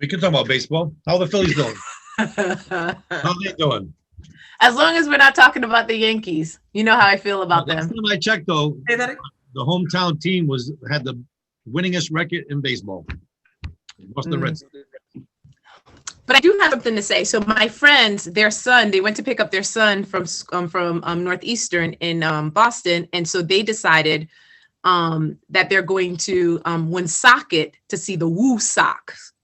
We can talk about baseball. How are the Phillies doing? How they doing? As long as we're not talking about the Yankees. You know how I feel about Last them. time I checked, though, Say that the hometown team had the winningest record in baseball. Boston Red Sox. But I do have something to say. So my friends, their son, they went to pick up their son from Northeastern in Boston, and so they decided that they're going to Woonsocket to see the Woo Sox.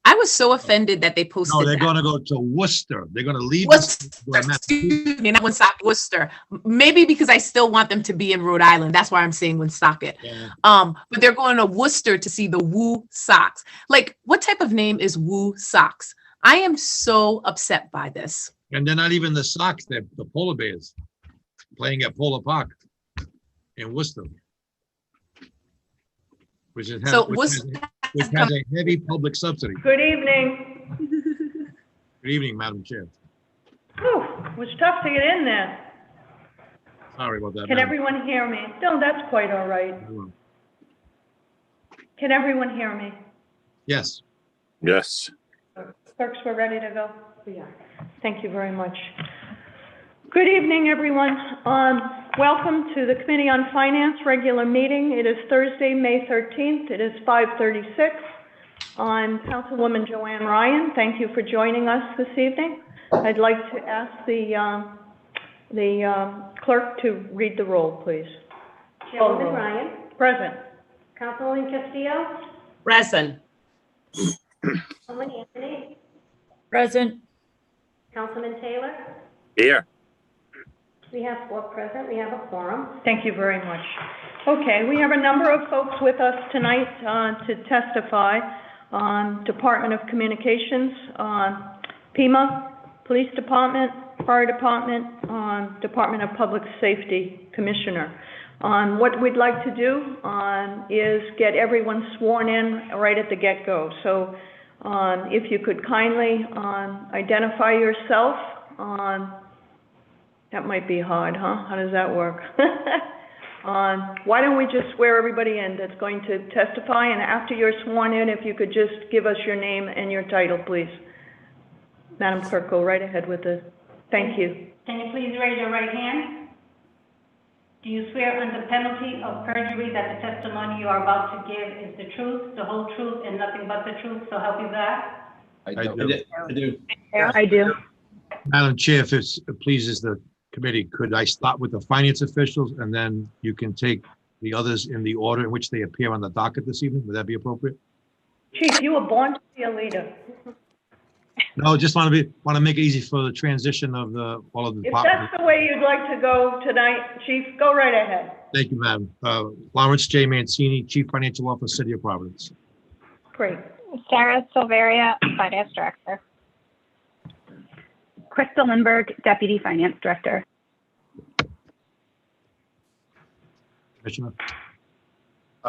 I was so offended that they posted. No, they're that. going to go to Worcester. They're going to leave. Excuse me, not Woonsocket, Worcester. Maybe because I still want them to be in Rhode Island. That's why I'm saying Woonsocket. Yeah. But they're going to Worcester to see the Woo Sox. Like, what type of name is Woo Sox? I am so upset by this. And they're not even the Sox. They're the Polar Bears playing at Polar Park in Worcester, which has a heavy public subsidy. Good evening. Good evening, Madam Chair. Whew, it was tough to get in there. Sorry about that. Can Madam. everyone hear me? No, that's quite all right. Can everyone hear me? Yes. Yes. Clerks, we're ready to go? We are. Thank you very much. Good evening, everyone. Welcome to the Committee on Finance regular meeting. It is Thursday, May 13th. It is 5:36. I'm Councilwoman Joanne Ryan. Thank you for joining us this evening. I'd like to ask the clerk to read the roll, please. Chairwoman Ryan. Present. Councilwoman Castillo. Present. Councilman Anthony. Present. Councilman Taylor. Here. We have 4 present. We have a quorum. Thank you very much. Okay, we have a number of folks with us tonight to testify on Department of Communications, PEMA, Police Department, Fire Department, Department of Public Safety Commissioner. What we'd like to do is get everyone sworn in right at the get-go. So if you could kindly identify yourself. That might be hard, huh? How does that work? Why don't we just swear everybody in that's going to testify, and after you're sworn in, if you could just give us your name and your title, please. Madam Clerk, go right ahead with it. Thank you. Can you please raise your right hand? Do you swear under penalty of perjury that the testimony you are about to give is the truth, the whole truth, and nothing but the truth, so help you God? I do. Madam Chair, if it pleases the committee, could I start with the finance officials and then you can take the others in the order in which they appear on the docket this evening? Would that be appropriate? Chief, you were born to be a leader. No, just want to make it easy for the transition of all of the If departments. that's the way you'd like to go tonight, Chief, go right ahead. Thank you, Madam. Lawrence J. Mancini, Chief Financial Officer, City of Providence. Great. Sarah Silveria, Finance Director. Crystal Lindberg, Deputy Finance Director. Commissioner.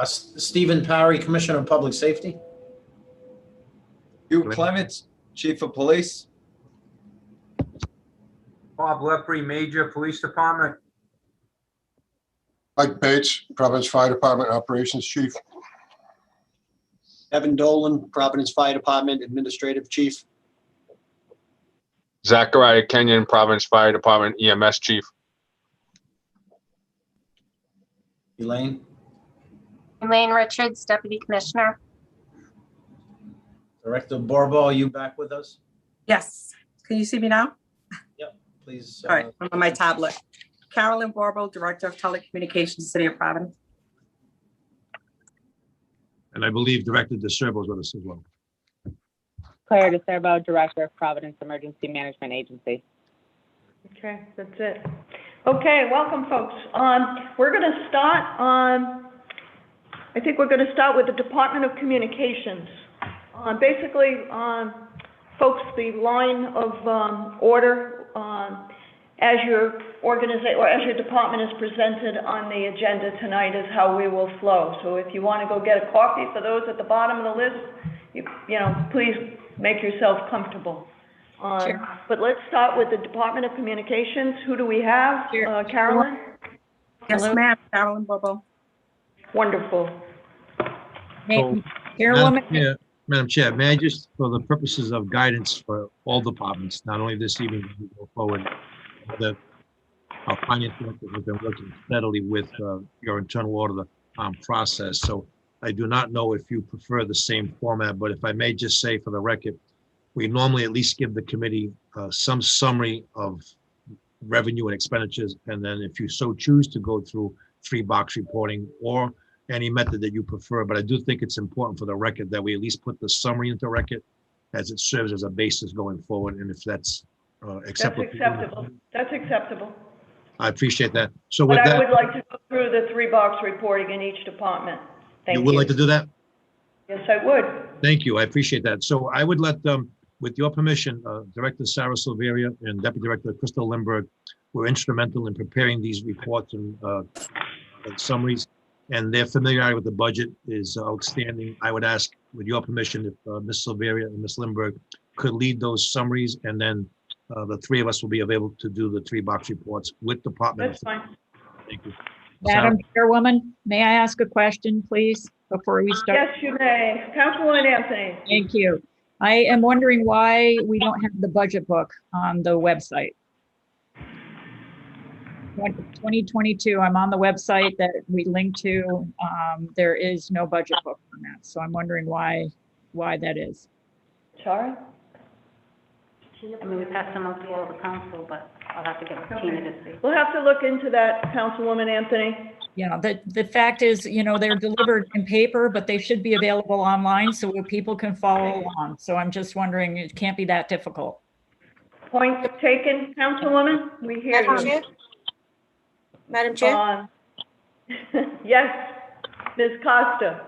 Stephen Parry, Commissioner of Public Safety. Hugh Clements, Chief of Police. Bob Lepre, Major, Police Department. Mike Bates, Providence Fire Department Operations Chief. Evan Dolan, Providence Fire Department Administrative Chief. Zachariah Kenyon, Providence Fire Department EMS Chief. Elaine. Elaine Richards, Deputy Commissioner. Director Borbo, are you back with us? Yes. Can you see me now? Yep, please. All right, I'm on my tablet. Carolyn Borbo, Director of Telecommunications, City of Providence. And I believe Director DeSerbo is with us as well. Claire DeSerbo, Director of Providence Emergency Management Agency. Okay, that's it. Okay, welcome, folks. We're going to start I think we're going to start with the Department of Communications. Basically, folks, the line of order as your organization or as your department is presented on the agenda tonight is how we will flow. So if you want to go get a coffee for those at the bottom of the list, you know, please make yourself comfortable. Sure. But let's start with the Department of Communications. Who do we have? Sure. Carolyn? Yes, Hello? ma'am. Carolyn Borbo. Wonderful. So, Chairwoman. Madam Madam Chair, may I just, for the purposes of guidance for all departments, not only this evening, as we go forward, that our finance director has been working steadily with your internal auditor process. So I do not know if you prefer the same format, but if I may just say for the record, we normally at least give the committee some summary of revenue and expenditures. And then if you so choose to go through 3-box reporting or any method that you prefer, but I do think it's important for the record that we at least put the summary into record as it serves as a basis going forward. And if that's acceptable. That's acceptable. That's acceptable. I appreciate that. So But with I would that, like to go through the 3-box reporting in each department. Thank you you. would like to do that? Yes, I would. Thank you. I appreciate that. So I would let with your permission, Director Sarah Silveria and Deputy Director Crystal Lindberg were instrumental in preparing these reports and summaries, and their familiarity with the budget is outstanding. I would ask, with your permission, if Ms. Silveria and Ms. Lindberg could lead those summaries, and then the 3 of us will be available to do the 3-box reports with department. That's fine. Thank you. Madam Chairwoman, may I ask a question, please, before we start? Yes, you may. Councilwoman Anthony. Thank you. I am wondering why we don't have the budget book on the website. 2022, I'm on the website that we linked to. There is no budget book on that. So I'm wondering why that is. Sorry? I mean, we passed them out to all the council, but I'll have to get with Tina to see. We'll have to look into that, Councilwoman Anthony. Yeah, the fact is, you know, they're delivered in paper, but they should be available online so people can follow along. So I'm just wondering, it can't be that difficult. Point taken, Councilwoman. We hear you. Madam Chair? Yes, Ms. Costa.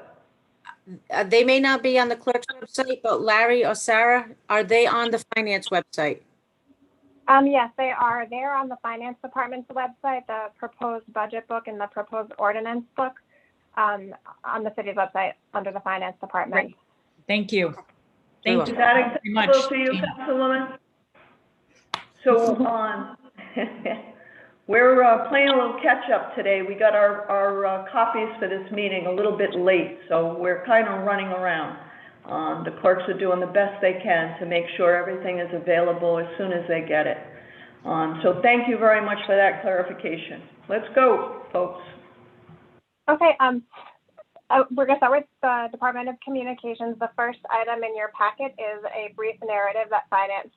They may not be on the clerk's website, but Larry or Sarah, are they on the finance website? Yes, they are. They're on the finance department's website, the proposed budget book and the proposed ordinance book on the city's website under the finance department. Great. Thank you. Thank you Is that very much. acceptable to you, Councilwoman? So we're playing a little catch up today. We got our copies for this meeting a little bit late, so we're kind of running around. The clerks are doing the best they can to make sure everything is available as soon as they get it. So thank you very much for that clarification. Let's go, folks. Okay, we're going to start with the Department of Communications. The first item in your packet is a brief narrative that finance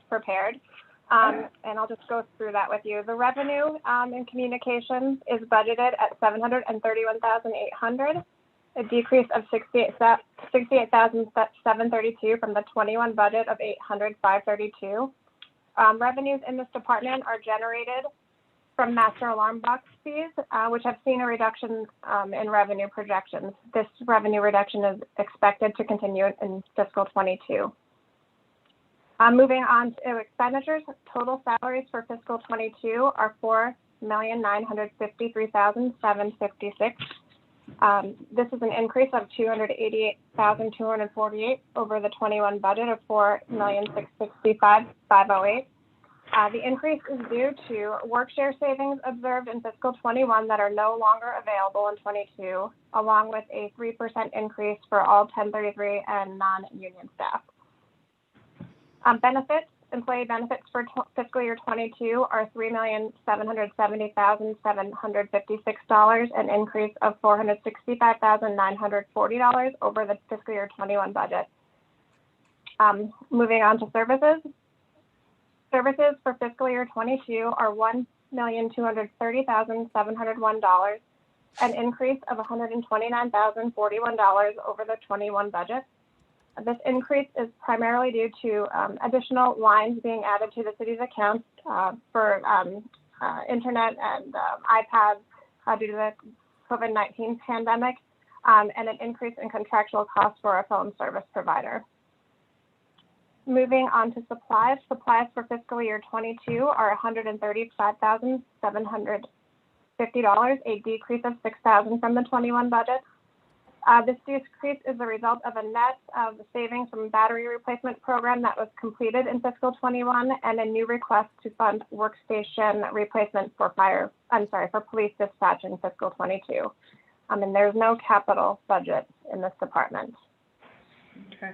prepared. And I'll just go through that with you. The revenue in communications is budgeted at $731,800, a decrease of $68,732 from the 21 budget of $800,532. Revenues in this department are generated from master alarm box fees, which have seen a reduction in revenue projections. This revenue reduction is expected to continue in fiscal 22. Moving on to expenditures, total salaries for fiscal 22 are $4,953,756. This is an increase of $288,248 over the 21 budget of $4,665,508. The increase is due to work share savings observed in fiscal 21 that are no longer available in 22, along with a 3% increase for all 1033 and non-union staff. Employee benefits for fiscal year 22 are $3,770,756, an increase of $465,940 over the fiscal year 21 budget. Moving on to services. Services for fiscal year 22 are $1,230,701, an increase of $129,041 over the 21 budget. This increase is primarily due to additional lines being added to the city's accounts for internet and iPads due to the COVID-19 pandemic, and an increase in contractual costs for a phone service provider. Moving on to supplies. Supplies for fiscal year 22 are $135,750, a decrease of $6,000 from the 21 budget. This decrease is the result of a net of the savings from battery replacement program that was completed in fiscal 21 and a new request to fund workstation replacement for police dispatch in fiscal 22. And there's no capital budget in this department. Okay.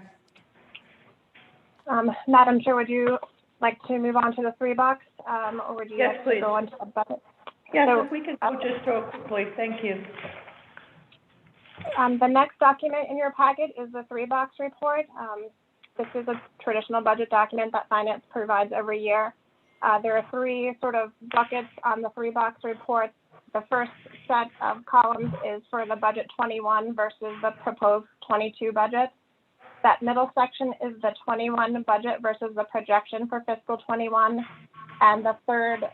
Madam Chair, would you like to move on to the 3-box, or would you Yes, like to please. go on to the budget? Yes, So, if we can go just through it quickly, thank you. The next document in your packet is the 3-box report. This is a traditional budget document that Finance provides every year. There are 3 sort of buckets on the 3-box report. The first set of columns is for the budget 21 versus the proposed 22 budget. That middle section is the 21 budget versus the projection for fiscal 21. And the third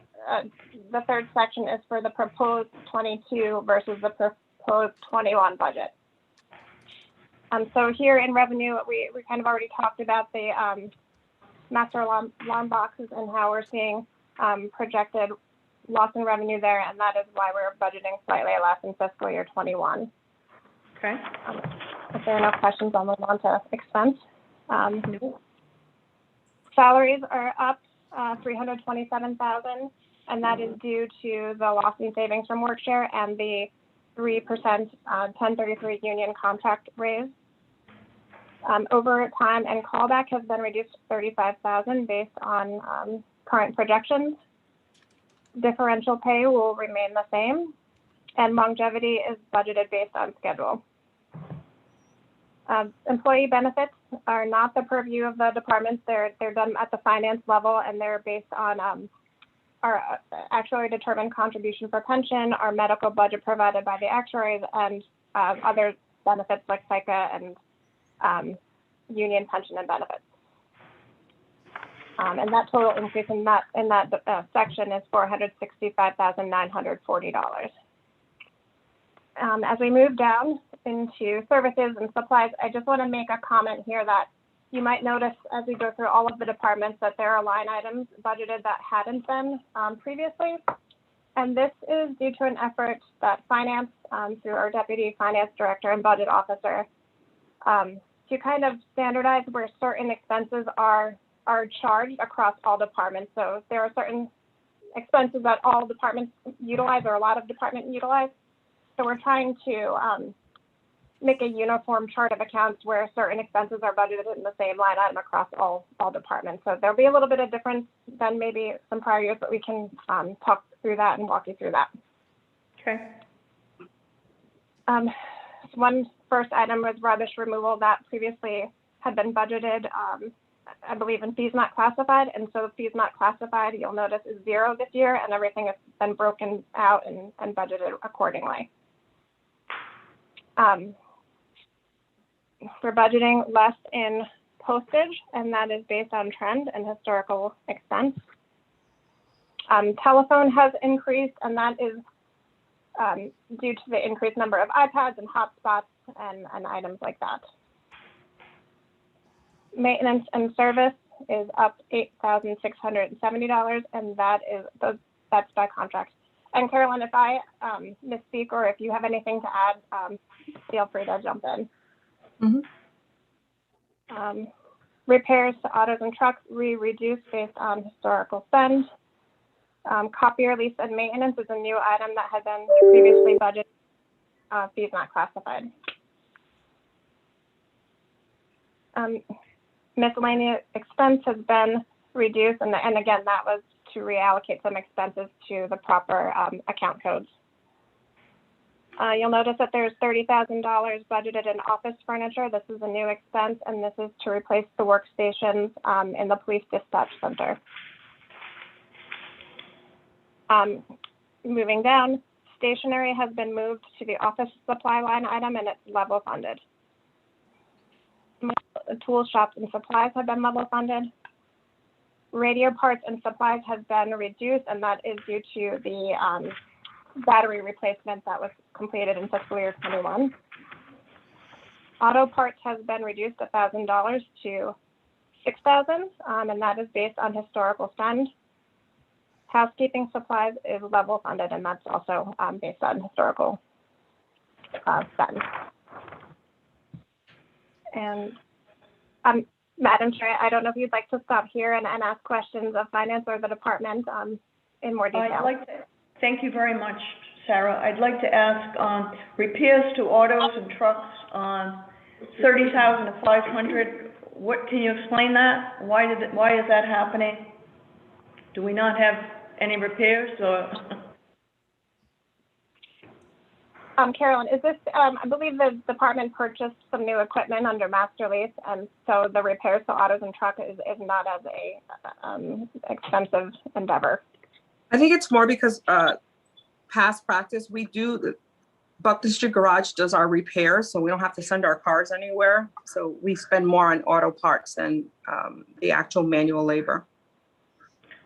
section is for the proposed 22 versus the proposed 21 budget. So here in revenue, we kind of already talked about the master alarm boxes and how we're seeing projected loss in revenue there, and that is why we're budgeting slightly less in fiscal year 21. Okay. If there are no questions, I'll move on to expense. Salaries are up $327,000, and that is due to the loss in savings from work share and the 3% 1033 union contract raise. Overtime and callback has been reduced to $35,000 based on current projections. Differential pay will remain the same, and longevity is budgeted based on schedule. Employee benefits are not the purview of the departments. They're done at the finance level, and they're based on our actuary determined contribution for pension, our medical budget provided by the actuaries, and other benefits like FICA and union pension and benefits. And that total increase in that section is $465,940. As we move down into services and supplies, I just want to make a comment here that you might notice as we go through all of the departments that there are line items budgeted that hadn't been previously. And this is due to an effort that finance, through our deputy finance director and budget officer, to kind of standardize where certain expenses are charged across all departments. So there are certain expenses that all departments utilize, or a lot of departments utilize. So we're trying to make a uniform chart of accounts where certain expenses are budgeted in the same line item across all departments. So there'll be a little bit of difference than maybe some prior years, but we can talk through that and walk you through that. Okay. One first item was rubbish removal that previously had been budgeted, I believe, in fees not classified. And so fees not classified, you'll notice, is 0 this year, and everything has been broken out and budgeted accordingly. We're budgeting less in postage, and that is based on trend and historical expense. Telephone has increased, and that is due to the increased number of iPads and hotspots and items like that. Maintenance and service is up $8,670, and that's by contract. And Carolyn, if I misspeak or if you have anything to add, feel free to jump in. Mm-hmm. Repairs to autos and trucks reduced based on historical spend. Copier lease and maintenance is a new item that had been previously budgeted, fees not classified. Miscellaneous expense has been reduced, and again, that was to reallocate some expenses to the proper account codes. You'll notice that there's $30,000 budgeted in office furniture. This is a new expense, and this is to replace the workstations in the police dispatch center. Moving down, stationery has been moved to the office supply line item, and it's level funded. Tool shops and supplies have been level funded. Radio parts and supplies have been reduced, and that is due to the battery replacement that was completed in fiscal year 21. Auto parts has been reduced $1,000 to $6,000, and that is based on historical spend. Housekeeping supplies is level funded, and that's also based on historical spend. And Madam Chair, I don't know if you'd like to stop here and ask questions of finance or the department in more detail. Thank you very much, Sarah. I'd like to ask repairs to autos and trucks. 30,000 to 500. What, can you explain that? Why is that happening? Do we not have any repairs or? Carolyn, is this, I believe the department purchased some new equipment under master lease, and so the repairs to autos and truck is not as a expensive endeavor. I think it's more because past practice, Buck District Garage does our repairs, so we don't have to send our cars anywhere. So we spend more on auto parts than the actual manual labor.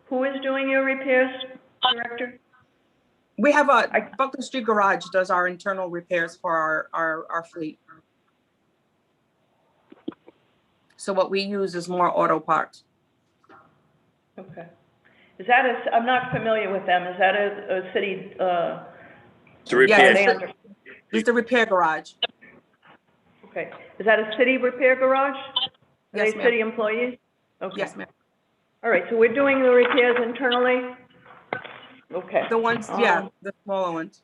Who is doing your repairs, Director? We have Buck District Garage does our internal repairs for our fleet. So what we use is more auto parts. Okay. Is that I'm not familiar with them. Is that a city? It's a repair. Yeah, it's the repair garage. Okay. Is that a city repair garage? Are Yes, they ma'am. city employees? Okay. Yes, ma'am. All right, so we're doing the repairs internally? Okay. The ones, yeah, the smaller ones.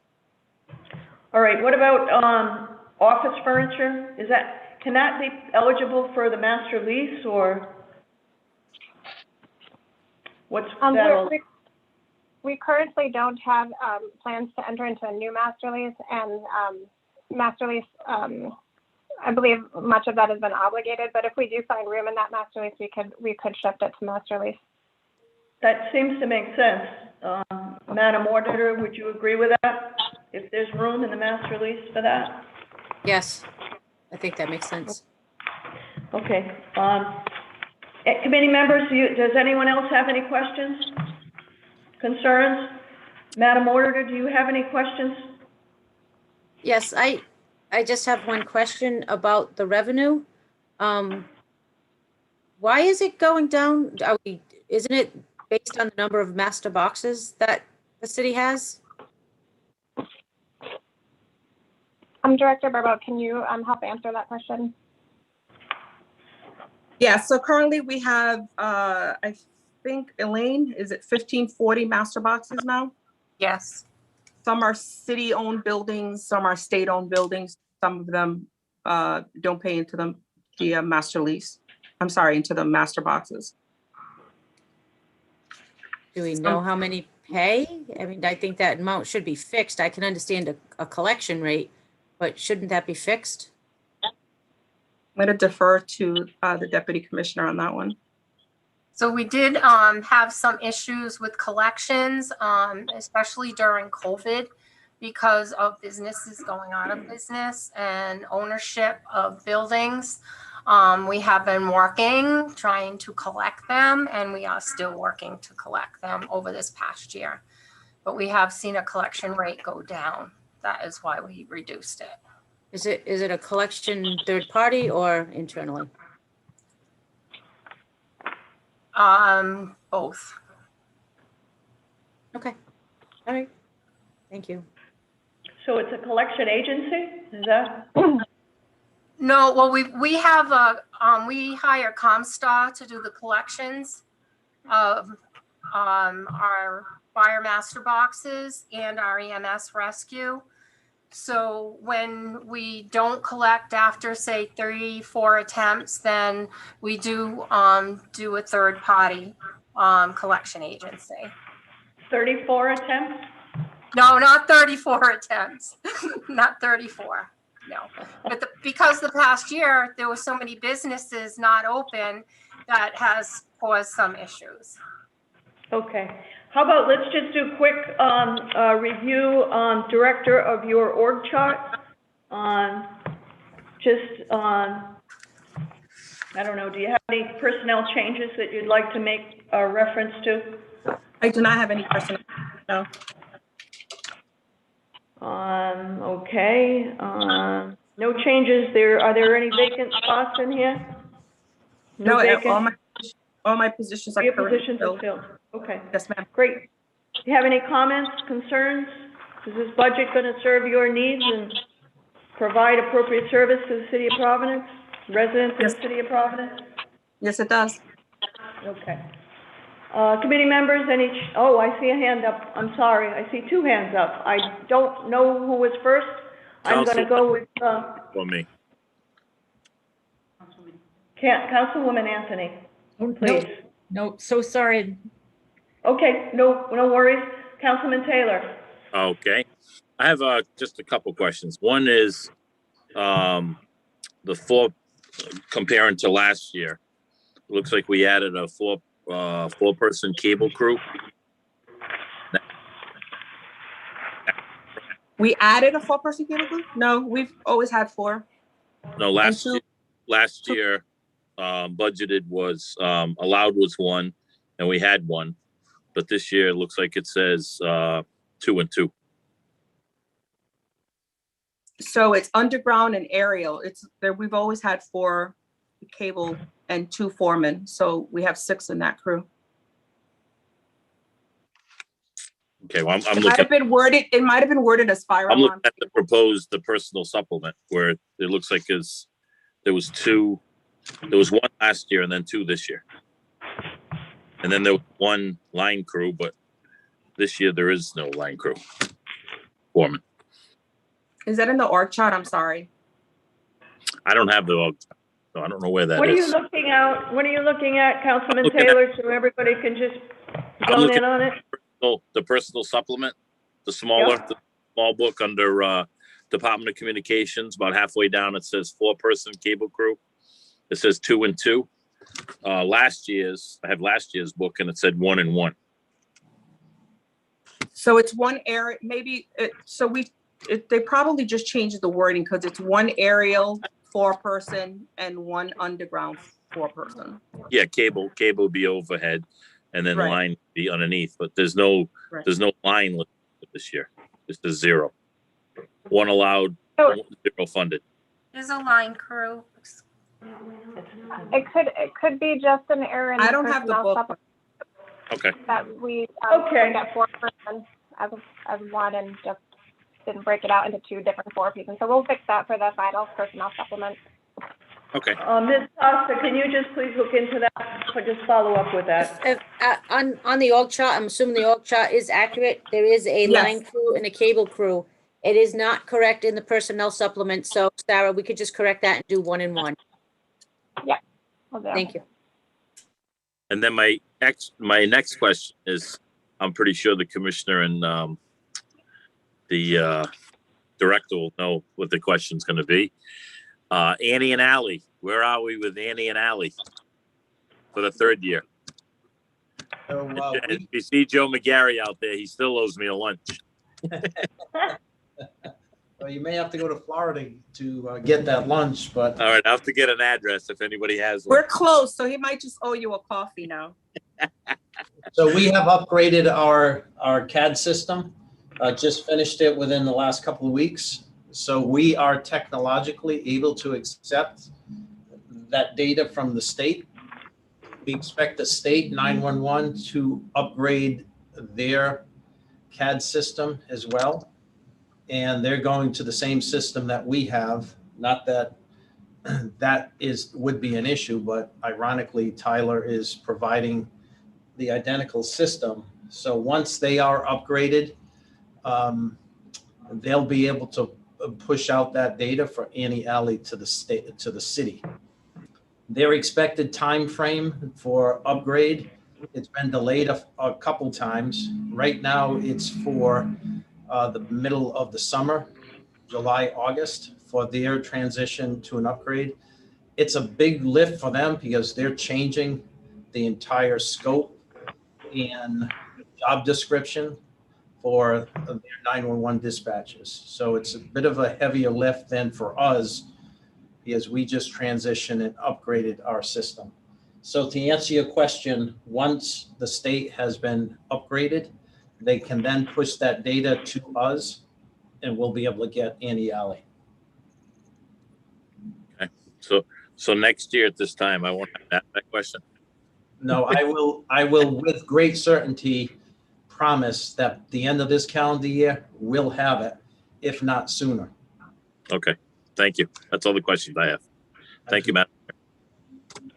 All right, what about office furniture? Can that be eligible for the master lease, or what's that all? We currently don't have plans to enter into a new master lease, and master lease, I believe much of that has been obligated, but if we do find room in that master lease, we could shift it to master lease. That seems to make sense. Madam Auditor, would you agree with that? If there's room in the master lease for that? Yes, I think that makes sense. Okay. Committee members, does anyone else have any questions? Concerns? Madam Auditor, do you have any questions? Yes, I just have one question about the revenue. Why is it going down? Isn't it based on the number of master boxes that the city has? Director Barbeau, can you help answer that question? Yeah, so currently we have, I think, Elaine, is it 1540 master boxes now? Yes. Some are city-owned buildings, some are state-owned buildings. Some of them don't pay into the master lease. I'm sorry, into the master boxes. Do we know how many pay? I mean, I think that amount should be fixed. I can understand a collection rate, but shouldn't that be fixed? I'm going to defer to the Deputy Commissioner on that one. So we did have some issues with collections, especially during COVID, because of businesses going out of business and ownership of buildings. We have been working, trying to collect them, and we are still working to collect them over this past year. But we have seen a collection rate go down. That is why we reduced it. Is it a collection third party or internally? Both. Okay. All right. Thank you. So it's a collection agency? Is that? No, well, we have we hire Comstar to do the collections of our fire master boxes and our EMS rescue. So when we don't collect after, say, 3-4 attempts, then we do do a third party collection agency. 34 attempts? No, not 34 attempts. Not 34. No, but because the past year there were so many businesses not open, that has caused some issues. Okay. How about let's just do a quick review, Director, of your org chart. I don't know, do you have any personnel changes that you'd like to make a reference to? I do not have any personnel. No. Okay. No changes there. Are there any vacant spots in here? No, vacant? all my positions are Your currently positions are filled. Okay. Yes, ma'am. Great. Do you have any comments, concerns? Is this budget going to serve your needs and provide appropriate service to the city of Providence, residents of the city of Providence? Yes, it does. Okay. Committee members, oh, I see a hand up. I'm sorry. I see two hands up. I don't know who was first. I'm going to go with, For me. Councilwoman Anthony, Oh, please. No, so sorry. Okay, no worries. Councilman Taylor. Okay. I have just a couple questions. One is the comparing to last year. It looks like we added a four-person cable crew. We added a 4-person cable crew? No, we've always had 4. No, last year budgeted was allowed was 1, and we had 1, but this year it looks like it says 2 and 2. So it's underground and aerial. It's there. We've always had 4 cable and 2 foremen. So we have 6 in that crew. Okay, well, I'm It might looking. have been worded. It might have been worded as fire I'm alarm. looking at the personal supplement where it looks like there was 2. There was 1 last year and then 2 this year, and then there was 1 line crew, but this year there is no line crew foreman. Is that in the org chart? I'm sorry. I don't have the. So I don't know where that What are you is. looking at? What are you looking at, Councilman looking at- Taylor, so everybody can just I'm zone looking in on it? The personal supplement, the small book under Department of Communications, about halfway down, it says 4-person cable crew. It says 2 and 2. I have last year's book and it said 1 and 1. So it's 1 area. Maybe they probably just changed the wording because it's 1 aerial 4-person and 1 underground 4-person. Yeah, cable be overhead, and then Right. line be underneath. But there's no line listed this year. This is 0. 1 allowed, 0 funded. There's a line crew. It could be just an error in the I don't have the personnel book. supplement Okay. that we Okay. looked at 4-person as 1 and just didn't break it out into 2 different 4-person. So we'll fix that for the final personnel supplement. Okay. Ms. Costa, can you just please look into that, or just follow up with that? On the org chart, I'm assuming the org chart is accurate. There is a Yes. line crew and a cable crew. It is not correct in the personnel supplement. So Sarah, we could just correct that and do 1 and 1. Yeah. We'll do. Thank you. And then my next question is, I'm pretty sure the commissioner and the director will know what the question's going to be. Annie and Allie, where are we with Annie and Allie for the 3rd year? So, And if you see Joe McGarry out there, he still owes me a lunch. well, you may have to go to Florida to get that lunch, but All right, I have to get an address if anybody has one. We're close, so he might just owe you a coffee now. so we have upgraded our CAD system. Just finished it within the last couple of weeks. So we are technologically able to accept that data from the state. We expect the state 911 to upgrade their CAD system as well. And they're going to the same system that we have. Not that would be an issue, but ironically, Tyler is providing the identical system. So once they are upgraded, they'll be able to push out that data for Annie Alley to the city. Their expected time frame for upgrade, it's been delayed a couple times. Right now, it's for the middle of the summer, July, August, for their transition to an upgrade. It's a big lift for them because they're changing the entire scope and job description for their 911 dispatches. So it's a bit of a heavier lift than for us because we just transitioned and upgraded our system. So to answer your question, once the state has been upgraded, they can then push that data to us and we'll be able to get Annie Alley. Okay. So next year at this time, I won't have that question. No, I will with great certainty promise that the end of this calendar year, we'll have it, if not sooner. Okay. Thank you. That's all the questions I have. Thank you, Matt.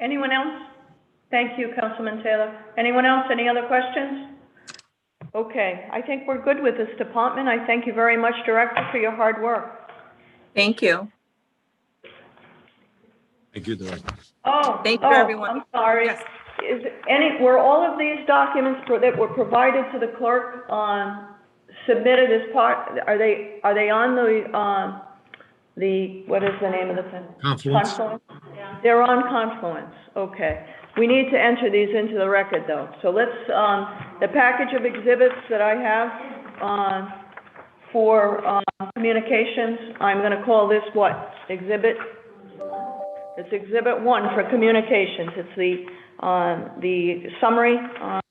Anyone else? Thank you, Councilman Taylor. Anyone else? Any other questions? Okay, I think we're good with this department. I thank you very much, Director, for your hard work. Thank you. Thank you, Director. Oh, Thank you, oh, everyone. I'm sorry. Yes. Were all of these documents that were provided to the clerk, submitted as part, are they on what is the name of the thing? Confluence. They're on Confluence, okay. We need to enter these into the record, though. So let's, the package of exhibits that I have, for, communications, I'm gonna call this what? It's Exhibit 1 for communications. It's the summary on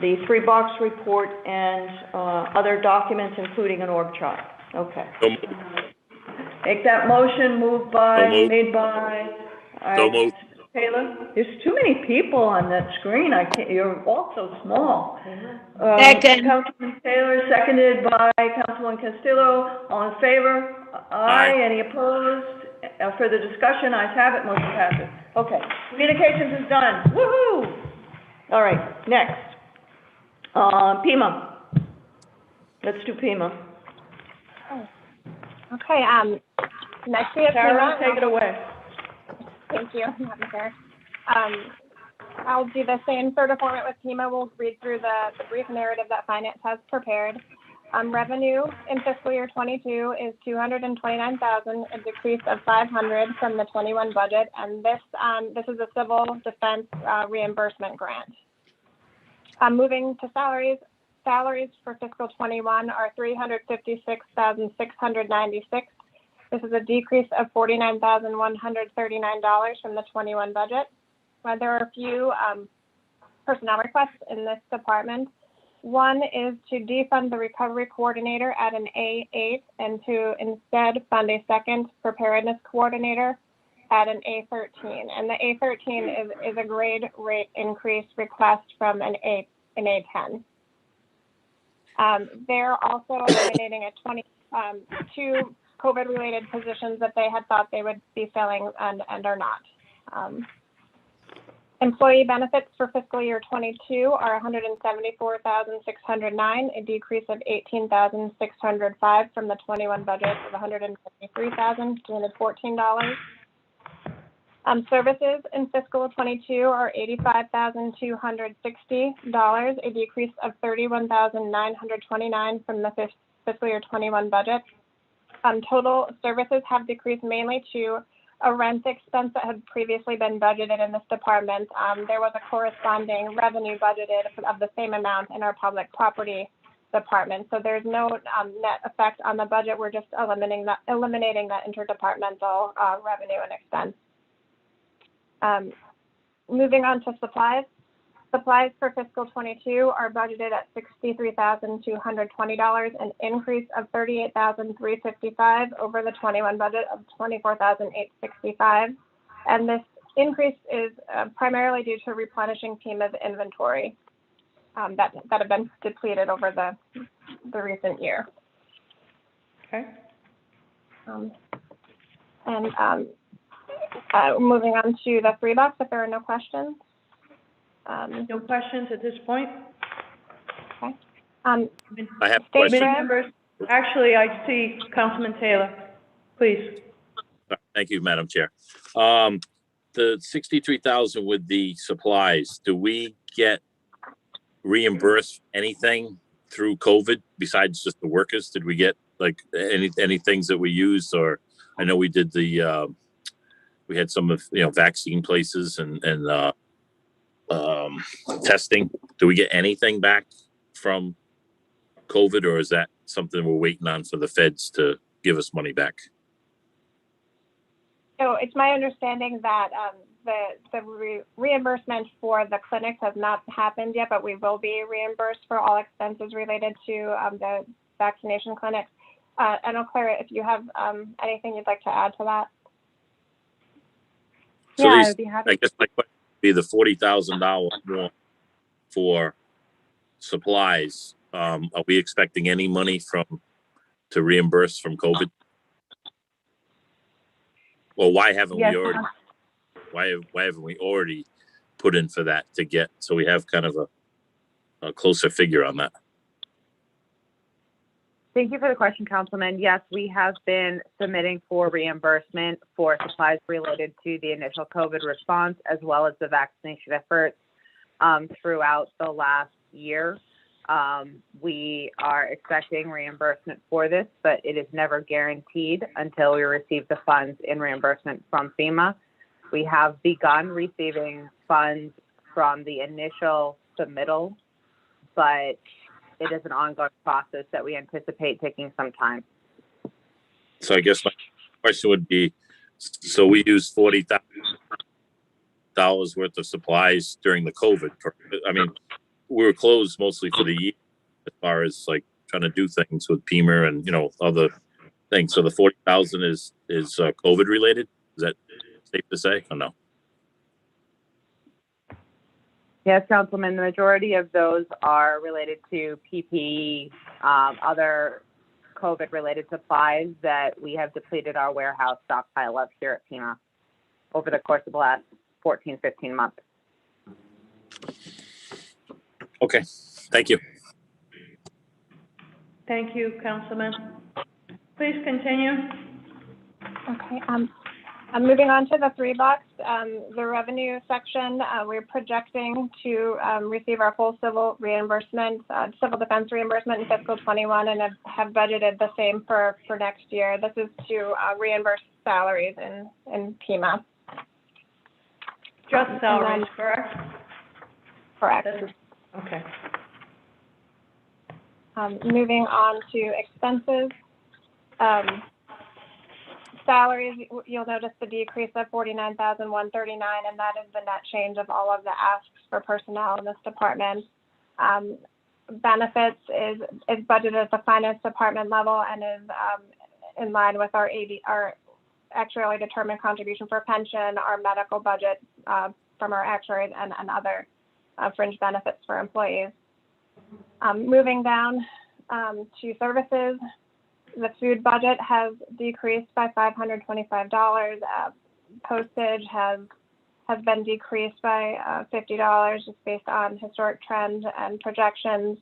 the 3-box report and, other documents, including an org chart. Okay. So moved. Make that motion, made by. So moved. Taylor, there's too many people on that screen. I can't, you're all so small. Second. Councilman Taylor, seconded by Councilman Castillo. All in favor? Aye. Any opposed? Further discussion? Ayes have it. Motion passes. Okay. Communications is done. Woohoo! All right. Next. PIMA. Let's do PIMA. Okay, next we have Tara, PIMA. take it away. Thank you, Madam Chair. I'll do the same sort of format with PIMA. We'll read through the brief narrative that Finance has prepared. Revenue in fiscal year 22 is $229,000, a decrease of $500 from the 21 budget, and this is a civil defense reimbursement grant. Moving to salaries. Salaries for fiscal 21 are $356,696. This is a decrease of $49,139 from the 21 budget. There are a few personnel requests in this department. One is to defund the recovery coordinator at an A8 and to instead fund a second preparedness coordinator at an A13. And the A13 is a grade rate increase request from an A10. They're also eliminating 22 COVID-related positions that they had thought they would be filling and are not. Employee benefits for fiscal year 22 are $174,609, a decrease of $18,605 from the 21 budget of $173,214. Services in fiscal 22 are $85,260, a decrease of $31,929 from the fiscal year 21 budget. Total services have decreased mainly to a rent expense that had previously been budgeted in this department. There was a corresponding revenue budgeted of the same amount in our public property department. So there's no net effect on the budget. We're just eliminating that interdepartmental revenue and expense. Moving on to supplies. Supplies for fiscal 22 are budgeted at $63,220, an increase of $38,355 over the 21 budget of $24,865. And this increase is primarily due to replenishing PIMA's inventory that have been depleted over the recent year. Okay. Moving on to the 3-box, if there are no questions. No questions at this point? Okay. I have a Statement question. Members, actually, I see Councilman Taylor. Please. Thank you, Madam Chair. The 63,000 with the supplies, do we get reimbursed anything through COVID besides just the workers? Did we get like any things that we used? Or I know we did the we had some of vaccine places and testing. Do we get anything back from COVID, or is that something we're waiting on for the feds to give us money back? So it's my understanding that the reimbursement for the clinics has not happened yet, but we will be reimbursed for all expenses related to the vaccination clinics. I know, Clara, if you have anything you'd like to add to that. So yeah, these, I would be happy. I guess my question would be the $40,000 more for supplies. Are we expecting any money to reimburse from COVID? Well, why haven't we already? Why haven't we already put in for that to get, so we have kind of a closer figure on that? Thank you for the question, Councilman. Yes, we have been submitting for reimbursement for supplies related to the initial COVID response as well as the vaccination efforts throughout the last year. We are expecting reimbursement for this, but it is never guaranteed until we receive the funds in reimbursement from FEMA. We have begun receiving funds from the initial submittal, but it is an ongoing process that we anticipate taking some time. So I guess my question would be, so we used $40,000 worth of supplies during the COVID. I mean, we were closed mostly for the year as far as like trying to do things with PEMA and, other things. So the 40,000 is COVID related? Is that safe to say or no? Yes, Councilman, the majority of those are related to PPE, other COVID-related supplies that we have depleted our warehouse stockpile of here at FEMA over the course of the last 14, 15 months. Okay, thank you. Thank you, Councilman. Please continue. Okay, I'm moving on to the 3-box, the revenue section. We're projecting to receive our full civil reimbursement, civil defense reimbursement in fiscal 21, and have budgeted the same for next year. This is to reimburse salaries in PEMA. Just salaries, correct? Correct. Okay. Moving on to expenses. Salaries, you'll notice the decrease of $49,139, and that is the net change of all of the asks for personnel in this department. Benefits is budgeted at the finance department level and is in line with our actuarially determined contribution for pension, our medical budget from our actuaries, and other fringe benefits for employees. Moving down to services. The food budget has decreased by $525. Postage has been decreased by $50 just based on historic trend and projections.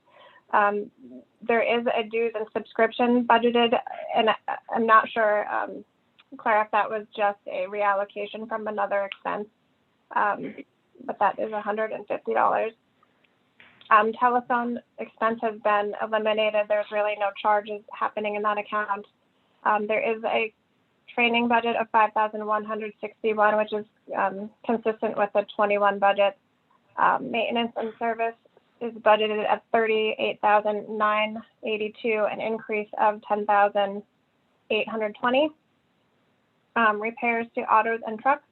There is a dues and subscription budgeted, and I'm not sure, Claire, if that was just a reallocation from another expense, but that is $150. Telephone expense has been eliminated. There's really no charges happening in that account. There is a training budget of $5,161, which is consistent with the 21 budget. Maintenance and service is budgeted at $38,982, an increase of $10,820. Repairs to autos and trucks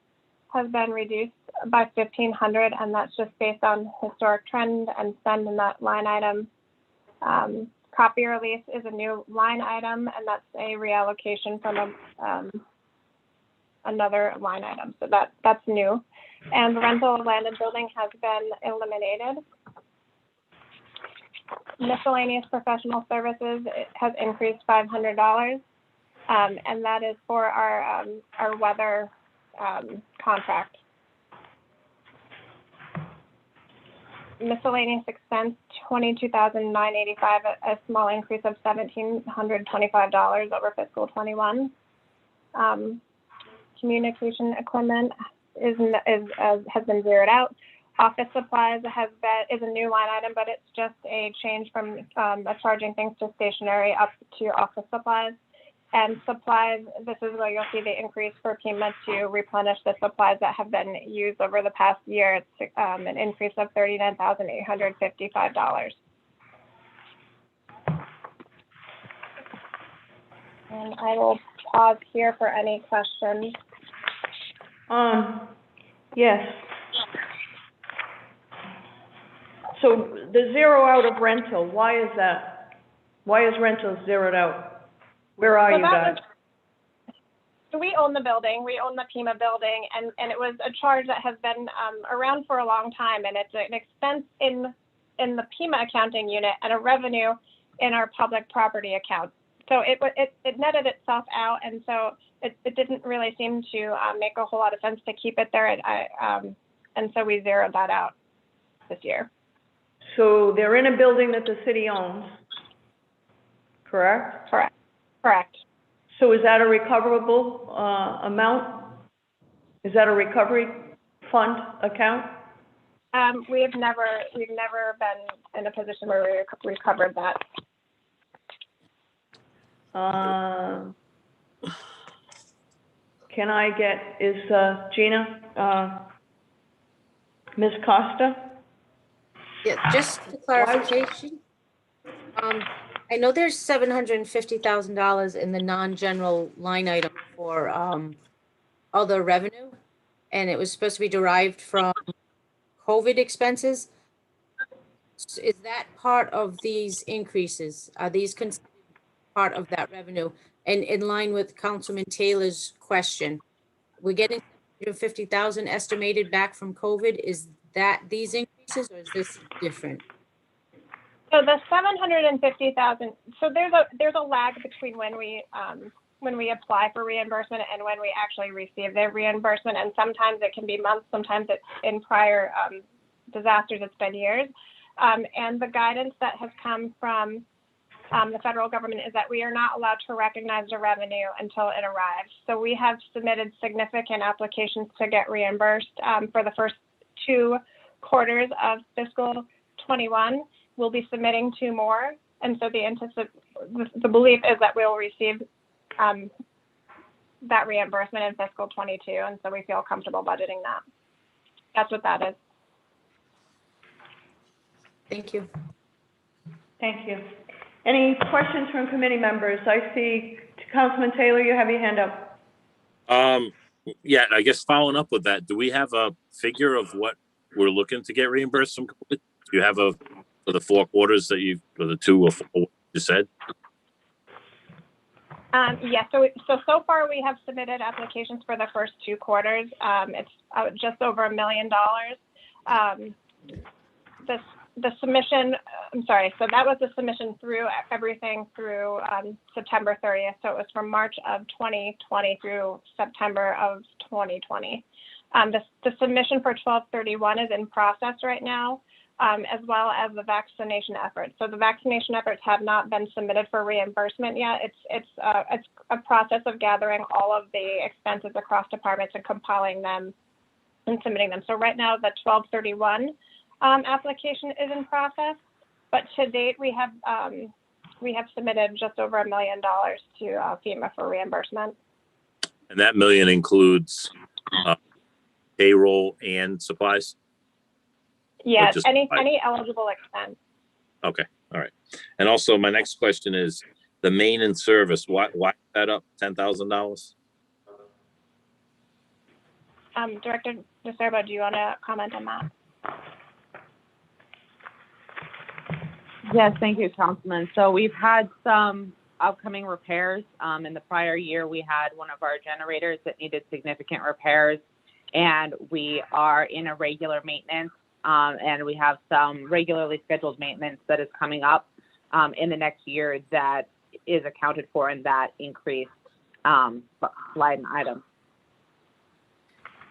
has been reduced by $1,500, and that's just based on historic trend and spend in that line item. Copier lease is a new line item, and that's a reallocation from another line item, so that's new. And rental of land and building has been eliminated. Miscellaneous professional services has increased $500, and that is for our weather contract. Miscellaneous expense, $22,985, a small increase of $1,725 over fiscal 21. Communication equipment has been zeroed out. Office supplies is a new line item, but it's just a change from charging things to stationery up to office supplies. And supplies, this is where you'll see the increase for PEMA to replenish the supplies that have been used over the past year. It's an increase of $39,855. And I will pause here for any questions. Yes. So the zero out of rental, why is that? Why is rental zeroed out? Where are you guys? So we own the building, we own the PEMA building, and it was a charge that has been around for a long time, and it's an expense in the PEMA accounting unit and a revenue in our public property account. So it netted itself out, and so it didn't really seem to make a whole lot of sense to keep it there, and so we zeroed that out this year. So they're in a building that the city owns. correct? Correct. So is that a recoverable amount? Is that a recovery fund account? We've never been in a position where we recovered that. Can I get, is Gina, Ms. Costa? Yeah, just for clarification. I know there's $750,000 in the non-general line item for other revenue, and it was supposed to be derived from COVID expenses. Is that part of these increases? Are these considered part of that revenue? And in line with Councilman Taylor's question, we're getting 50,000 estimated back from COVID. Is that these increases, or is this different? So the 750,000. So there's a lag between when we apply for reimbursement and when we actually receive the reimbursement, and sometimes it can be months, sometimes it's in prior disasters, it's been years. And the guidance that has come from the federal government is that we are not allowed to recognize the revenue until it arrives. So we have submitted significant applications to get reimbursed for the first 2 quarters of fiscal 21. We'll be submitting 2 more. And so the belief is that we'll receive that reimbursement in fiscal 22. And so we feel comfortable budgeting that. That's what that is. Thank you. Thank you. Any questions from committee members? I see Councilman Taylor, you have your hand up. Yeah, I guess following up with that, do we have a figure of what we're looking to get reimbursed from COVID? Do you have for the 4 quarters that for the 2 or 4 you said? Yeah, so far we have submitted applications for the first 2 quarters. It's just over $1 million. The submission, I'm sorry, so that was the submission through everything through September 30th. So it was from March of 2020 through September of 2020. The submission for 12/31 is in process right now, as well as the vaccination efforts. So the vaccination efforts have not been submitted for reimbursement yet. It's a process of gathering all of the expenses across departments and compiling them and submitting them. So right now the 12/31 application is in process, but to date we have submitted just over $1 million to FEMA for reimbursement. And that $1 million includes payroll and supplies? Yes, any eligible expense. Okay, all right. And also my next question is the maintenance service. Why that up $10,000? Director DeSerbo, do you want to comment on that? Yes, thank you, Councilman. So we've had some upcoming repairs. In the prior year, we had one of our generators that needed significant repairs, and we are in a regular maintenance, and we have some regularly scheduled maintenance that is coming up in the next year that is accounted for in that increased line item.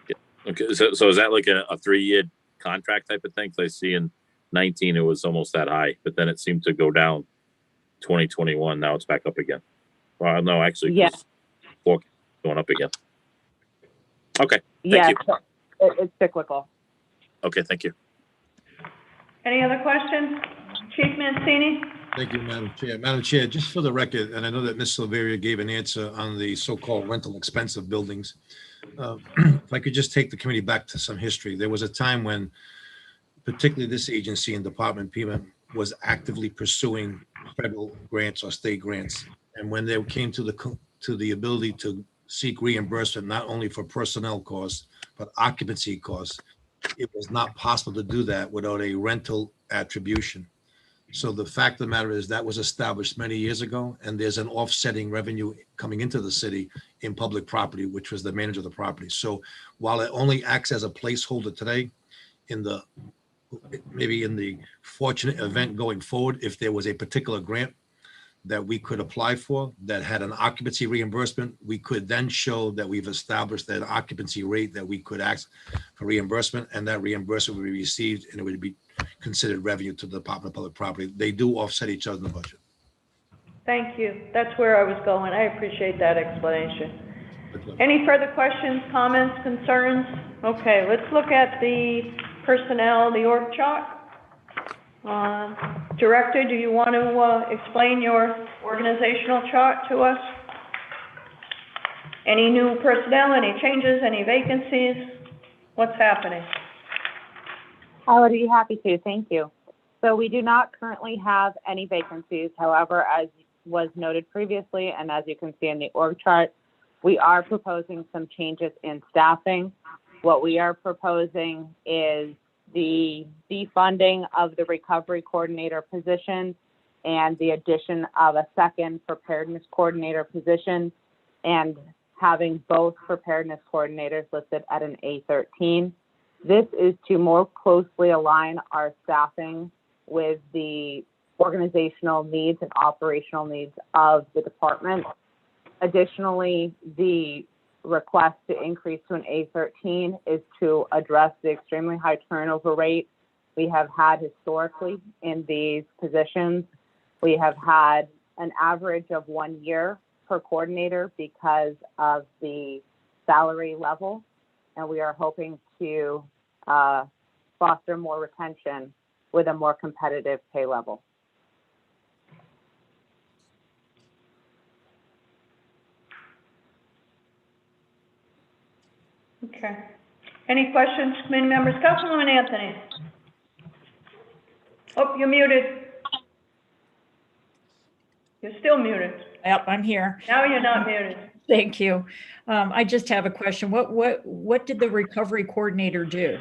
Yeah. Okay, so is that like a 3-year contract type of thing? Because I see in 19 it was almost that high, but then it seemed to go down 2021. Now it's back up again. Well, no, actually, yeah, going up again. Okay, yeah, you. So it's cyclical. Okay, thank you. Any other questions? Chief Mancini? Thank you, Madam Chair. Madam Chair, just for the record, and I know that Ms. Silveria gave an answer on the so-called rental expense of buildings. If I could just take the committee back to some history. There was a time when particularly this agency and department, PEMA, was actively pursuing federal grants or state grants. And when they came to the ability to seek reimbursement, not only for personnel costs, but occupancy costs, it was not possible to do that without a rental attribution. So the fact of the matter is that was established many years ago, and there's an offsetting revenue coming into the city in public property, which was the manager of the property. So while it only acts as a placeholder today, maybe in the fortunate event going forward, if there was a particular grant that we could apply for that had an occupancy reimbursement, we could then show that we've established that occupancy rate that we could ask for reimbursement, and that reimbursement would be received and it would be considered revenue to the Department of Public Property. They do offset each other in the budget. Thank you. That's where I was going. I appreciate that explanation. Any further questions, comments, concerns? Okay, let's look at the personnel, the org chart. Director, do you want to explain your organizational chart to us? Any new personnel, any changes, any vacancies? What's happening? I would be happy to. Thank you. So we do not currently have any vacancies. However, as was noted previously, and as you can see in the org chart, we are proposing some changes in staffing. What we are proposing is the defunding of the recovery coordinator position and the addition of a second preparedness coordinator position, and having both preparedness coordinators listed at an A13. This is to more closely align our staffing with the organizational needs and operational needs of the department. Additionally, the request to increase to an A13 is to address the extremely high turnover rate we have had historically in these positions. We have had an average of 1 year per coordinator because of the salary level, and we are hoping to foster more retention with a more competitive pay level. Okay. Any questions, committee members? Councilwoman Anthony. Oh, you're muted. You're still muted. Yep, I'm here. Now you're not muted. Thank you. I just have a question. What did the recovery coordinator do?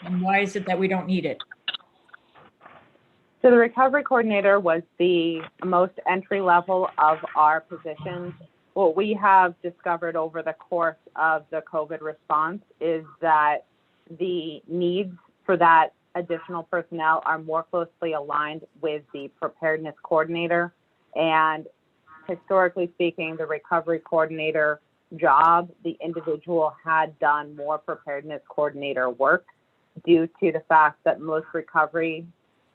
And why is it that we don't need it? So the recovery coordinator was the most entry level of our positions. What we have discovered over the course of the COVID response is that the needs for that additional personnel are more closely aligned with the preparedness coordinator. And historically speaking, the recovery coordinator job, the individual had done more preparedness coordinator work due to the fact that most recovery,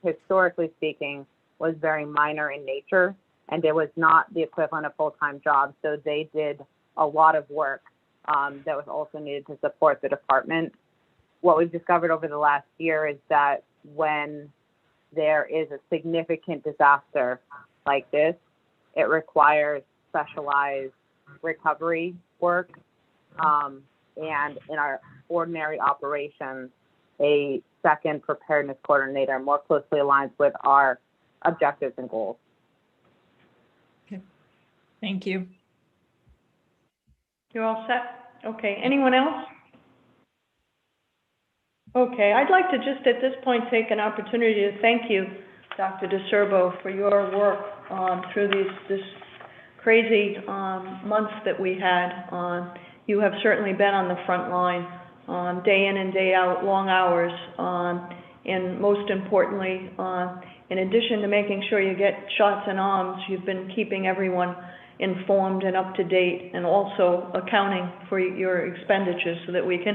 historically speaking, was very minor in nature, and it was not the equivalent of full-time jobs. So they did a lot of work that was also needed to support the department. What we've discovered over the last year is that when there is a significant disaster like this, it requires specialized recovery work. And in our ordinary operations, a second preparedness coordinator more closely aligns with our objectives and goals. Okay. Thank you. You're all set? Okay. Anyone else? Okay. I'd like to just at this point take an opportunity to thank you, Dr. DeCerbo, for your work through this crazy months that we had. You have certainly been on the front line, day in and day out, long hours, and most importantly, in addition to making sure you get shots in arms, you've been keeping everyone informed and up to date, and also accounting for your expenditures so that we can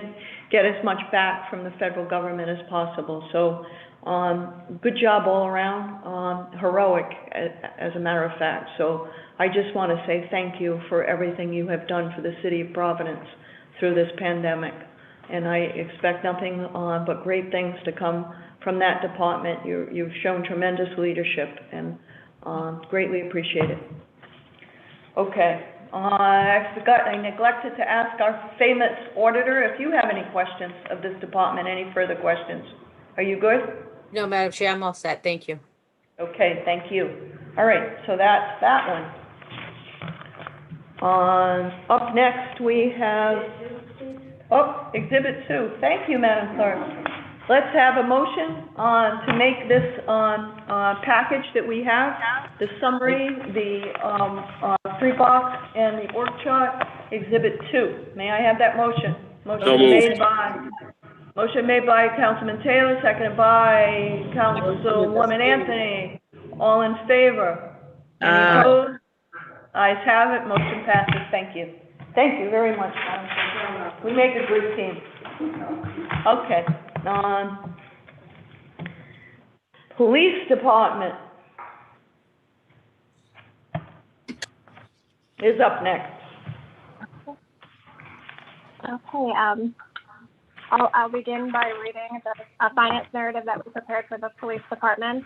get as much back from the federal government as possible. So good job all around, heroic as a matter of fact. So I just want to say thank you for everything you have done for the city of Providence through this pandemic. And I expect nothing but great things to come from that department. You've shown tremendous leadership, and greatly appreciate it. Okay, I neglected to ask our famous auditor if you have any questions of this department, any further questions. Are you good? No, Madam Chair, I'm all set. Thank you. Okay, thank you. All right, so that's that one. Up next, we have, Exhibit 2. Thank you, Madam Clerk. Let's have a motion to make this package that we have, the summary, the 3-box, and the org chart, Exhibit 2. May I have that motion? Motion made by Councilman Taylor, seconded by Councilwoman Anthony. All in favor? Any opposed? Ayes have it. Motion passes. Thank you. Thank you very much, Madam. We make a good team. Okay. Police Department. is up next. Okay, I'll begin by reading the finance narrative that we prepared for the police department.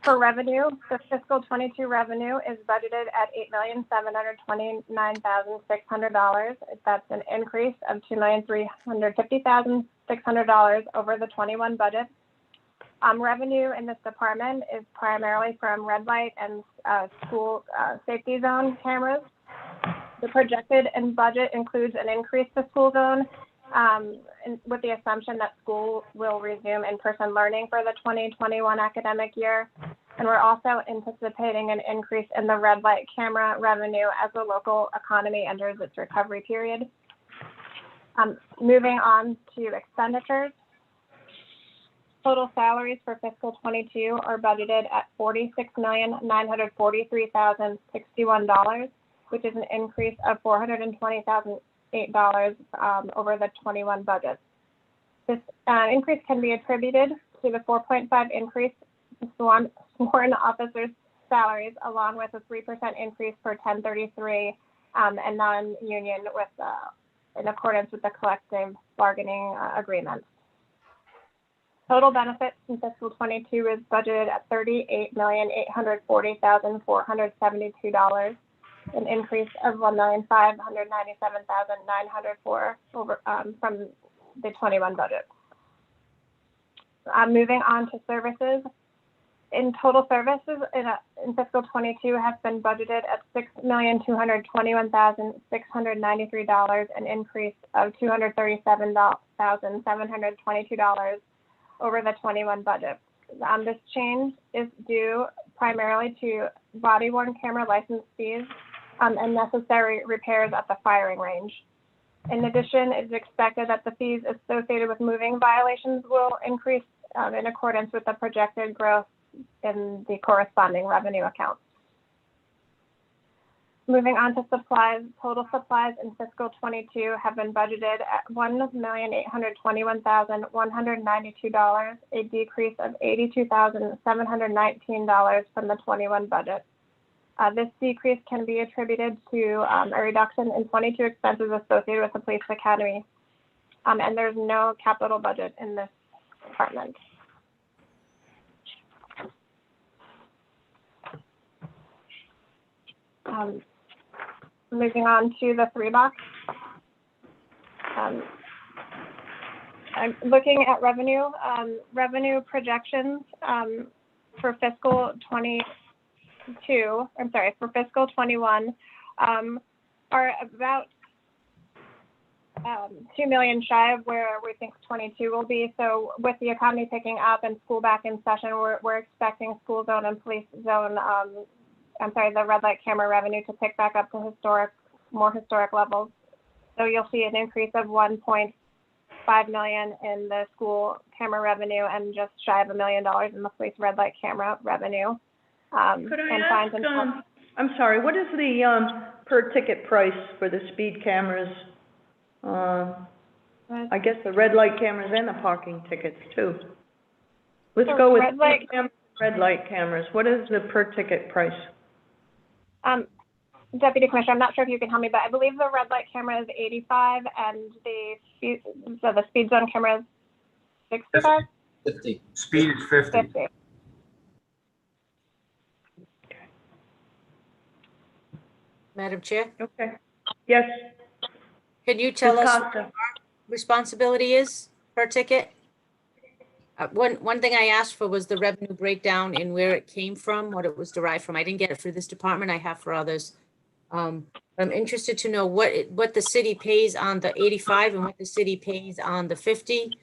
For revenue, the fiscal 22 revenue is budgeted at $8,729,600. That's an increase of $2,350,600 over the 21 budget. Revenue in this department is primarily from red light and school safety zone cameras. The projected and budget includes an increase to school zone with the assumption that school will resume in-person learning for the 2021 academic year. And we're also anticipating an increase in the red light camera revenue as the local economy enters its recovery period. Moving on to expenditures. Total salaries for fiscal 22 are budgeted at $46,943,061, which is an increase of $420,008 over the 21 budget. This increase can be attributed to the 4.5 increase in sworn officers' salaries, along with a 3% increase for 1033 and non-union in accordance with the collective bargaining agreement. Total benefits in fiscal 22 is budgeted at $38,840,472, an increase of $1,597,904 over from the 21 budget. Moving on to services. In total, services in fiscal 22 have been budgeted at $6,221,693, an increase of $237,722 over the 21 budget. This change is due primarily to body-worn camera license fees and necessary repairs at the firing range. In addition, it is expected that the fees associated with moving violations will increase in accordance with the projected growth in the corresponding revenue accounts. Moving on to supplies, total supplies in fiscal 22 have been budgeted at $1,821,192, a decrease of $82,719 from the 21 budget. This decrease can be attributed to a reduction in 22 expenses associated with the police academy, and there's no capital budget in this department. Moving on to the 3-box. I'm looking at revenue. Revenue projections for fiscal fiscal 21 are about 2 million shy of where we think 22 will be. So with the economy picking up and school back in session, we're expecting school zone and police zone, the red light camera revenue to pick back up to more historic levels. So you'll see an increase of 1.5 million in the school camera revenue and just shy of $1 million in the police red light camera revenue. Could I ask, I'm sorry, what is the per ticket price for the speed cameras? I guess the red light cameras and the parking tickets too. Let's go with red light cameras. What is the per ticket price? Deputy Commissioner, I'm not sure if you can help me, but I believe the red light camera is 85 and the speed zone camera is 65? 50. Speed is 50. Madam Chair? Okay. Yes. Can you tell us what our responsibility is per ticket? One thing I asked for was the revenue breakdown and where it came from, what it was derived from. I didn't get it for this department. I have for others. I'm interested to know what the city pays on the 85 and what the city pays on the 50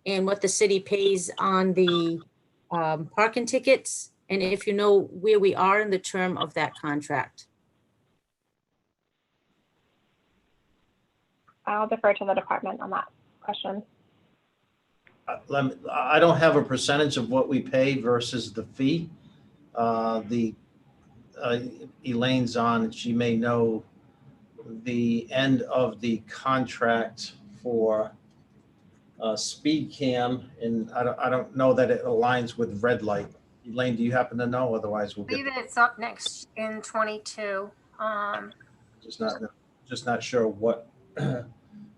and what the city pays on the parking tickets. And if you know where we are in the term of that contract. I'll defer to the department on that question. I don't have a percentage of what we pay versus the fee. Elaine's on, she may know the end of the contract for speed cam, and I don't know that it aligns with red light. Elaine, do you happen to know? Otherwise, we'll I get, believe it's up next in 22. just not sure what,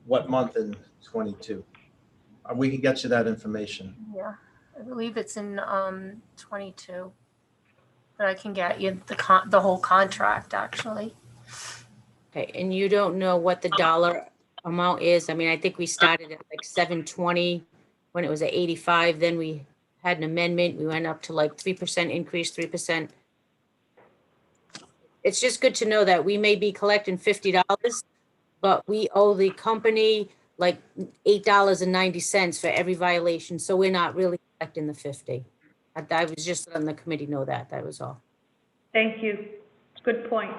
what month in 22. We can get you that information. Yeah, I believe it's in 22. But I can get you the whole contract actually. Okay, and you don't know what the dollar amount is? I mean, I think we started at like 720 when it was at 85, then we had an amendment, we went up to like 3% increase, 3%. It's just good to know that we may be collecting $50, but we owe the company like $8.90 for every violation, so we're not really collecting the 50. I was just letting the committee know that, that was all. Thank you. Good point.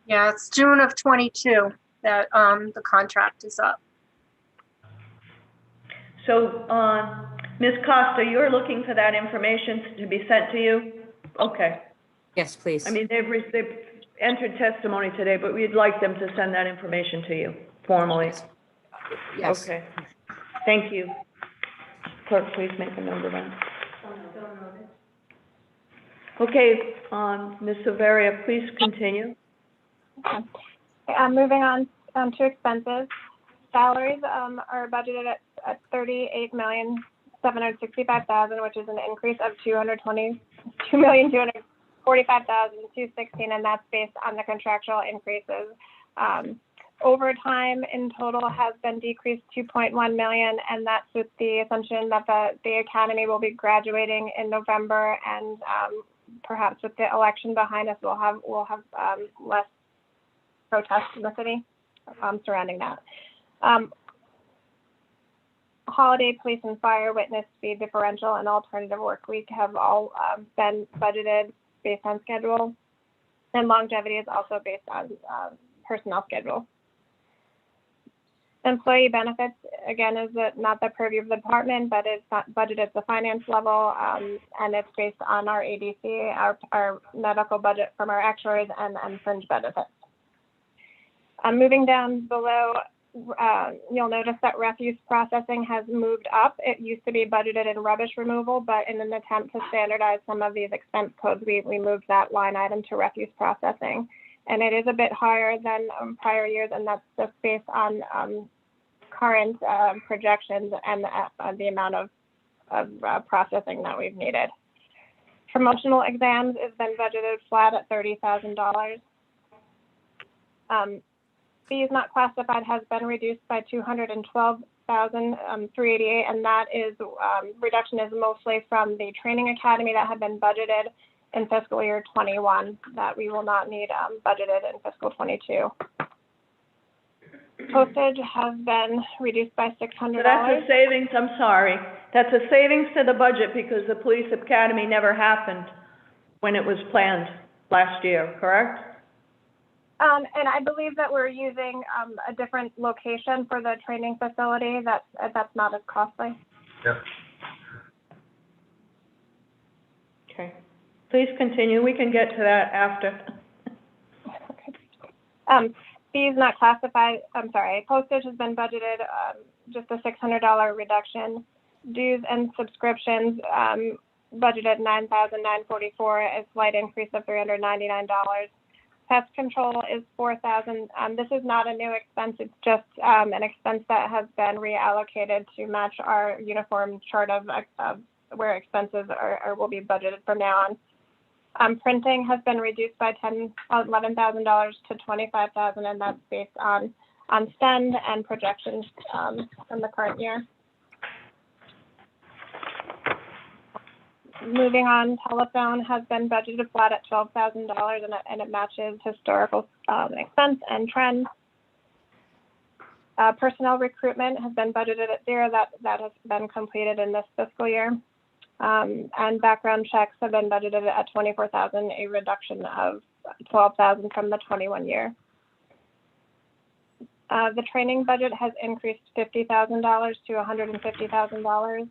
Yeah, it's June of 22 that the contract is up. So, Ms. Costa, you're looking for that information to be sent to you? Okay. Yes, please. I mean, they've entered testimony today, but we'd like them to send that information to you formally. Yes. Okay. Thank you. Clerk, please make a note of that. Okay, Ms. Silveria, please continue. Okay. Moving on to expenses. Salaries are budgeted at $38,765,000, which is an increase of $2,245,216, and that's based on the contractual increases. Overtime in total has been decreased $2.1 million, and that's with the assumption that the academy will be graduating in November, and perhaps with the election behind us, we'll have less protests in the city surrounding that. Holiday, police, and fire, witness fee differential, and alternative work week have all been budgeted based on schedule, and longevity is also based on personnel schedule. Employee benefits, again, is not the purview of the department, but it's not budgeted at the finance level, and it's based on our ADC, our medical budget from our actuaries, and fringe benefits. Moving down below, you'll notice that refuse processing has moved up. It used to be budgeted in rubbish removal, but in an attempt to standardize some of these expense codes, we moved that line item to refuse processing. And it is a bit higher than prior years, and that's just based on current projections and the amount of processing that we've needed. Promotional exams has been budgeted flat at $30,000. Fees not classified has been reduced by $212,388, and that is reduction is mostly from the training academy that had been budgeted in fiscal year 21 that we will not need budgeted in fiscal 22. Postage has been reduced by $600. So that's a savings, I'm sorry. That's a savings to the budget because the police academy never happened when it was planned last year, correct? And I believe that we're using a different location for the training facility. That's not as costly. Yep. Okay. Please continue. We can get to that after. Fees not classified, I'm sorry, postage has been budgeted just a $600 reduction. Dues and subscriptions budgeted $9,944, a slight increase of $399. Pest control is $4,000. This is not a new expense. It's just an expense that has been reallocated to match our uniform chart of where expenses will be budgeted from now on. Printing has been reduced by $11,000 to $25,000, and that's based on spend and projections from the current year. Moving on, telephone has been budgeted flat at $12,000, and it matches historical expense and trend. Personnel recruitment has been budgeted at $0. That has been completed in this fiscal year. And background checks have been budgeted at $24,000, a reduction of $12,000 from the 21 year. The training budget has increased $50,000 to $150,000.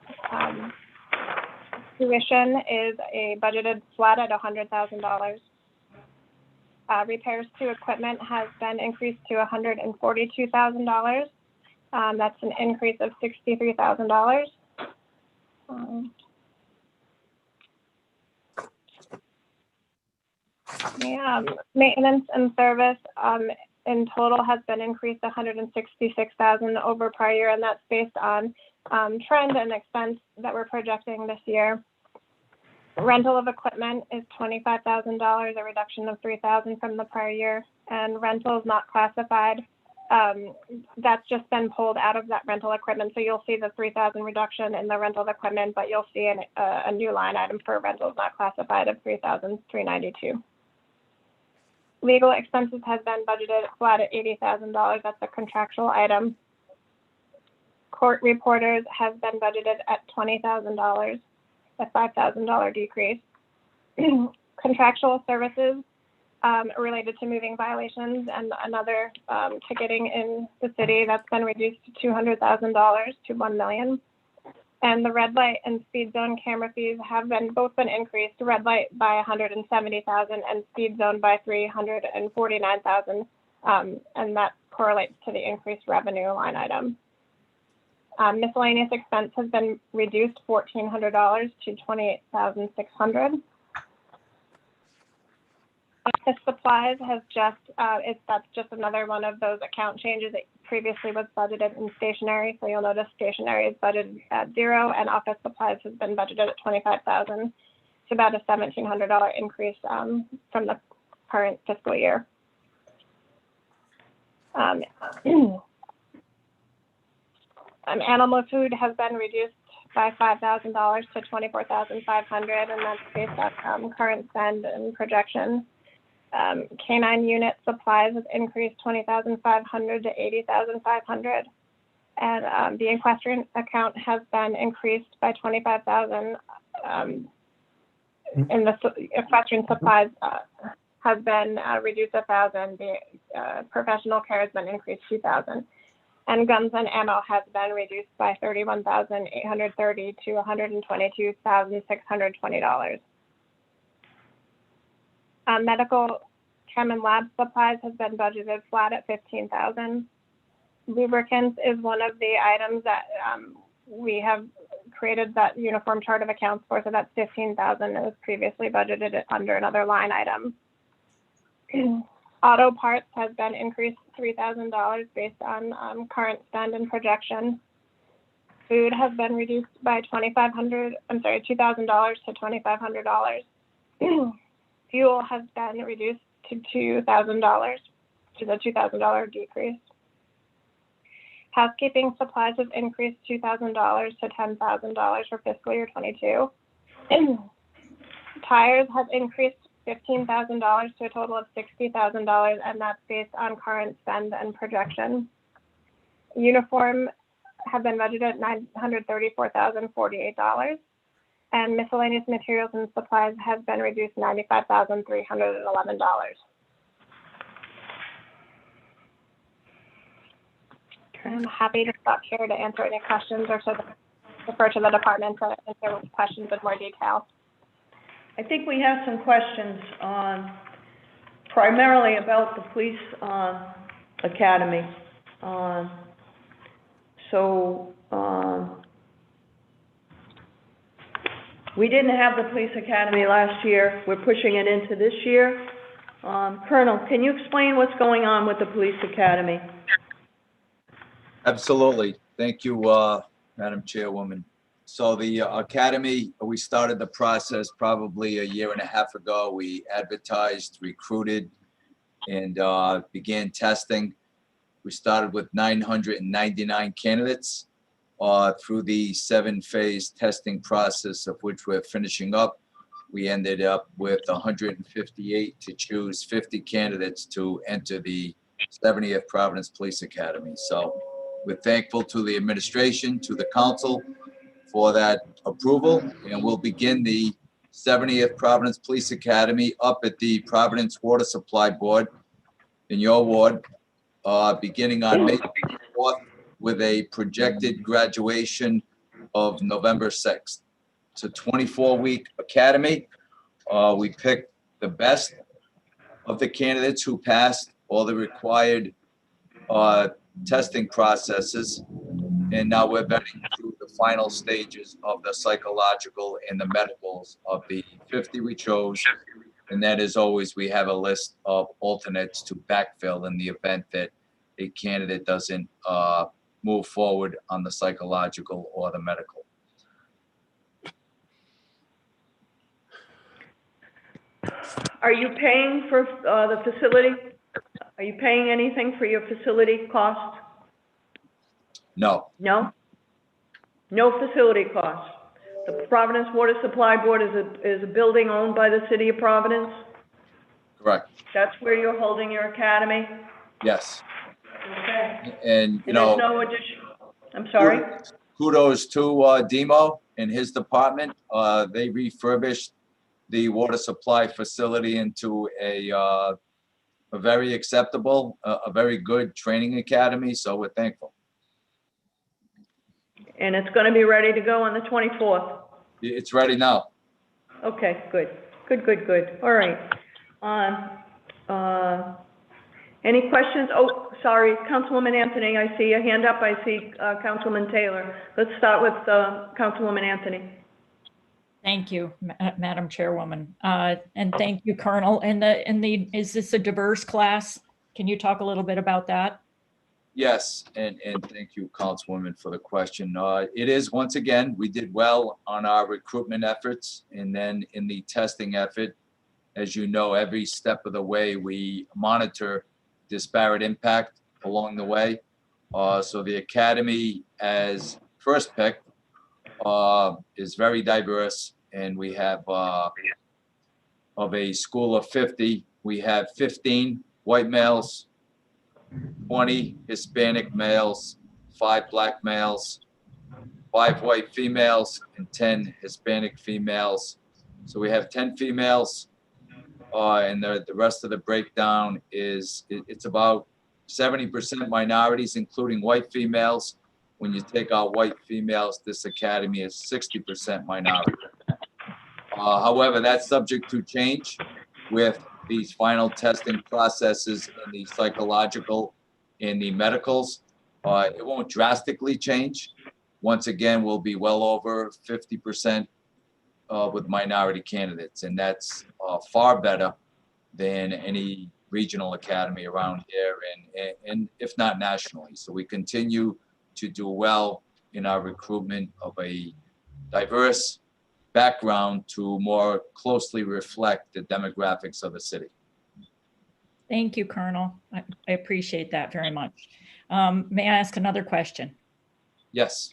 Tuition is budgeted flat at $100,000. Repairs to equipment has been increased to $142,000. That's an increase of $63,000. The maintenance and service in total has been increased 166,000 over prior year, and that's based on trend and expense that we're projecting this year. Rental of equipment is $25,000, a reduction of $3,000 from the prior year, and rental is not classified. That's just been pulled out of that rental equipment. So you'll see the $3,000 reduction in the rental of equipment, but you'll see a new line item for rentals not classified of $3,392. Legal expenses has been budgeted flat at $80,000. That's a contractual item. Court reporters has been budgeted at $20,000, a $5,000 decrease. Contractual services related to moving violations and another ticketing in the city, that's been reduced to $200,000 to $1 million. And the red light and speed zone camera fees have both been increased. Red light by $170,000 and speed zone by $349,000, and that correlates to the increased revenue line item. Miscellaneous expense has been reduced $1,400 to $28,600. Office supplies has that's just another one of those account changes that previously was budgeted in stationery. So you'll notice stationery is budgeted at 0 and office supplies has been budgeted at $25,000. It's about a $1,700 increase from the current fiscal year. Animal food has been reduced by $5,000 to $24,500, and that's based on current spend and projection. Canine unit supplies has increased $20,500 to $80,500, and the equestrian account has been increased by $25,000. And the equestrian supplies has been reduced $1,000. The professional care has been increased $2,000. And guns and ammo has been reduced by $31,830 to $122,620. Medical chem and lab supplies has been budgeted flat at $15,000. Lubricants is one of the items that we have created that uniform chart of accounts for, so that's $15,000. It was previously budgeted under another line item. Auto parts has been increased $3,000 based on current spend and projection. Food has been reduced by $2,000 to $2,500. Fuel has been reduced to $2,000, to the $2,000 decrease. Housekeeping supplies has increased $2,000 to $10,000 for fiscal year 22. Tires have increased $15,000 to a total of $60,000, and that's based on current spend and projection. Uniform have been budgeted at $934,048, and miscellaneous materials and supplies has been reduced $95,311. I'm happy to stop here to answer any questions or to refer to the department to answer questions in more detail. I think we have some questions primarily about the police academy. We didn't have the police academy last year. We're pushing it into this year. Colonel, can you explain what's going on with the police academy? Absolutely. Thank you, Madam Chairwoman. So the academy, we started the process probably a year and a half ago. We advertised, recruited, and began testing. We started with 999 candidates through the 7-phase testing process, of which we're finishing up. We ended up with 158 to choose 50 candidates to enter the 70th Providence Police Academy. So we're thankful to the administration, to the council for that approval, and we'll begin the 70th Providence Police Academy up at the Providence Water Supply Board in your ward, beginning on May 4th with a projected graduation of November 6th. It's a 24-week academy. We picked the best of the candidates who passed all the required testing processes, and now we're vetting through the final stages of the psychological and the medicals of the 50 we chose And then as always, we have a list of alternates to backfill in the event that a candidate doesn't move forward on the psychological or the medical. Are you paying for the facility? Are you paying anything for your facility cost? No, No? No facility cost? The Providence Water Supply Board is a building owned by the city of Providence? correct. That's where you're holding your academy? Yes. Okay. And, you And there's know, no addition, I'm sorry? kudos to Demo and his department. They refurbished the water supply facility into a very acceptable, a very good training academy. So we're thankful. And it's gonna be ready to go on the 24th? It's ready now. Okay, good. Good. All right. Any questions? Oh, sorry, Councilwoman Anthony, I see a hand up. I see Councilman Taylor. Let's start with Councilwoman Anthony. Thank you, Madam Chairwoman. And thank you, Colonel. Is this a diverse class? Can you talk a little bit about that? Yes, and thank you, Councilwoman, for the question. It is, once again, we did well on our recruitment efforts, and then in the testing effort, as you know, every step of the way, we monitor disparate impact along the way. So the academy, as first pick, is very diverse, and we have of a school of 50, we have 15 white males, 20 Hispanic males, 5 black males, 5 white females, and 10 Hispanic females. So we have 10 females, and the rest of the breakdown is, it's about 70% minorities, including white females. When you take out white females, this academy is 60% minority. However, that's subject to change with these final testing processes in the psychological and the medicals. It won't drastically change. Once again, we'll be well over 50% with minority candidates, and that's far better than any regional academy around here, and if not nationally. So we continue to do well in our recruitment of a diverse background to more closely reflect the demographics of the city. Thank you, Colonel. I appreciate that very much. May I ask another question? Yes.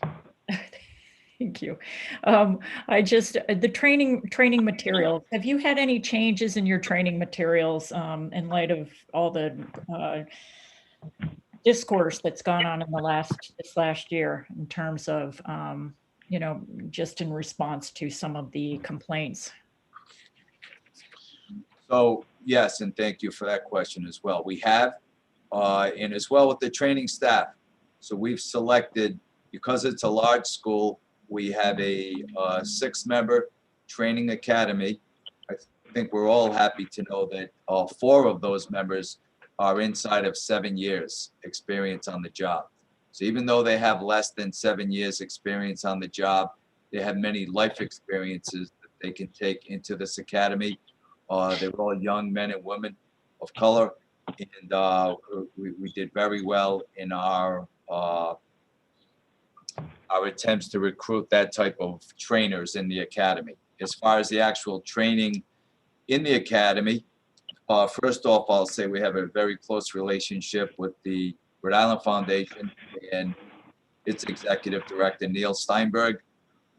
Thank you. The training materials, have you had any changes in your training materials in light of all the discourse that's gone on in this last year in terms of, just in response to some of the complaints? So yes, and thank you for that question as well. We have, and as well with the training staff. So we've selected, because it's a large school, we have a 6-member training academy. I think we're all happy to know that 4 of those members are inside of 7 years experience on the job. So even though they have less than 7 years experience on the job, they have many life experiences that they can take into this academy. They're all young men and women of color, and we did very well in our attempts to recruit that type of trainers in the academy. As far as the actual training in the academy, first off, I'll say we have a very close relationship with the Rhode Island Foundation and its executive director, Neil Steinberg,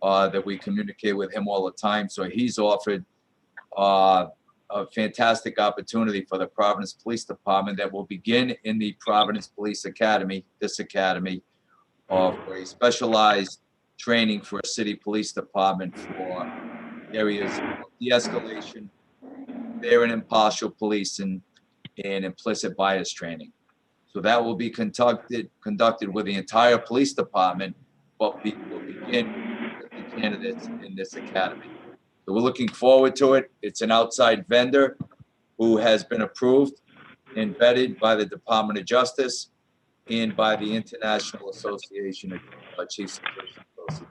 that we communicate with him all the time. So he's offered a fantastic opportunity for the Providence Police Department that will begin in the Providence Police Academy, this academy, for a specialized training for a city police department for areas of de-escalation, fair and impartial policing, and implicit bias training. So that will be conducted with the entire police department, but will begin with the candidates in this academy. So we're looking forward to it. It's an outside vendor who has been approved and vetted by the Department of Justice and by the International Association of Chiefs of Police.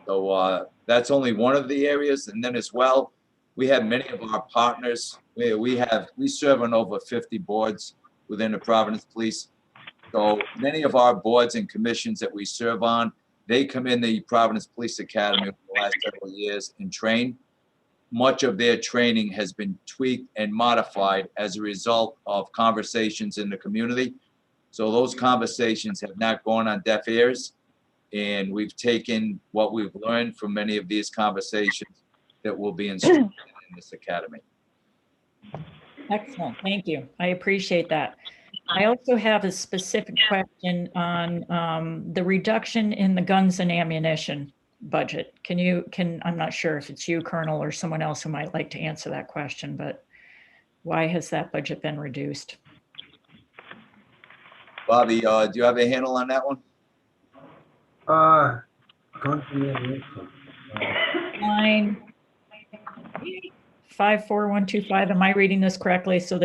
So that's only one of the areas. And then as well, we have many of our partners. We serve on over 50 boards within the Providence Police. So many of our boards and commissions that we serve on, they come in the Providence Police Academy over the last several years and train. Much of their training has been tweaked and modified as a result of conversations in the community. So those conversations have not gone on deaf ears. And we've taken what we've learned from many of these conversations that will be instructed in this academy. Excellent. Thank you. I appreciate that. I also have a specific question on the reduction in the guns and ammunition budget. I'm not sure if it's you, Colonel, or someone else who might like to answer that question, but why has that budget been reduced? Bobby, do you have a handle on that one? Line 54125. Am I reading this correctly? So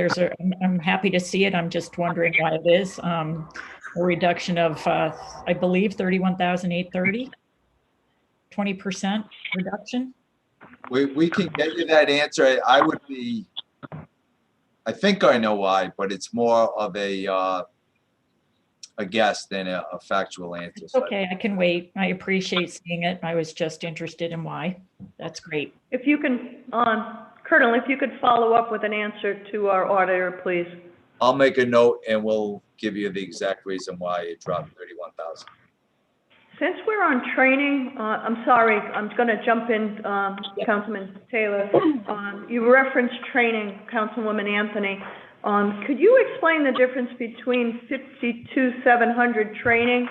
I'm happy to see it. I'm just wondering why it is a reduction of, I believe, 31,830, 20% reduction. We can get you that answer. I think I know why, but it's more of a guess than a factual answer. Okay, I can wait. I appreciate seeing it. I was just interested in why. That's great. If you can, Colonel, if you could follow up with an answer to our auditor, please. I'll make a note and we'll give you the exact reason why it dropped 31,000. Since we're on training, I'm sorry, I'm going to jump in, Councilman Taylor. You referenced training, Councilwoman Anthony. Could you explain the difference between 52,700 training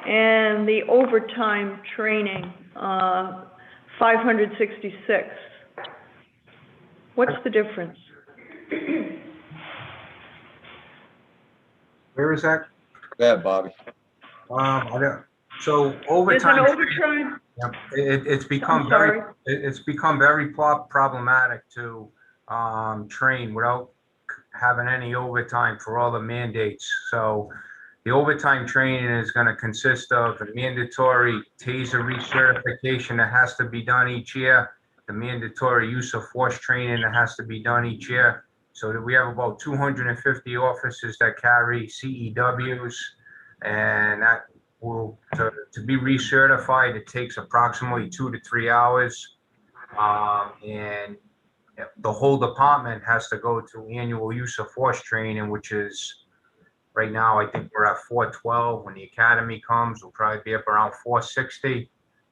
and the overtime training, 566? What's the difference? Where is that? Go ahead, Bobby. So overtime. There's an overtime. It's become very problematic to train without having any overtime for all the mandates. So the overtime training is going to consist of a mandatory TASER recertification that has to be done each year, the mandatory use of force training that has to be done each year. So that we have about 250 officers that carry CEWs, and that will, to be recertified, it takes approximately 2 to 3 hours. And the whole department has to go to annual use of force training, which is right now, I think we're at 412. When the academy comes, we'll probably be up around 460.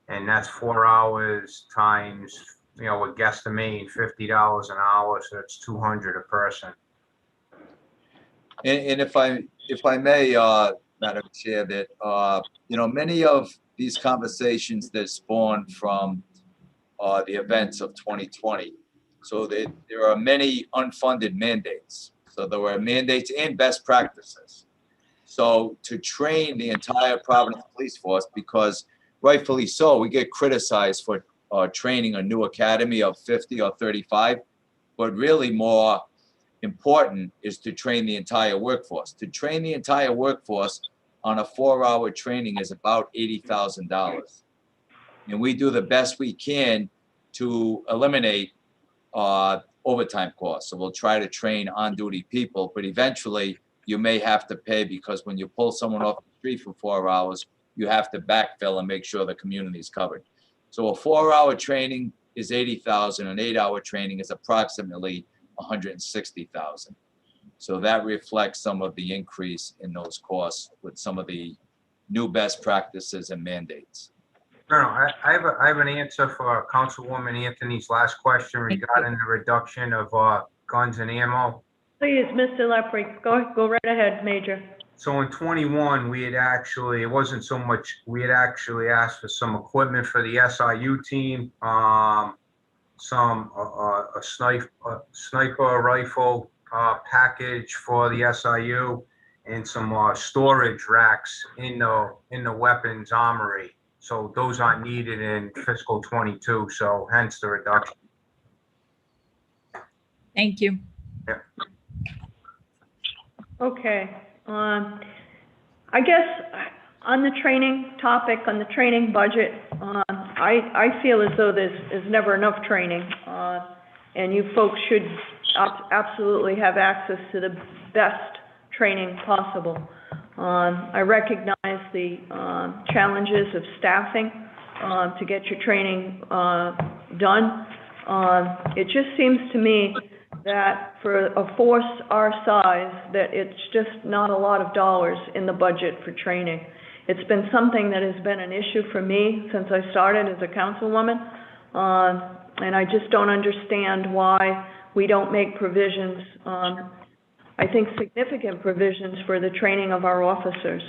And that's 4 hours times, we're guesstimating $50 an hour. So that's 200 a person. And if I may, Madam Chair, that, many of these conversations that spawned from the events of 2020, so there are many unfunded mandates. So there were mandates and best practices. So to train the entire Providence Police Force, because rightfully so, we get criticized for training a new academy of 50 or 35, but really more important is to train the entire workforce. To train the entire workforce on a 4-hour training is about $80,000. And we do the best we can to eliminate overtime costs. So we'll try to train on-duty people, but eventually you may have to pay, because when you pull someone off the street for 4 hours, you have to backfill and make sure the community is covered. So a 4-hour training is $80,000, an 8-hour training is approximately $160,000. So that reflects some of the increase in those costs with some of the new best practices and mandates. Colonel, I have an answer for Councilwoman Anthony's last question regarding the reduction of guns and ammo. Please, Mr. Lepre, go right ahead, Major. So in 21, we had actually, it wasn't so much, we had actually asked for some equipment for the SIU team, a sniper rifle package for the SIU, and some storage racks in the weapons armory. So those aren't needed in fiscal 22, so hence the reduction. Thank you. Yeah. Okay. I guess on the training topic, on the training budget, I feel as though there's never enough training. and you folks should absolutely have access to the best training possible. I recognize the challenges of staffing to get your training done. It just seems to me that for a force our size, that it's just not a lot of dollars in the budget for training. It's been something that has been an issue for me since I started as a councilwoman, and I just don't understand why we don't make provisions, I think significant provisions for the training of our officers.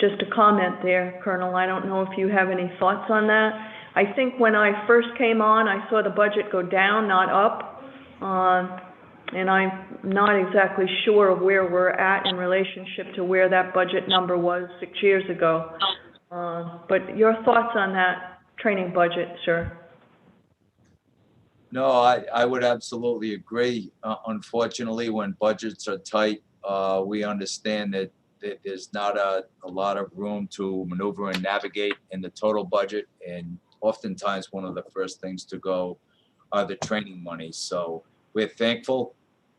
Just a comment there, Colonel. I don't know if you have any thoughts on that. I think when I first came on, I saw the budget go down, not up. And I'm not exactly sure where we're at in relationship to where that budget number was 6 years ago. But your thoughts on that training budget, sir? No, I would absolutely agree. Unfortunately, when budgets are tight, we understand that there's not a lot of room to maneuver and navigate in the total budget. And oftentimes, one of the first things to go are the training monies. So we're thankful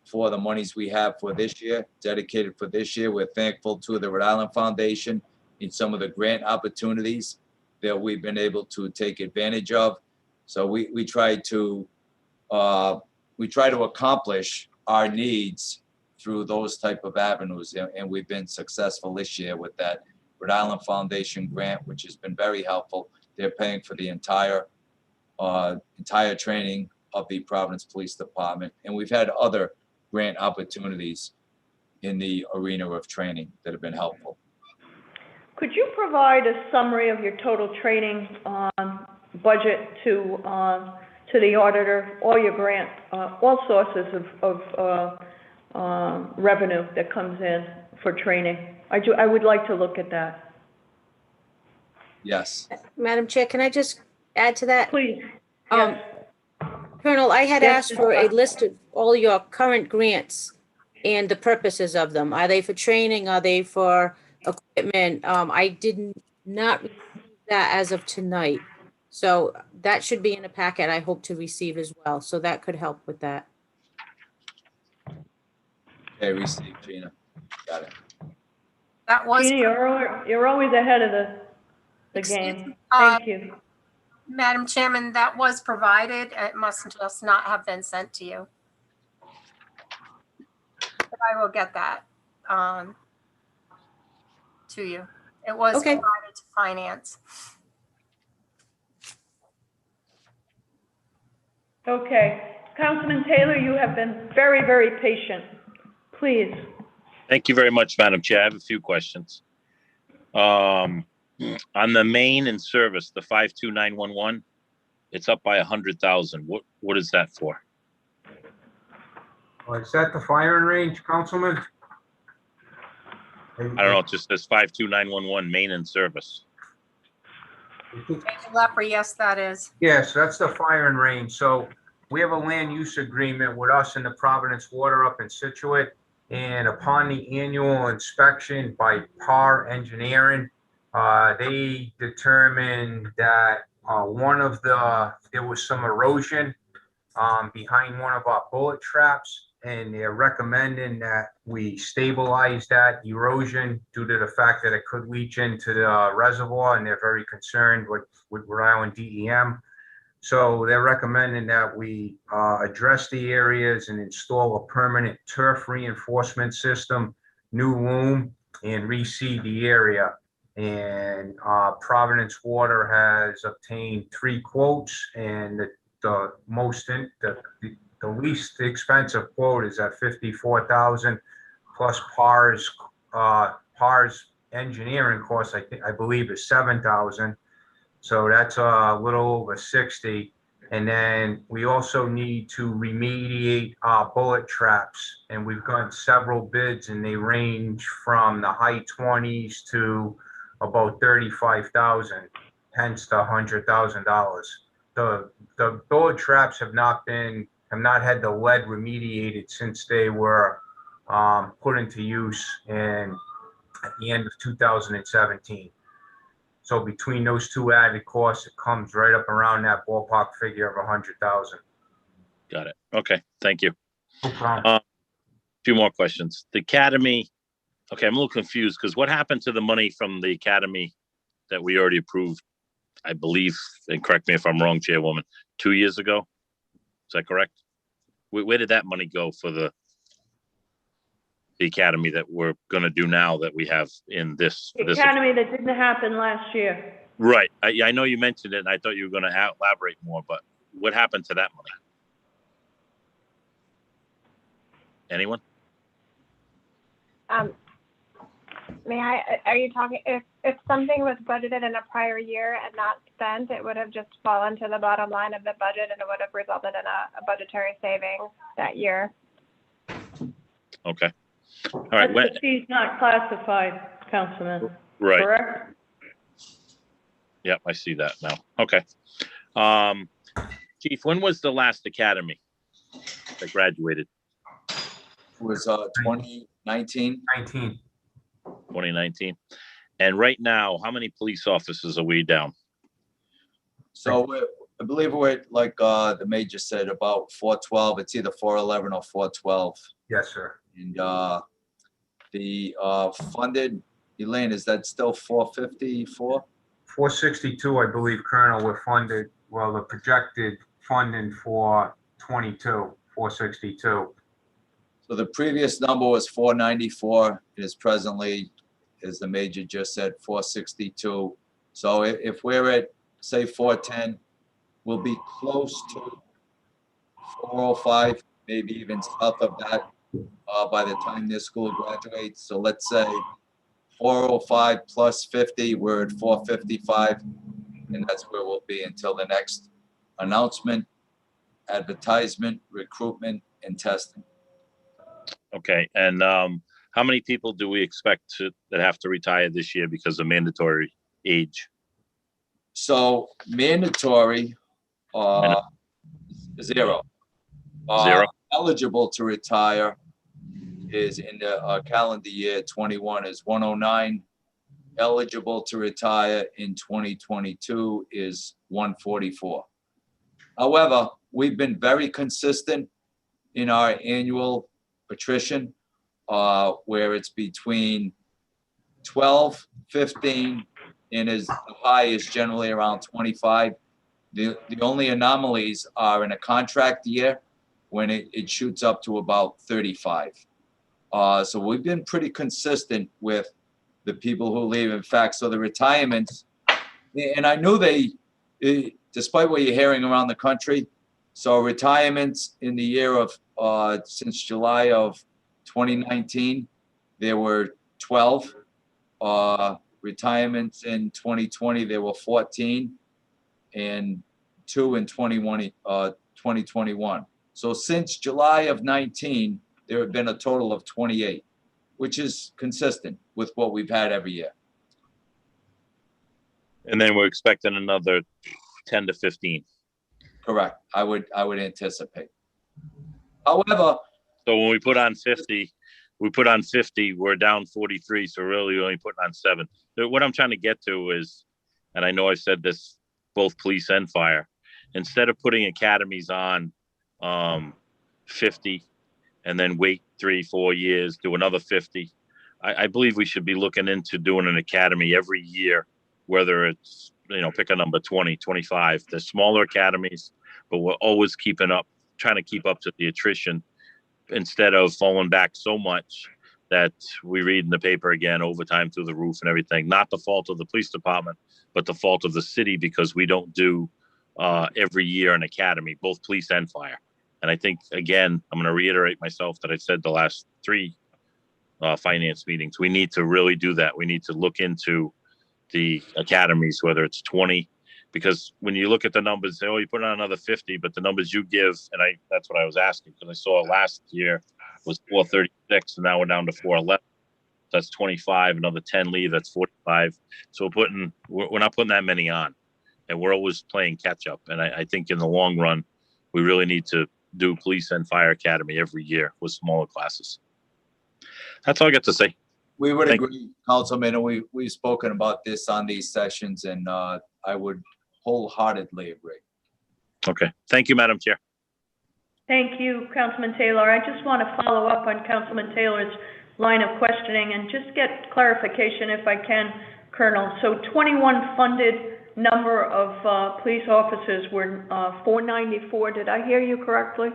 for the monies we have for this year, dedicated for this year. We're thankful to the Rhode Island Foundation in some of the grant opportunities that we've been able to take advantage of. So we try to accomplish our needs through those type of avenues, and we've been successful this year with that Rhode Island Foundation grant, which has been very helpful. They're paying for the entire training of the Providence Police Department, and we've had other grant opportunities in the arena of training that have been helpful. Could you provide a summary of your total training budget to the auditor, all your grant, all sources of revenue that comes in for training? I would like to look at that. Yes. Madam Chair, can I just add to that? Please. Yes. Colonel, I had Yes, asked for a list of all your current grants and the purposes of them. Are they for training? Are they for equipment? I did not receive that as of tonight. So that should be in a packet I hope to receive as well. So that could help with that. Okay, receive, Gina. Got it. That was. Gina, you're always ahead of the game. Thank you. Madam Chairman, that was provided. It must just not have been sent to you. But I will get that to you. It was provided to finance. Okay. Councilman Taylor, you have been very, very patient. Please. Thank you very much, Madam Chair. I have a few questions. On the main and service, the 52911, it's up by 100,000. What is that for? Is that the firing range, Councilman? I don't know. It just says 52911 main and service. Leper, yes, that is. Yes, that's the firing range. So we have a land use agreement with us and the Providence Water up in Situate. And upon the annual inspection by PAR Engineering, they determined that there was some erosion behind one of our bullet traps, and they're recommending that we stabilize that erosion due to the fact that it could leach into the reservoir, and they're very concerned with Rhode Island DEM. So they're recommending that we address the areas and install a permanent turf reinforcement system, new loom, and reseed the area. And Providence Water has obtained 3 quotes, and the least expensive quote is at $54,000 plus PAR's engineering cost. I believe is $7,000. So that's a little over 60. And then we also need to remediate our bullet traps. And we've gotten several bids, and they range from the high 20s to about 35,000, hence the $100,000. The bullet traps have not had the lead remediated since they were put into use at the end of 2017. So between those two added costs, it comes right up around that ballpark figure of 100,000. Got it. Okay, thank you. No problem. Few more questions. The academy. Okay, I'm a little confused because what happened to the money from the academy that we already approved? I believe, and correct me if I'm wrong, Chairwoman, 2 years ago. Is that correct? Where did that money go for the academy that we're going to do now that we have in this? The academy that didn't happen last year. Right. I know you mentioned it, and I thought you were going to elaborate more, but what happened to that money? Anyone? Are you talking, if something was budgeted in a prior year and not spent, it would have just fallen to the bottom line of the budget and it would have resulted in a budgetary savings that year. Okay. All right. That's the fees not classified, Councilman. Right. Correct? Yep, I see that now. Okay. Chief, when was the last academy that graduated? It was 2019. 2019. And right now, how many police officers are we down? So I believe we're like the major said, about 412. It's either 411 or 412. Yes, sir. And the funded, Elaine, is that still 454? 462, I believe, Colonel, we're funded. Well, the projected funding for 22, 462. So the previous number was 494. It is presently, as the major just said, 462. So if we're at, say, 410, we'll be close to 405, maybe even south of that by the time this school graduates. So let's say 405 plus 50, we're at 455, and that's where we'll be until the next announcement, advertisement, recruitment, and testing. Okay. And how many people do we expect that have to retire this year because of mandatory age? So mandatory, zero. Zero. Eligible to retire is in the calendar year 21 is 109. Eligible to retire in 2022 is 144. However, we've been very consistent in our annual attrition, where it's between 12, 15, and as high is generally around 25. The only anomalies are in a contract year when it shoots up to about 35. So we've been pretty consistent with the people who leave. In fact, so the retirements, and I knew despite what you're hearing around the country, so retirements in the year of, since July of 2019, there were 12. Retirements in 2020, there were 14, and 2 in 2021. So since July of 19, there have been a total of 28, which is consistent with what we've had every year. And then we're expecting another 10 to 15. Correct. I would anticipate. However, so when we put on 50, we're down 43. So really we're only putting on 7. What I'm trying to get to is, and I know I said this, both police and fire, instead of putting academies on 50 and then wait 3-4 years, do another 50. I believe we should be looking into doing an academy every year, whether it's, pick a number 20, 25. They're smaller academies, but we're always trying to keep up to the attrition instead of falling back so much that we read in the paper again, overtime through the roof and everything. Not the fault of the police department, but the fault of the city because we don't do every year an academy, both police and fire. And I think, again, I'm going to reiterate myself that I said the last 3 finance meetings. We need to really do that. We need to look into the academies, whether it's 20, because when you look at the numbers, say, oh, you put on another 50, but the numbers you give, and that's what I was asking, because I saw last year was 436, and now we're down to 411. That's 25, another 10 leave, that's 45. So we're not putting that many on, and we're always playing catch up. And I think in the long run, we really need to do police and fire academy every year with smaller classes. That's all I got to say. We would Thank- agree, Councilman, and we've spoken about this on these sessions, and I would wholeheartedly agree. Okay, thank you, Madam Chair. Thank you, Councilman Taylor. I just want to follow up on Councilman Taylor's line of questioning and just get clarification if I can, Colonel. So 21 funded number of police officers were 494. Did I hear you correctly?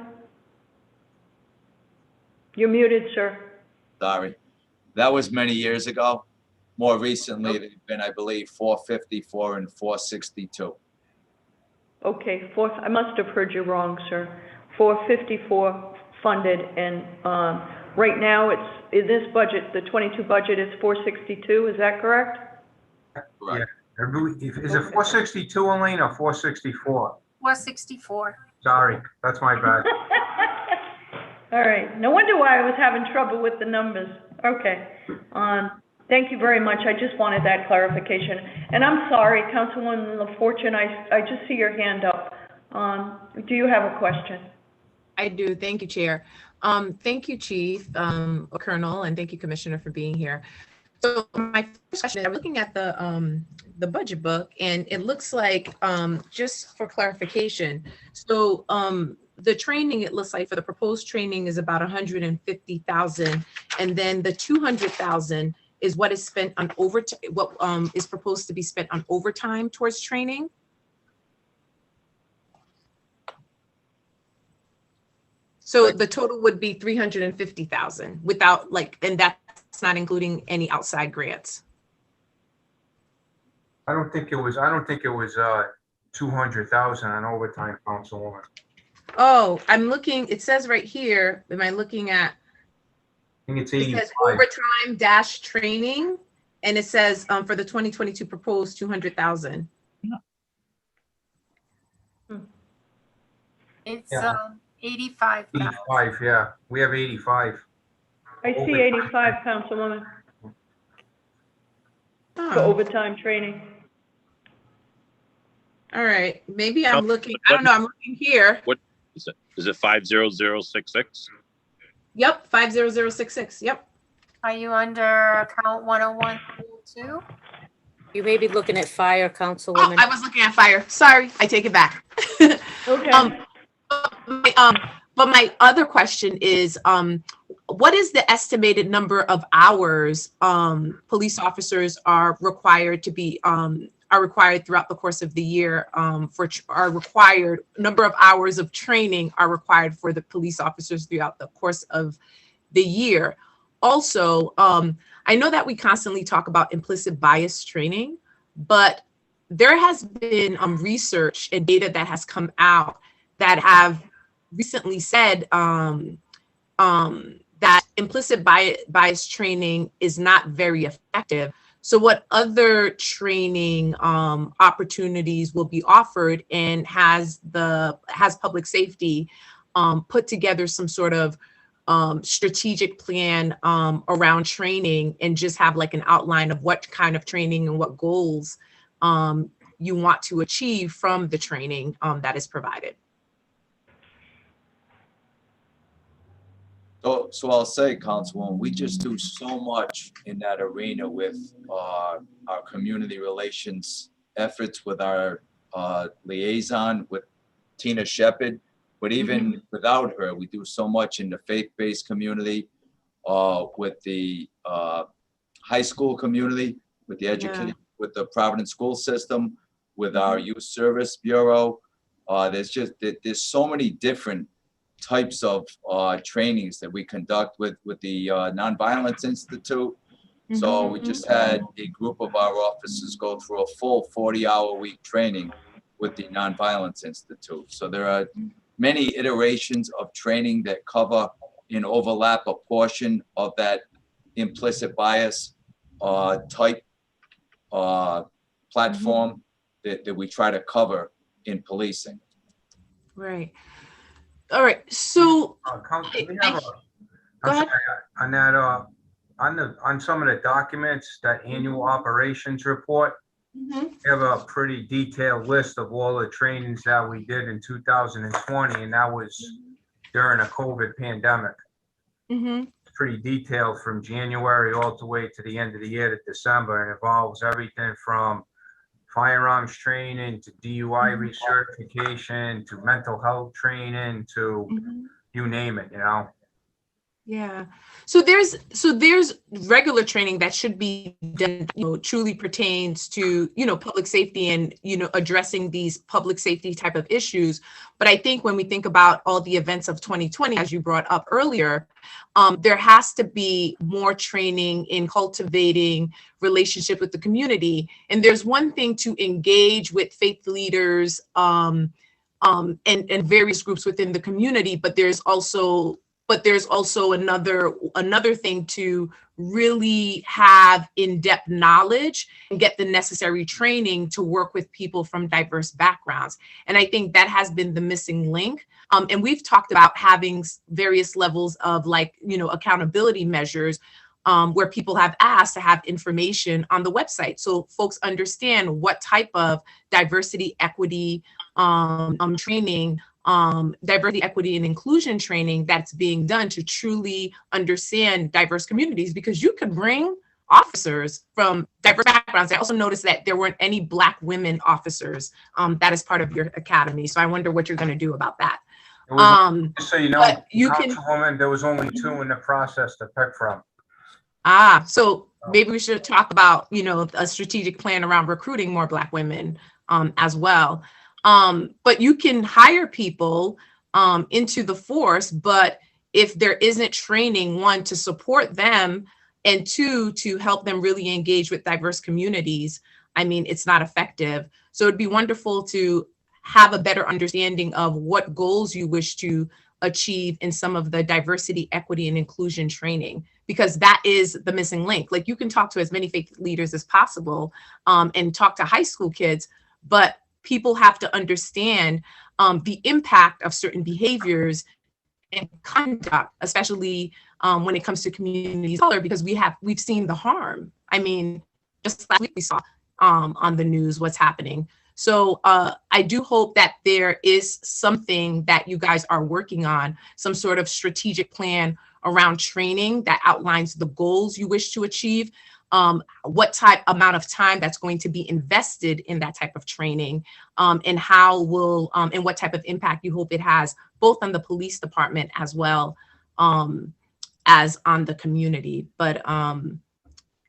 You're muted, sir. Sorry. That was many years ago. More recently, they've been, I believe, 454 and 462. Okay, I must have heard you wrong, sir. 454 funded, and right now it's, in this budget, the 22 budget is 462, is that correct? Correct. Is it 462, Elaine, or 464? 464. Sorry, that's my bad. All right, no wonder why I was having trouble with the numbers. Okay, thank you very much. I just wanted that clarification. And I'm sorry, Councilwoman LaFortune, I just see your hand up. Do you have a question? I do. Thank you, Chair. Thank you, Chief, Colonel, and thank you, Commissioner, for being here. So my first question, I'm looking at the budget book, and it looks like, just for clarification, so the training, it looks like for the proposed training is about 150,000, and then the 200,000 is what is spent on overtime, what is proposed to be spent on overtime towards training. So the total would be 350,000 without and that's not including any outside grants. I don't think it was 200,000 on overtime, Councilwoman. Oh, I'm looking, it says right here, am I looking at? I think it's It 85. says overtime dash training, and it says for the 2022 proposed 200,000. It's Yeah. 85. 85, yeah, we have 85. I see 85, Councilwoman, for overtime training. All right, maybe I'm looking, I don't know, I'm looking here. What is it? Is it 50066? Yep, 50066, yep. Are you under account 101-2? You may be looking at fire, Oh, Councilwoman. I was looking at fire, sorry, I take it back. Okay. But my other question is, what is the estimated number of hours police officers are required to be are required throughout the course of the year are required number of hours of training are required for the police officers throughout the course of the year? Also, I know that we constantly talk about implicit bias training, but there has been research and data that has come out that have recently said that implicit bias training is not very effective. So what other training opportunities will be offered, and has public safety put together some sort of strategic plan around training, and just have like an outline of what kind of training and what goals you want to achieve from the training that is provided? So I'll say, Councilwoman, we just do so much in that arena with our community relations efforts, with our liaison with Tina Shepherd. But even without her, we do so much in the faith-based community, with the high school community, with the education, with the Providence school system, with our youth service bureau. There's so many different types of trainings that we conduct with the Nonviolence Institute. So we just had a group of our officers go through a full 40-hour-a-week training with the Nonviolence Institute. So there are many iterations of training that cover and overlap a portion of that implicit bias type platform that we try to cover in policing. Right. All right. So We have on some of the documents, that annual operations report, we have a pretty detailed list of all the trainings that we did in 2020, and that was during a COVID pandemic. pretty detailed from January all the way to the end of the year to December, and involves everything from firearms training to DUI recertification to mental health training to you name it, you know? Yeah. So there's regular training that should be done, truly pertains to, public safety and, addressing these public safety type of issues. But I think when we think about all the events of 2020, as you brought up earlier, there has to be more training in cultivating relationship with the community. And there's one thing to engage with faith leaders and various groups within the community, but there's also another thing to really have in-depth knowledge and get the necessary training to work with people from diverse backgrounds. And I think that has been the missing link. And we've talked about having various levels of accountability measures where people have asked to have information on the website so folks understand what type of diversity, equity training, diversity, equity, and inclusion training that's being done to truly understand diverse communities, because you could bring officers from diverse backgrounds. I also noticed that there weren't any Black women officers that is part of your academy. So I wonder what you're going to do about that. Just so you know, Councilwoman, there was only 2 in the process to pick from. So maybe we should talk about, a strategic plan around recruiting more Black women as well. But you can hire people into the force, but if there isn't training, 1, to support them, and 2, to help them really engage with diverse communities, I mean, it's not effective. So it'd be wonderful to have a better understanding of what goals you wish to achieve in some of the diversity, equity, and inclusion training, because that is the missing link. Like, you can talk to as many faith leaders as possible and talk to high school kids, but people have to understand the impact of certain behaviors and conduct, especially when it comes to communities of color, because we've seen the harm. I mean, just last week we saw on the news what's happening. So I do hope that there is something that you guys are working on, some sort of strategic plan around training that outlines the goals you wish to achieve, what amount of time that's going to be invested in that type of training, and and what type of impact you hope it has, both on the police department as well as on the community. But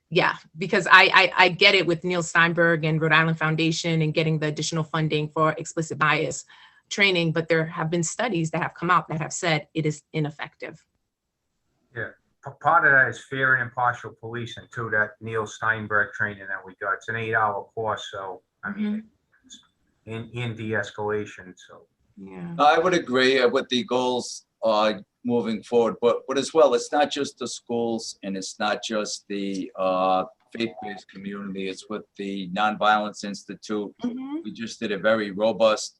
yeah, because I get it with Neil Steinberg and Rhode Island Foundation and getting the additional funding for explicit bias training, but there have been studies that have come out that have said it is ineffective. Yeah. Part of that is fair and impartial policing too, that Neil Steinberg training that we got. It's an 8-hour course, so I mean, it's in de-escalation. So yeah, I would agree with the goals moving forward, but as well, it's not just the schools and it's not just the faith-based community. It's with the Nonviolence Institute. We just did a very robust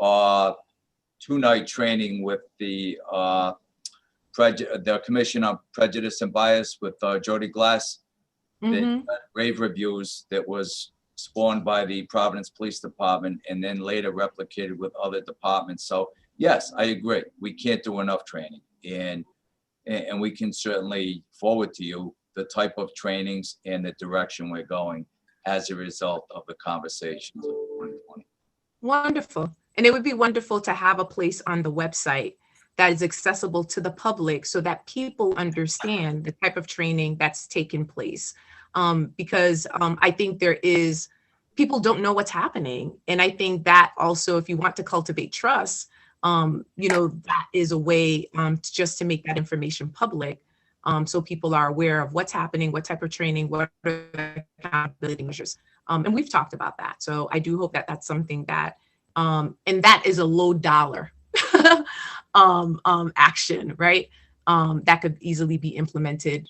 2-night training with the Commission on Prejudice and Bias with Jody Glass. That rave reviews that was spawned by the Providence Police Department and then later replicated with other departments. So yes, I agree. We can't do enough training, and we can certainly forward to you the type of trainings and the direction we're going as a result of the conversations of 2020. Wonderful. And it would be wonderful to have a place on the website that is accessible to the public so that people understand the type of training that's taken place. Because I think people don't know what's happening. And I think that also, if you want to cultivate trust, that is a way just to make that information public. So people are aware of what's happening, what type of training, what are the accountability measures. And we've talked about that. So I do hope that that's something that, and that is a low dollar action, right? That could easily be implemented,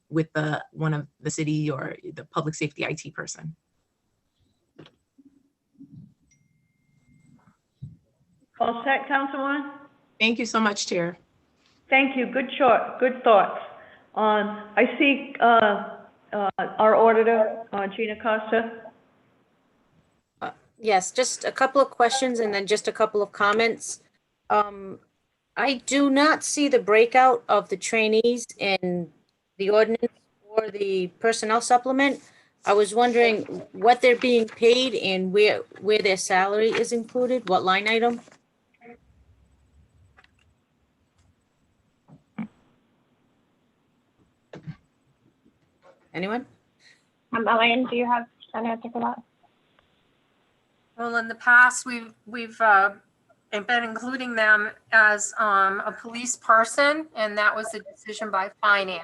with one of the city or the public safety IT person. All set, Councilwoman? Thank you so much, Chair. Thank you. Good thoughts. I see our auditor, Gina Costa. Yes, just a couple of questions and then just a couple of comments. I do not see the breakout of the trainees in the ordinance or the personnel supplement. I was wondering what they're being paid and where their salary is included, what line item? Anyone? Elaine, do you have an answer for that? Well, in the past, we've been including them as a police person, and that was a decision by finance.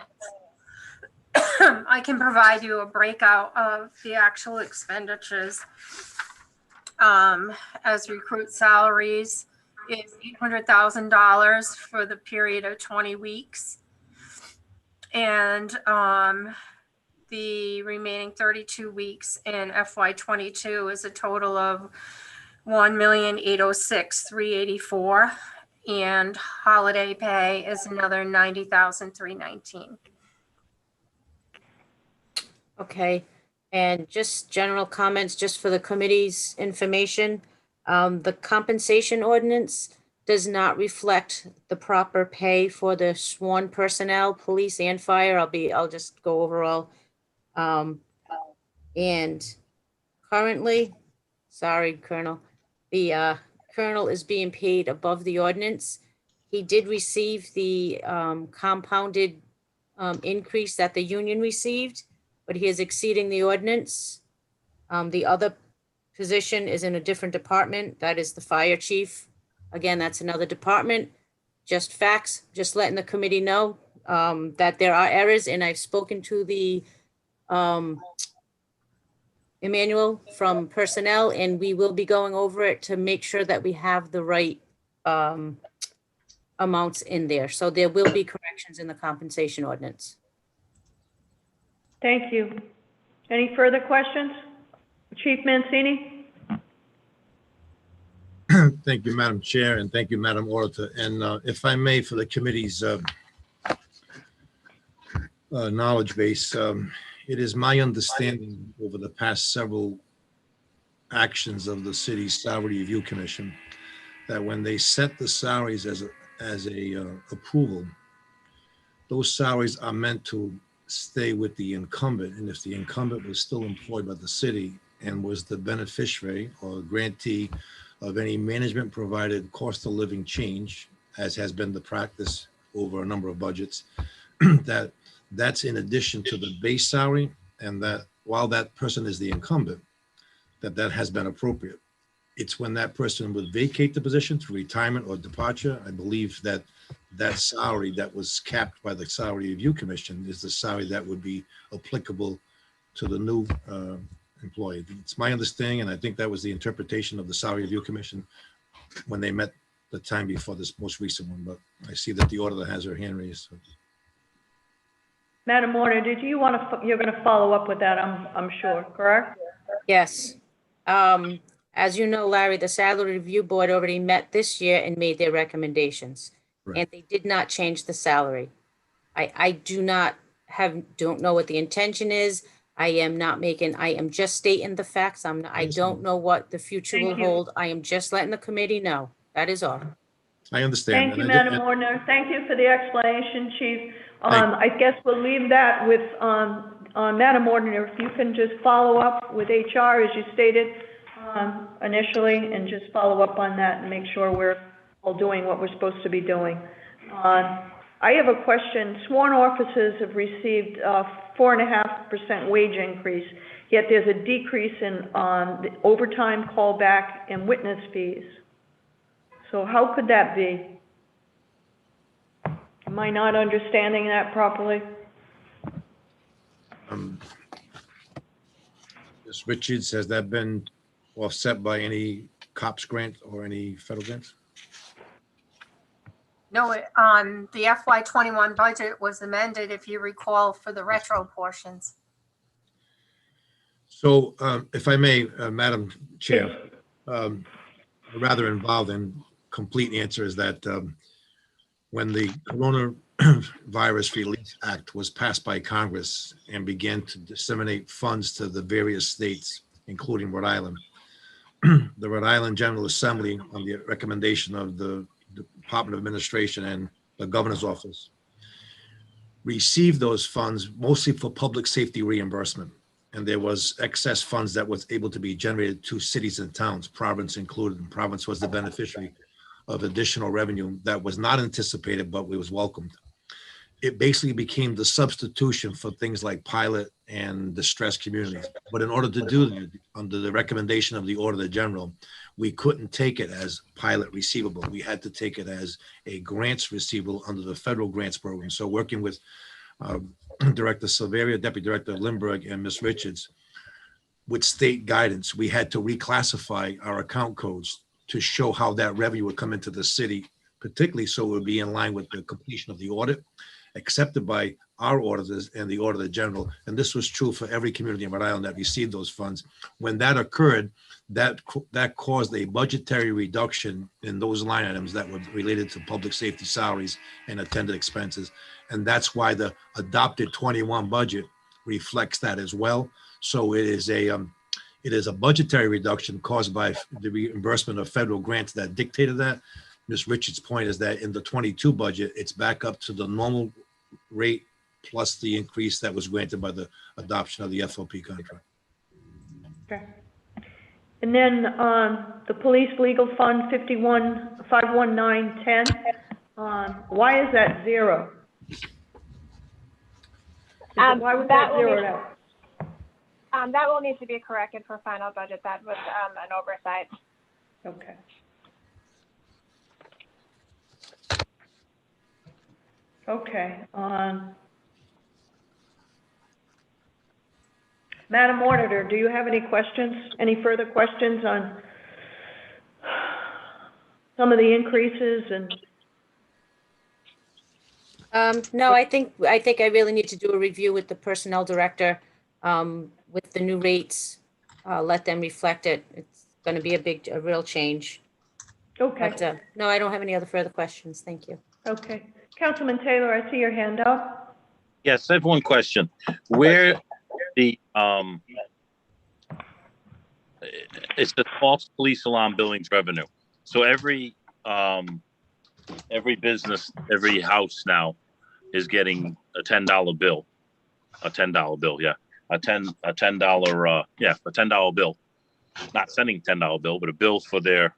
I can provide you a breakout of the actual expenditures. As recruit salaries is $800,000 for the period of 20 weeks. And the remaining 32 weeks in FY22 is a total of $1,806,384, and holiday pay is another $90,319. Okay, and just general comments, just for the committee's information. The compensation ordinance does not reflect the proper pay for the sworn personnel, police and fire. I'll just go overall. And currently, sorry, Colonel, the Colonel is being paid above the ordinance. He did receive the compounded increase that the union received, but he is exceeding the ordinance. The other position is in a different department. That is the fire chief. Again, that's another department. Just facts, just letting the committee know that there are errors, and I've spoken to the Emmanuel from personnel, and we will be going over it to make sure that we have the right amounts in there. So there will be corrections in the compensation ordinance. Thank you. Any further questions? Chief Mancini? Thank you, Madam Chair, and thank you, Madam Auditor. And if I may, for the committee's knowledge base, it is my understanding over the past several actions of the city's salary review commission that when they set the salaries as a approval, those salaries are meant to stay with the incumbent. And if the incumbent was still employed by the city and was the beneficiary or grantee of any management provided cost of living change, as has been the practice over a number of budgets, that's in addition to the base salary, and that while that person is the incumbent, that has been appropriate. It's when that person would vacate the position through retirement or departure, I believe that salary that was capped by the Salary Review Commission is the salary that would be applicable to the new employee. It's my understanding, and I think that was the interpretation of the Salary Review Commission when they met the time before this most recent one, but I see that the auditor has her hand raised. So. Madam Warner, did you want to, you're going to follow up with that, I'm sure, correct? Yes. As you know, Larry, the Salary Review Board already met this year and made their recommendations. Right. And they did not change the salary. I don't know what the intention is. I am just stating the facts. I don't know what the future will hold. I am just letting the committee know. That is all. I understand. Thank you, Madam Warner. Thank you for the explanation, Chief. I guess we'll leave that with Madam Warner. If you can just follow up with HR as you stated initially, and just follow up on that and make sure we're all doing what we're supposed to be doing. I have a question. Sworn officers have received 4.5% wage increase, yet there's a decrease in the overtime, callback, and witness fees. So how could that be? Am I not understanding that properly? Ms. Richards, has that been offset by any COPS grant or any federal grants? No, the FY21 budget was amended, if you recall, for the retro portions. So if I may, Madam Chair, a rather involved and complete answer is that when the Coronavirus Relief Act was passed by Congress and began to disseminate funds to the various states, including Rhode Island, the Rhode Island General Assembly, on the recommendation of the Department of Administration and the Governor's Office received those funds mostly for public safety reimbursement. And there was excess funds that was able to be generated to cities and towns, Providence included, and Providence was the beneficiary of additional revenue that was not anticipated, but it was welcomed. It basically became the substitution for things like pilot and distressed communities. But in order to do that, under the recommendation of the Auditor General, we couldn't take it as pilot receivable. We had to take it as a grants receivable under the federal grants program. So working with Director Silveria, Deputy Director Lindbergh, and Ms. Richards, with state guidance, we had to reclassify our account codes to show how that revenue would come into the city, particularly so it would be in line with the completion of the audit, accepted by our auditors and the Auditor General. And this was true for every community in Rhode Island that received those funds. When that occurred, that caused a budgetary reduction in those line items that were related to public safety salaries and attendant expenses. And that's why the adopted 21 budget reflects that as well. So it is a budgetary reduction caused by the reimbursement of federal grants that dictated that. Ms. Richards' point is that in the 22 budget, it's back up to the normal rate plus the increase that was granted by the adoption of the FOP contract. Okay. And then the police legal fund 51910, why is that zero? Why was that zeroed out? That will need to be corrected for final budget. That was an oversight. Okay. Okay. Madam Auditor, do you have any questions? Any further questions on some of the increases and? No, I think I really need to do a review with the personnel director with the new rates. Let them reflect it. It's going to be a real change. Okay. But, no, I don't have any other further questions. Thank you. Okay. Councilman Taylor, I see your hand up. Yes, I have one question. Where the it's the false police alarm billings revenue. So every business, every house now is getting a $10 bill, a $10 bill. Yeah. A $10 bill, not sending $10 bill, but a bill for their,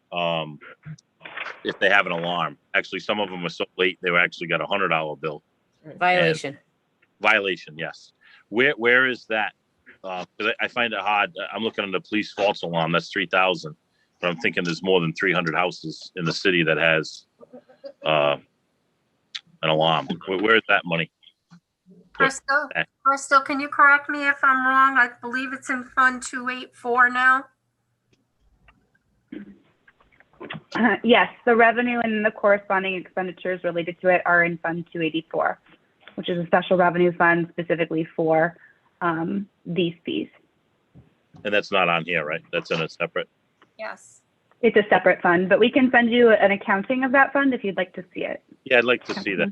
if they have an alarm. Actually, some of them were so late, they were actually got a $100 bill. Violation. Violation, yes. Where is that? I find it hard. I'm looking at the police false alarm. That's 3,000, but I'm thinking there's more than 300 houses in the city that has an alarm. Where is that money? Crystal, can you correct me if I'm wrong? I believe it's in Fund 284 now. Yes, the revenue and the corresponding expenditures related to it are in Fund 284, which is a special revenue fund specifically for these fees. And that's not on here, right? That's in a separate. Yes. It's a separate fund, but we can send you an accounting of that fund if you'd like to see it. Yeah, I'd like to see that.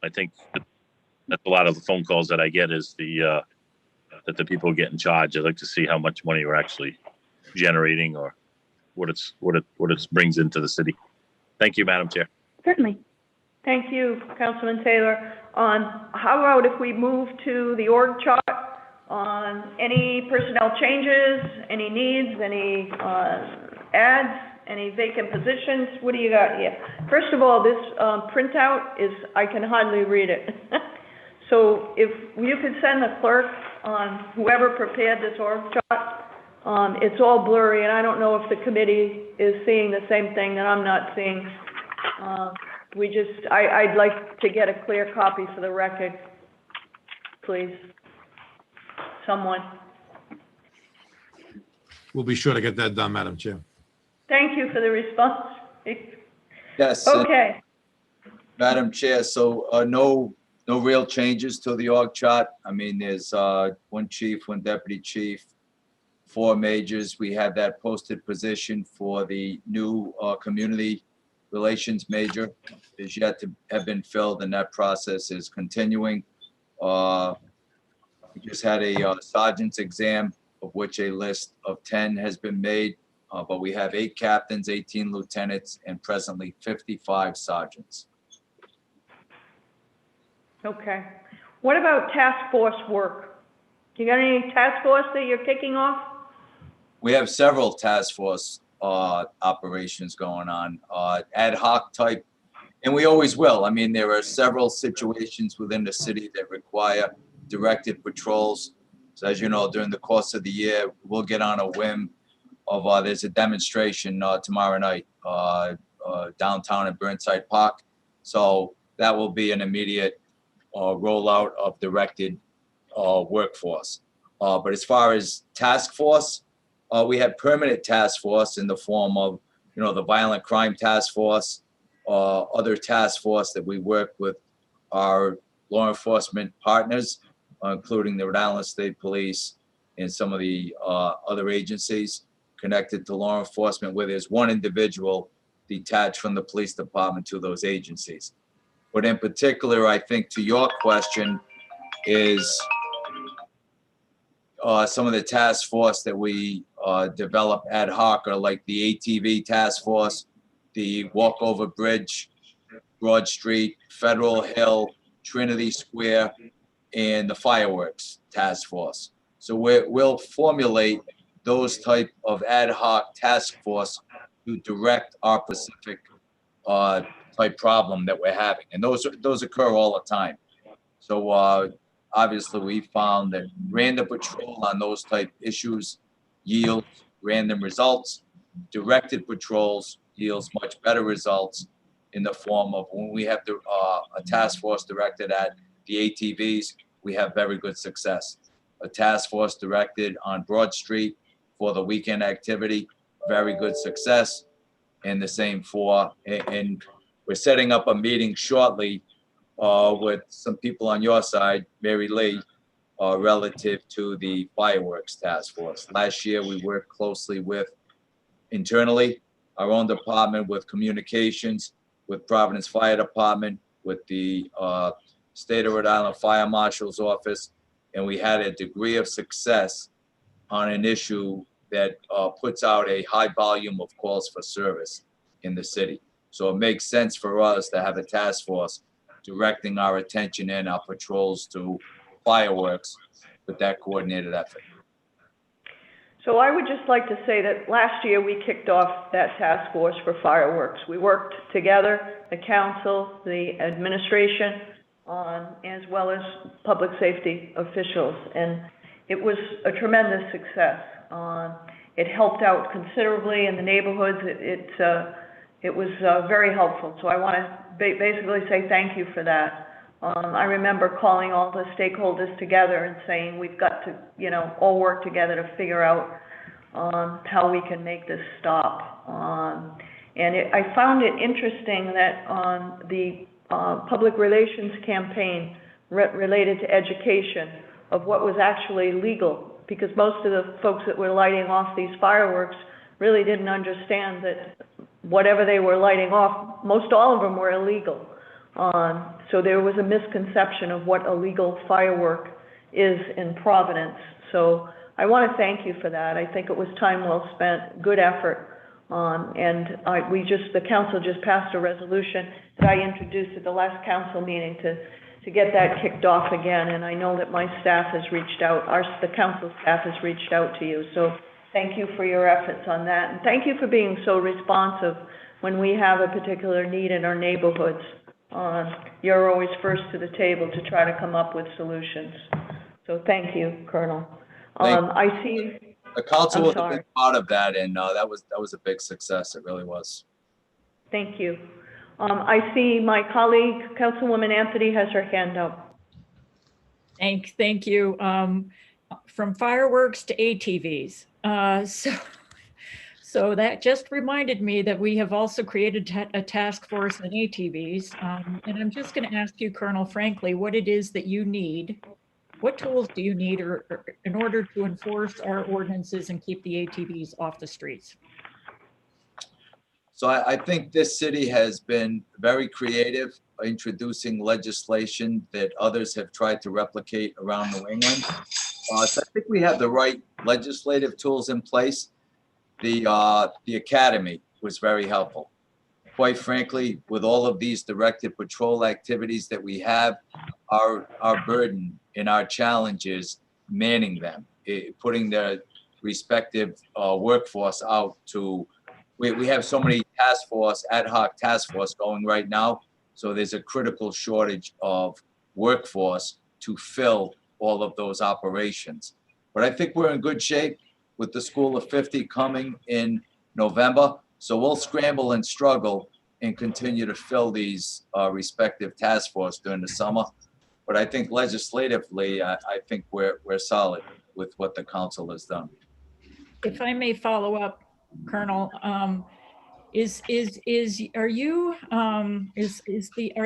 I think that's a lot of the phone calls that I get is that the people get in charge. I'd like to see how much money we're actually generating or what it brings into the city. Thank you, Madam Chair. Certainly. Thank you, Councilman Taylor. How about if we move to the org chart on any personnel changes, any needs, any ads, any vacant positions? What do you got here? First of all, this printout I can hardly read it. So if you could send the clerk on whoever prepared this org chart, it's all blurry, and I don't know if the committee is seeing the same thing that I'm not seeing. I'd like to get a clear copy for the record, please. Someone. We'll be sure to get that done, Madam Chair. Thank you for the response. Yes. Okay. Madam Chair, so no real changes to the org chart. I mean, there's one chief, one deputy chief, 4 majors. We have that posted position for the new community relations major is yet to have been filled, and that process is continuing. We just had a sergeant's exam, of which a list of 10 has been made. But we have 8 captains, 18 lieutenants, and presently 55 sergeants. Okay. What about task force work? You got any task force that you're kicking off? We have several task force operations going on, ad hoc type, and we always will. I mean, there are several situations within the city that require directed patrols. So as you know, during the course of the year, we'll get on a whim of there's a demonstration tomorrow night downtown at Burnside Park. So that will be an immediate rollout of directed workforce. But as far as task force, we have permanent task force in the form of, you know, the violent crime task force, other task force that we work with our law enforcement partners, including the Rhode Island State Police and some of the other agencies connected to law enforcement, where there's one individual detached from the police department to those agencies. But in particular, I think to your question is some of the task force that we develop ad hoc are like the ATV task force, the Walkover Bridge, Broad Street, Federal Hill, Trinity Square, and the fireworks task force. So we'll formulate those type of ad hoc task force to direct our specific type problem that we're having. And those occur all the time. So obviously we found that random patrol on those type issues yields random results. Directed patrols yields much better results in the form of when we have a task force directed at the ATVs, we have very good success. A task force directed on Broad Street for the weekend activity, very good success. And the same for, and we're setting up a meeting shortly with some people on your side, Mary Lee, relative to the fireworks task force. Last year, we worked closely with internally, our own department, with communications, with Providence Fire Department, with the State of Rhode Island Fire Marshal's Office, and we had a degree of success on an issue that puts out a high volume of calls for service in the city. So it makes sense for us to have a task force directing our attention and our patrols to fireworks with that coordinated effort. So I would just like to say that last year we kicked off that task force for fireworks. We worked together, the council, the administration, as well as public safety officials, and it was a tremendous success. It helped out considerably in the neighborhoods. It was very helpful. So I want to basically say thank you for that. I remember calling all the stakeholders together and saying we've got to, you know, all work together to figure out how we can make this stop. And I found it interesting that on the public relations campaign related to education of what was actually legal, because most of the folks that were lighting off these fireworks really didn't understand that whatever they were lighting off, most all of them were illegal. So there was a misconception of what a legal firework is in Providence. So I want to thank you for that. I think it was time well spent, good effort. And the council just passed a resolution that I introduced at the last council meeting to get that kicked off again. And I know that my staff has reached out, the council staff has reached out to you. So thank you for your efforts on that. And thank you for being so responsive when we have a particular need in our neighborhoods. You're always first to the table to try to come up with solutions. So thank you, Colonel. I see. The council was a big part of that, and that was a big success. It really was. Thank you. I see my colleague, Councilwoman Anthony, has her hand up. Thank you. From fireworks to ATVs. So that just reminded me that we have also created a task force on ATVs. And I'm just going to ask you, Colonel, frankly, what it is that you need. What tools do you need in order to enforce our ordinances and keep the ATVs off the streets? So I think this city has been very creative introducing legislation that others have tried to replicate around New England. So I think we have the right legislative tools in place. the academy was very helpful. Quite frankly, with all of these directed patrol activities that we have, our burden and our challenge is manning them, putting their respective workforce out to, we have so many ad hoc task force going right now. So there's a critical shortage of workforce to fill all of those operations. But I think we're in good shape with the School of 50 coming in November. So we'll scramble and struggle and continue to fill these respective task force during the summer. But I think legislatively, I think we're solid with what the council has done. If I may follow up, Colonel, are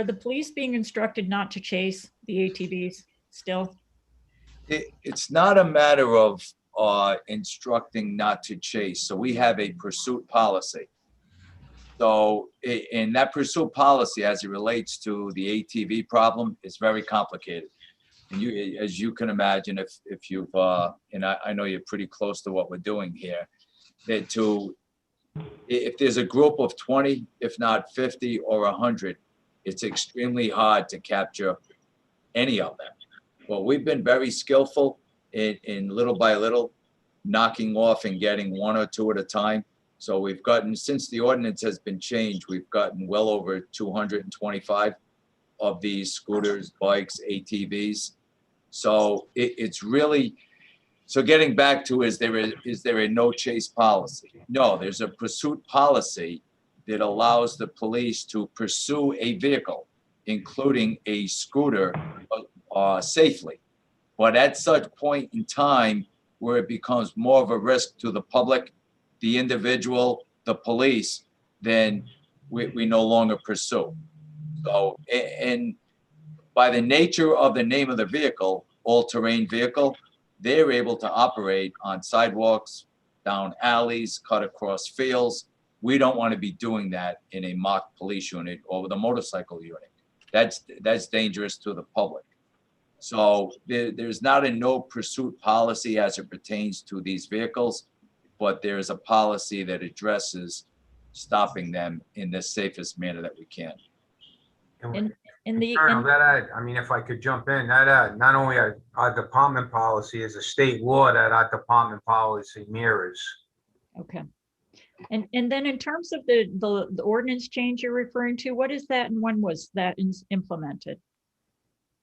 the police being instructed not to chase the ATVs still? It's not a matter of instructing not to chase. So we have a pursuit policy. So in that pursuit policy, as it relates to the ATV problem, is very complicated. And you, as you can imagine, if you've, and I know you're pretty close to what we're doing here, that if there's a group of 20, if not 50 or 100, it's extremely hard to capture any of them. Well, we've been very skillful in little by little knocking off and getting one or two at a time. So we've gotten, since the ordinance has been changed, we've gotten well over 225 of these scooters, bikes, ATVs. So it's really, so getting back to, is there a no chase policy? No, there's a pursuit policy that allows the police to pursue a vehicle, including a scooter, safely. But at such point in time where it becomes more of a risk to the public, the individual, the police, then we no longer pursue. So, and by the nature of the name of the vehicle, all-terrain vehicle, they're able to operate on sidewalks, down alleys, cut across fields. We don't want to be doing that in a mock police unit or with a motorcycle unit. That's dangerous to the public. So there's not a no pursuit policy as it pertains to these vehicles, but there is a policy that addresses stopping them in the safest manner that we can. Colonel, I mean, if I could jump in, not only our department policy is a state law that our department policy mirrors. Okay. And then in terms of the ordinance change you're referring to, what is that and when was that implemented?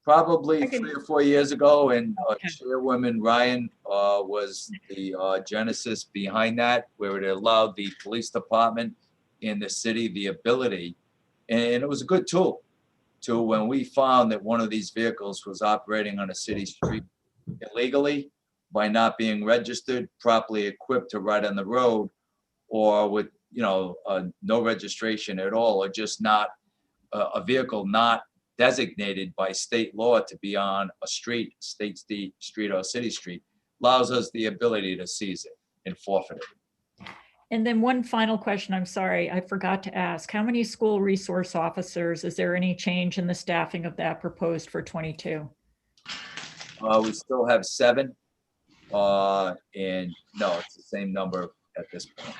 Probably 3 or 4 years ago, and Chairwoman Ryan was the genesis behind that, where it allowed the police department in the city the ability, and it was a good tool to, when we found that one of these vehicles was operating on a city street illegally by not being registered, properly equipped to ride on the road, or with no registration at all, or just not a vehicle not designated by state law to be on a street, state street or city street, allows us the ability to seize it and forfeit it. And then one final question, I'm sorry, I forgot to ask. How many school resource officers, is there any change in the staffing of that proposed for 22? We still have 7. And no, it's the same number at this point.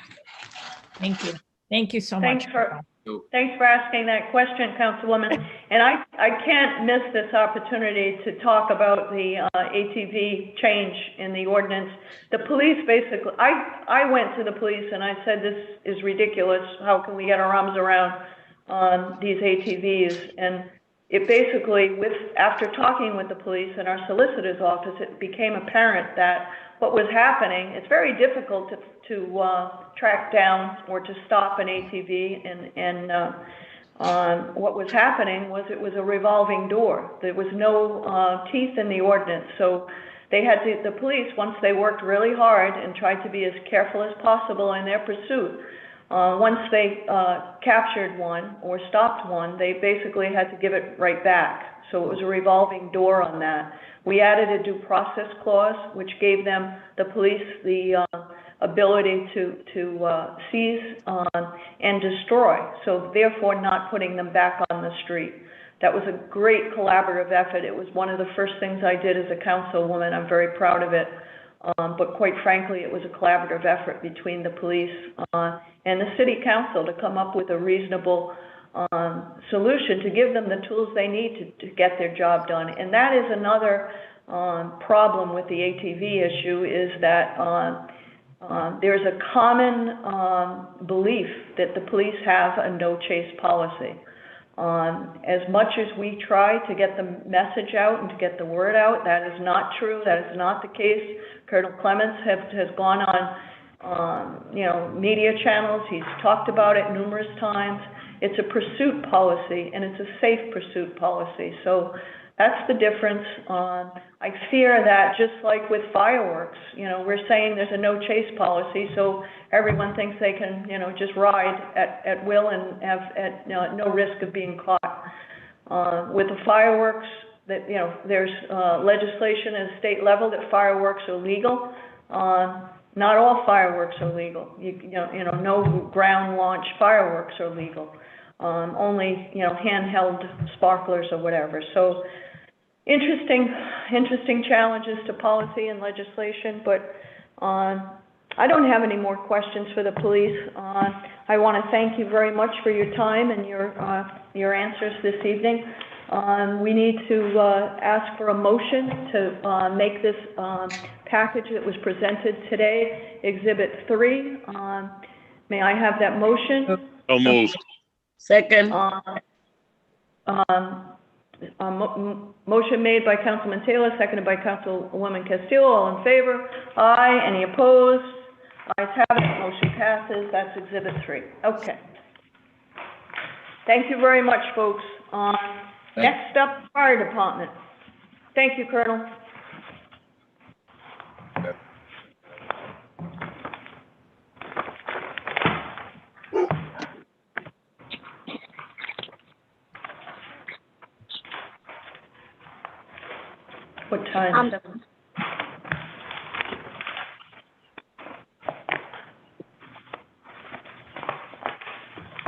Thank you. Thank you so much. Thanks for asking that question, Councilwoman. And I can't miss this opportunity to talk about the ATV change in the ordinance. The police basically, I went to the police and I said, this is ridiculous. How can we get our arms around these ATVs? And it basically, after talking with the police and our solicitor's office, it became apparent that what was happening, it's very difficult to track down or to stop an ATV, and what was happening was it was a revolving door. There was no teeth in the ordinance, so they had to, the police, once they worked really hard and tried to be as careful as possible in their pursuit, once they captured one or stopped one, they basically had to give it right back. So it was a revolving door on that. We added a due process clause, which gave them, the police, the ability to seize and destroy, so therefore not putting them back on the street. That was a great collaborative effort. It was one of the first things I did as a councilwoman. I'm very proud of it. But quite frankly, it was a collaborative effort between the police and the city council to come up with a reasonable solution to give them the tools they need to get their job done. And that is another problem with the ATV issue, is that there's a common belief that the police have a no chase policy. As much as we try to get the message out and to get the word out, that is not true. That is not the case. Colonel Clements has gone on, media channels. He's talked about it numerous times. It's a pursuit policy, and it's a safe pursuit policy. So that's the difference. I fear that just like with fireworks, we're saying there's a no chase policy, so everyone thinks they can, just ride at will and have no risk of being caught. With the fireworks, that there's legislation at state level that fireworks are legal. Not all fireworks are legal. No ground launch fireworks are legal. Only handheld sparklers or whatever. So interesting challenges to policy and legislation, but I don't have any more questions for the police. I want to thank you very much for your time and your answers this evening. We need to ask for a motion to make this package that was presented today Exhibit 3. May I have that motion? So moved. Second. Motion made by Councilman Taylor, seconded by Councilwoman Castillo. All in favor? Aye. Any opposed? Ayes have it. Motion passes. That's Exhibit 3. Okay. Thank you very much, folks. Next up, Fire Department. Thank you, Colonel. What time?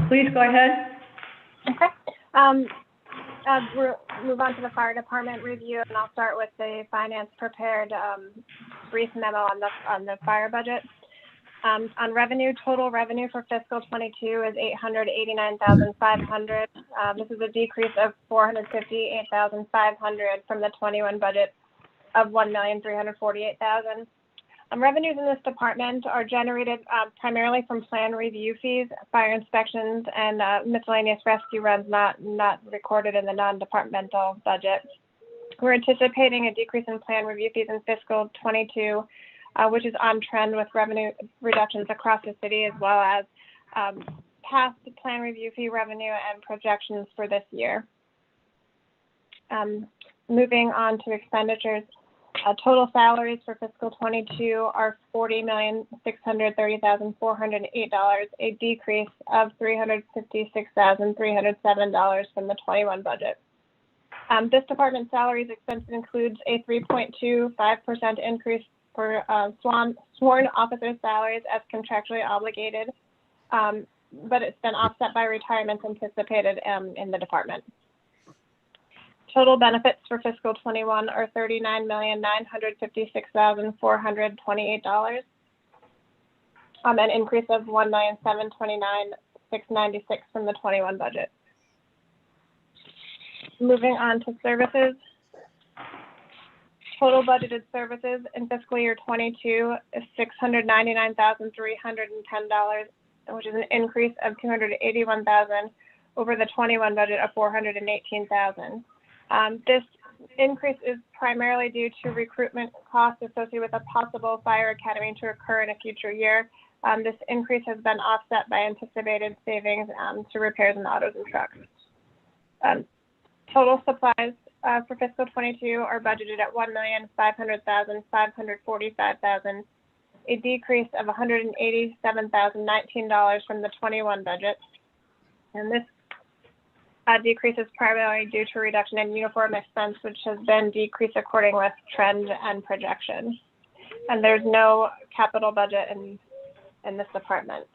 Please go ahead. Okay. We'll move on to the fire department review, and I'll start with the finance prepared brief memo on the fire budget. On revenue, total revenue for fiscal 22 is $889,500. This is a decrease of $458,500 from the 21 budget of $1,348,000. Revenues in this department are generated primarily from plan review fees, fire inspections, and miscellaneous rescue runs not recorded in the non-departmental budget. We're anticipating a decrease in plan review fees in fiscal 22, which is on trend with revenue reductions across the city, as well as past plan review fee revenue and projections for this year. Moving on to expenditures. Total salaries for fiscal 22 are $40,630,408, a decrease of $356,307 from the 21 budget. This department salaries expense includes a 3.25% increase for sworn officer salaries as contractually obligated, but it's been offset by retirements anticipated in the department. Total benefits for fiscal 21 are $39,956,428, an increase of $1,729,696 from the 21 budget. Moving on to services. Total budgeted services in fiscal year 22 is $699,310, which is an increase of $281,000 over the 21 budget of $418,000. This increase is primarily due to recruitment costs associated with a possible fire academy to occur in a future year. This increase has been offset by anticipated savings to repairs in autos and trucks. Total supplies for fiscal 22 are budgeted at $1,500,545,000, a decrease of $187,019 from the 21 budget. And this decrease is primarily due to a reduction in uniform expense, which has been decreased according with trend and projection. And there's no capital budget in this department.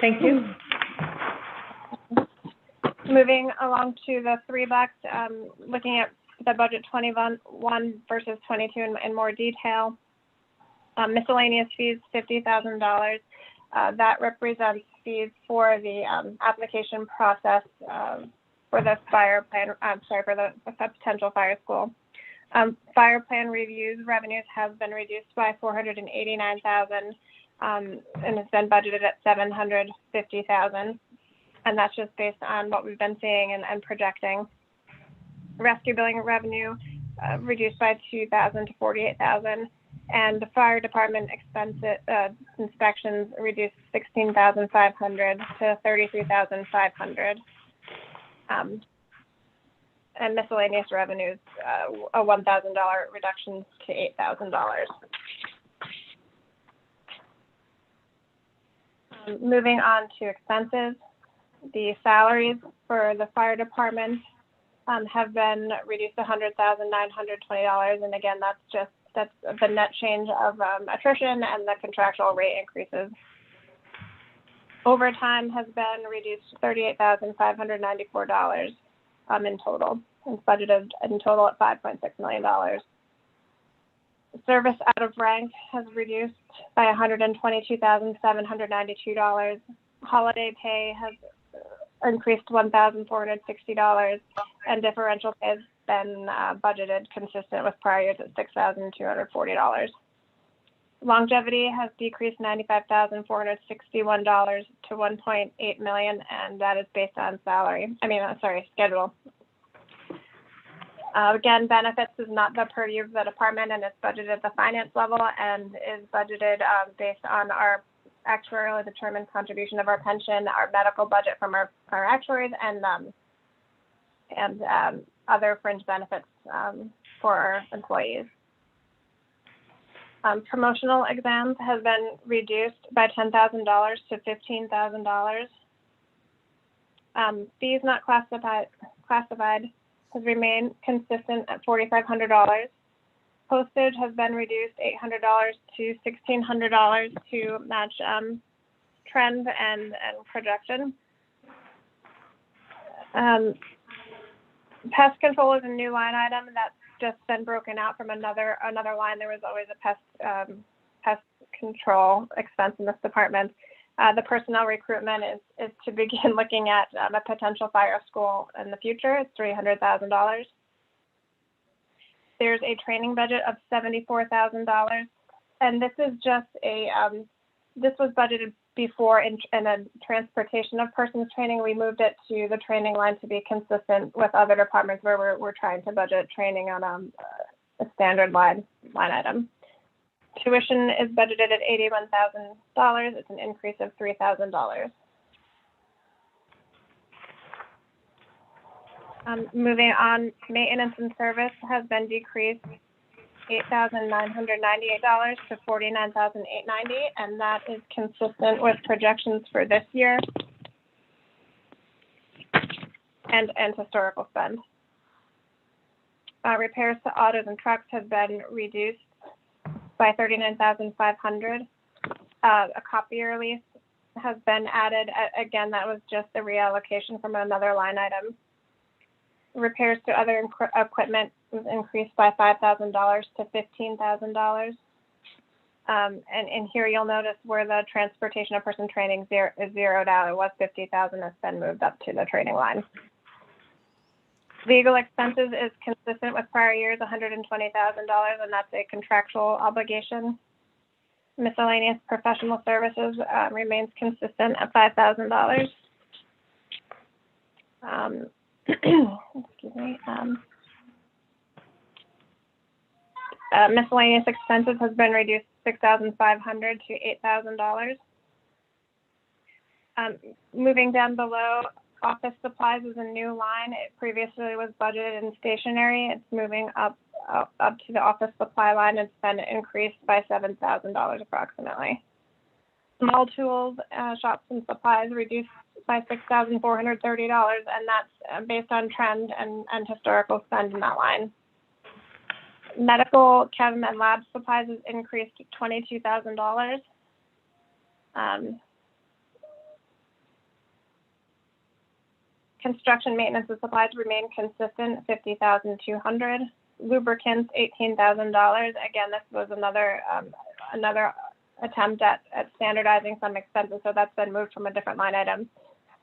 Thank you. Moving along to the three bucks, looking at the budget 21 versus 22 in more detail. Miscellaneous fees, $50,000. That represents fees for the application process for the fire plan. For the potential fire school. Fire plan reviews revenues have been reduced by $489,000, and it's been budgeted at $750,000. And that's just based on what we've been seeing and projecting. Rescue billing revenue reduced by $2,000 to $48,000, and the fire department inspections reduced $16,500 to $33,500. And miscellaneous revenues, a $1,000 reduction to $8,000. Moving on to expenses. The salaries for the fire department have been reduced to $100,920, and again, that's the net change of attrition and the contractual rate increases. Overtime has been reduced to $38,594 in total. It's budgeted in total at $5.6 million. Service out of rank has reduced by $122,792. Holiday pay has increased $1,460, and differential pay has been budgeted consistent with prior years at $6,240. Longevity has decreased $95,461 to $1.8 million, and that is based on schedule. Again, benefits is not the purview of the department, and it's budgeted at the finance level and is budgeted based on our actuarially determined contribution of our pension, our medical budget from our actuaries, and other fringe benefits for our employees. Promotional exams has been reduced by $10,000 to $15,000. Fees not classified has remained consistent at $4,500. Postage has been reduced $800 to $1,600 to match trend and projection. Pest control is a new line item that's just been broken out from another line. There was always a pest control expense in this department. The personnel recruitment is to begin looking at a potential fire school in the future. It's $300,000. There's a training budget of $74,000, and this is just this was budgeted before in a transportation of persons training. We moved it to the training line to be consistent with other departments where we're trying to budget training on a standard line item. Tuition is budgeted at $81,000. It's an increase of $3,000. Moving on, maintenance and service has been decreased $8,998 to $49,890, and that is consistent with projections for this year and historical spend. Repairs to autos and trucks have been reduced by $39,500. A copier lease has been added. Again, that was just a reallocation from another line item. Repairs to other equipment was increased by $5,000 to $15,000. And here you'll notice where the transportation of person training is zeroed out. It was $50,000. It's been moved up to the training line. Legal expenses is consistent with prior years, $120,000, and that's a contractual obligation. Miscellaneous professional services remains consistent at $5,000. Excuse me. Miscellaneous expenses has been reduced $6,500 to $8,000. Moving down below, office supplies is a new line. It previously was budgeted in stationery. It's moving up to the office supply line. It's been increased by $7,000 approximately. Small tools, shops and supplies reduced by $6,430, and that's based on trend and historical spend in that line. Medical, chem, and lab supplies has increased to $22,000. Construction, maintenance, and supplies remain consistent, $50,200. Lubricants, $18,000. Again, this was another attempt at standardizing some expenses, so that's been moved from a different line item.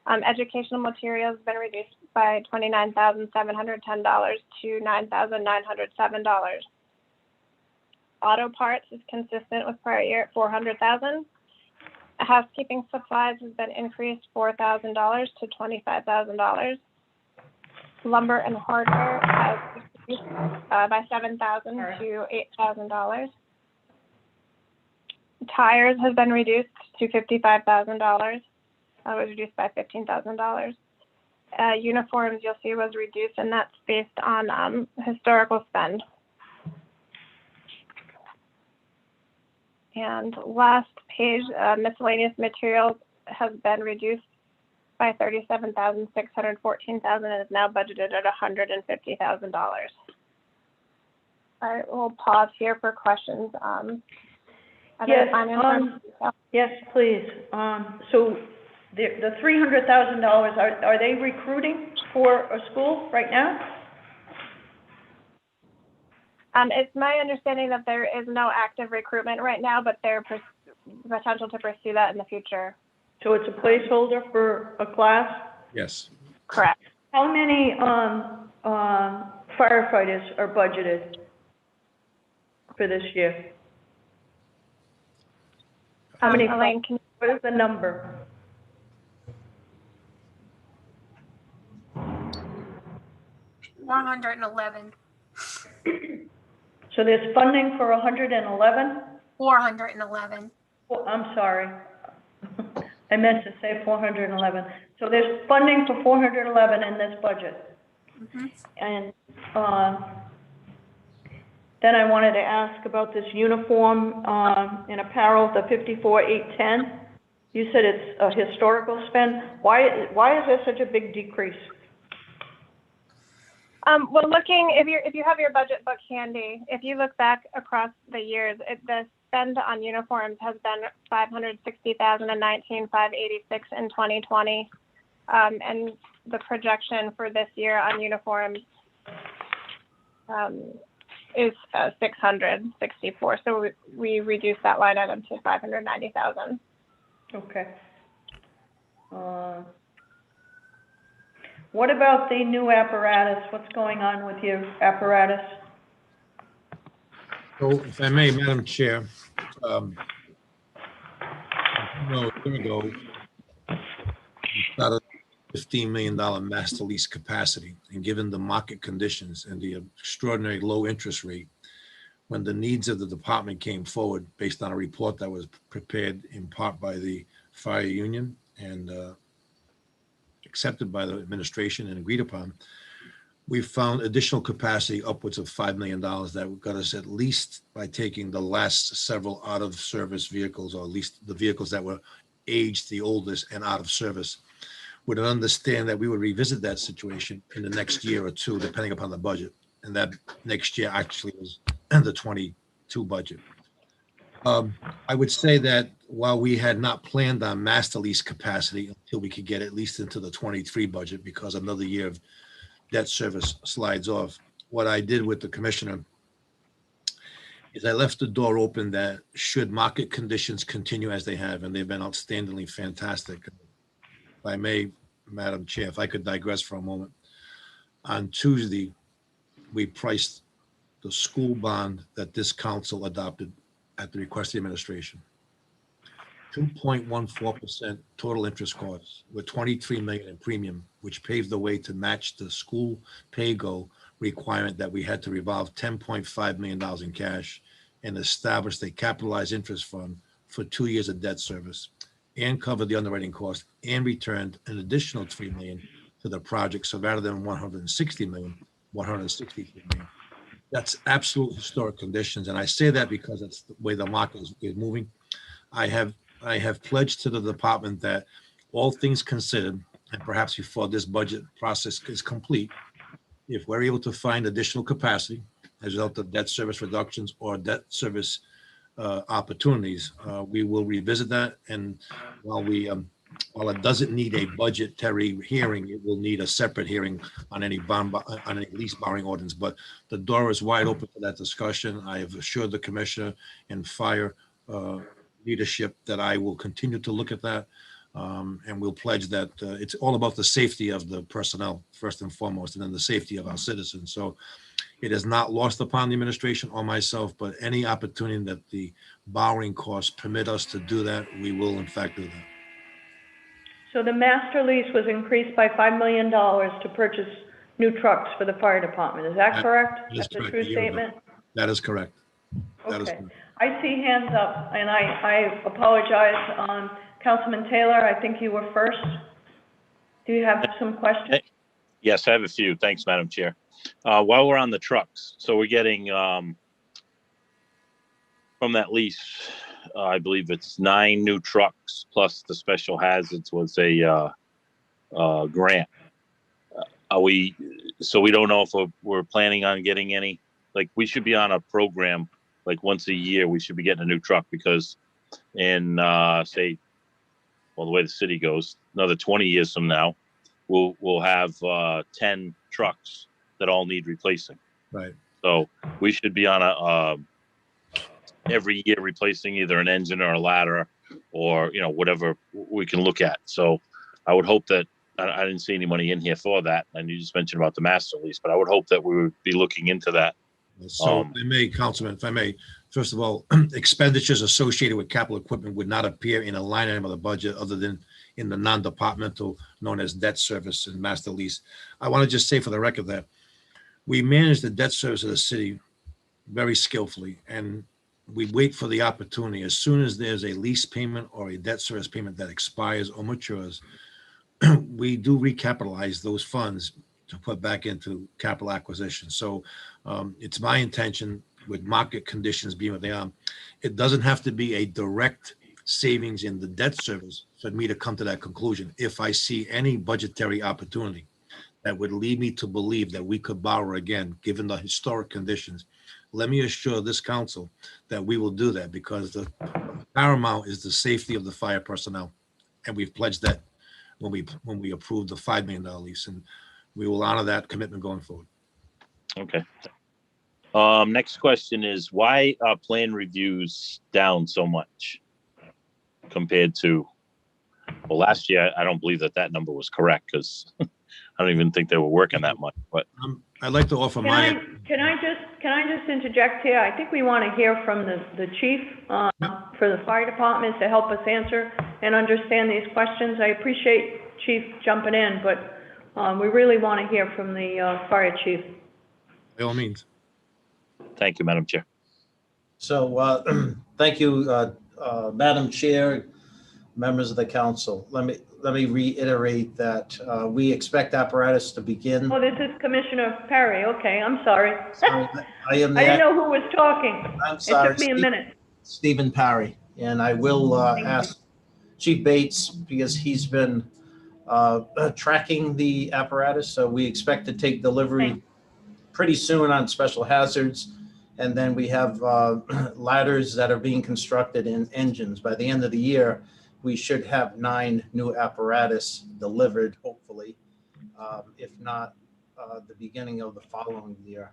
Educational materials has been reduced by $29,710 to $9,907. Auto parts is consistent with prior year at $400,000. Housekeeping supplies has been increased $4,000 to $25,000. Lumber and hardware has increased by $7,000 to $8,000. Tires has been reduced to $55,000. Was reduced by $15,000. Uniforms, you'll see, was reduced, and that's based on historical spend. And last page, miscellaneous materials has been reduced by $37,614,000 and is now budgeted at $150,000. I will pause here for questions. Yes, yes, please. So the $300,000, are they recruiting for a school right now? It's my understanding that there is no active recruitment right now, but there's potential to pursue that in the future. So it's a placeholder for a class? Yes. Correct. How many firefighters are budgeted for this year? How many? Elaine, what is the number? $111. So there's funding for 111? 411. Oh, I'm sorry. I meant to say 411. So there's funding for 411 in this budget. Mm-hmm. And then I wanted to ask about this uniform and apparel, the 54,810. You said it's a historical spend. Why is there such a big decrease? Well, looking, if you have your budget book handy, if you look back across the years, the spend on uniforms has been $560,000 in 19, $586 in 2020, and the projection for this year on uniforms is $664. So we reduced that line item to $590,000. Okay. What about the new apparatus? What's going on with your apparatus? So if I may, Madam Chair, a year ago, we started a $15 million master lease capacity, and given the market conditions and the extraordinary low interest rate, when the needs of the department came forward based on a report that was prepared in part by the fire union and accepted by the administration and agreed upon, we found additional capacity upwards of $5 million that got us, at least by taking the last several out of service vehicles, or at least the vehicles that were aged the oldest and out of service, would understand that we would revisit that situation in the next year or two, depending upon the budget. And that next year actually was the 22 budget. I would say that while we had not planned on master lease capacity until we could get at least into the 23 budget, because another year of debt service slides off, what I did with the commissioner is I left the door open that should market conditions continue as they have, and they've been outstandingly fantastic. If I may, Madam Chair, if I could digress for a moment. On Tuesday, we priced the school bond that this council adopted at the request of the administration. 2.14% total interest costs with $23 million in premium, which paved the way to match the school pay-go requirement that we had to revolve $10.5 million in cash and establish a capitalized interest fund for 2 years of debt service, and covered the underwriting cost, and returned an additional $3 million to the project. So rather than $160 million, $163 million. That's absolute historic conditions. And I say that because that's the way the market is moving. I have pledged to the department that all things considered, and perhaps before this budget process is complete, if we're able to find additional capacity as a result of debt service reductions or debt service opportunities, we will revisit that. And while we while it doesn't need a budgetary hearing, it will need a separate hearing on any lease borrowing ordinance. But the door is wide open for that discussion. I have assured the commissioner and fire leadership that I will continue to look at that. And we'll pledge that it's all about the safety of the personnel, first and foremost, and then the safety of our citizens. So it is not lost upon the administration or myself, but any opportunity that the borrowing costs permit us to do that, we will in fact do that. So the master lease was increased by $5 million to purchase new trucks for the fire department. Is that correct? That is That's a correct. true statement? That is correct. That is Okay. correct. I see hands up, and I apologize. Councilman Taylor, I think you were first. Do you have some questions? Yes, I have a few. Thanks, Madam Chair. While we're on the trucks, so we're getting from that lease, I believe it's 9 new trucks plus the special hazards was a grant. So we don't know if we're planning on getting any, like we should be on a program, like once a year, we should be getting a new truck because in say, well, the way the city goes, another 20 years from now, we'll have 10 trucks that all need replacing. Right. So we should be on a every year replacing either an engine or a ladder or, you know, whatever we can look at. So I would hope that, I didn't see any money in here for that. And you just mentioned about the master lease, but I would hope that we would be looking into that. So if I may, Councilman, if I may, first of all, expenditures associated with capital equipment would not appear in a line item of the budget other than in the non-departmental known as debt service and master lease. I want to just say for the record that we manage the debt service of the city very skillfully, and we wait for the opportunity. As soon as there's a lease payment or a debt service payment that expires or matures, we do recapitalize those funds to put back into capital acquisition. So it's my intention, with market conditions being what they are, it doesn't have to be a direct savings in the debt service for me to come to that conclusion. If I see any budgetary opportunity that would lead me to believe that we could borrow again, given the historic conditions, let me assure this council that we will do that, because the paramount is the safety of the fire personnel. And we've pledged that when we approved the $5 million lease, and we will honor that commitment going forward. Okay. Next question is, why are plan reviews down so much compared to, well, last year? I don't believe that number was correct because I don't even think they were working that much. But I'd like to offer Can I just interject here? I think we want to hear from the chief for the fire department to help us answer and understand these questions. I appreciate Chief jumping in, but we really want to hear from the fire chief. By all means. Thank you, Madam Chair. So thank you, Madam Chair, members of the council. Let me reiterate that we expect apparatus to begin. Oh, this is Commissioner Perry. Okay, I'm sorry. Sorry, I didn't know who was talking. I'm sorry. It took me a minute. Stephen Parry, and I will ask Chief Bates, because he's been tracking the apparatus. So we expect to take delivery pretty soon on special hazards. And then we have ladders that are being constructed in engines. By the end of the year, we should have 9 new apparatus delivered, hopefully, if not the beginning of the following year,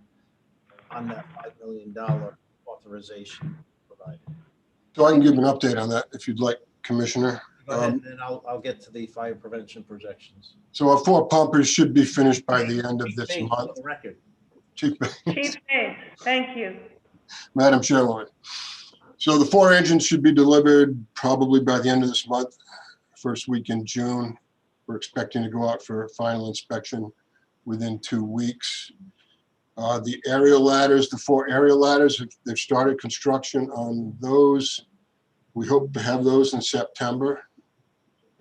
on that $5 million authorization provided. So I can give an update on that if you'd like, Commissioner. Go ahead, and then I'll get to the fire prevention projections. So our 4 pumpers should be finished by the end of Chief this Bates, month. for the record. Chief Bates. Chief Bates, thank you. Madam Chairwoman. So the 4 engines should be delivered probably by the end of this month, first week in June. We're expecting to go out for final inspection within 2 weeks. The aerial ladders, the 4 aerial ladders, they've started construction on those. We hope to have those in September.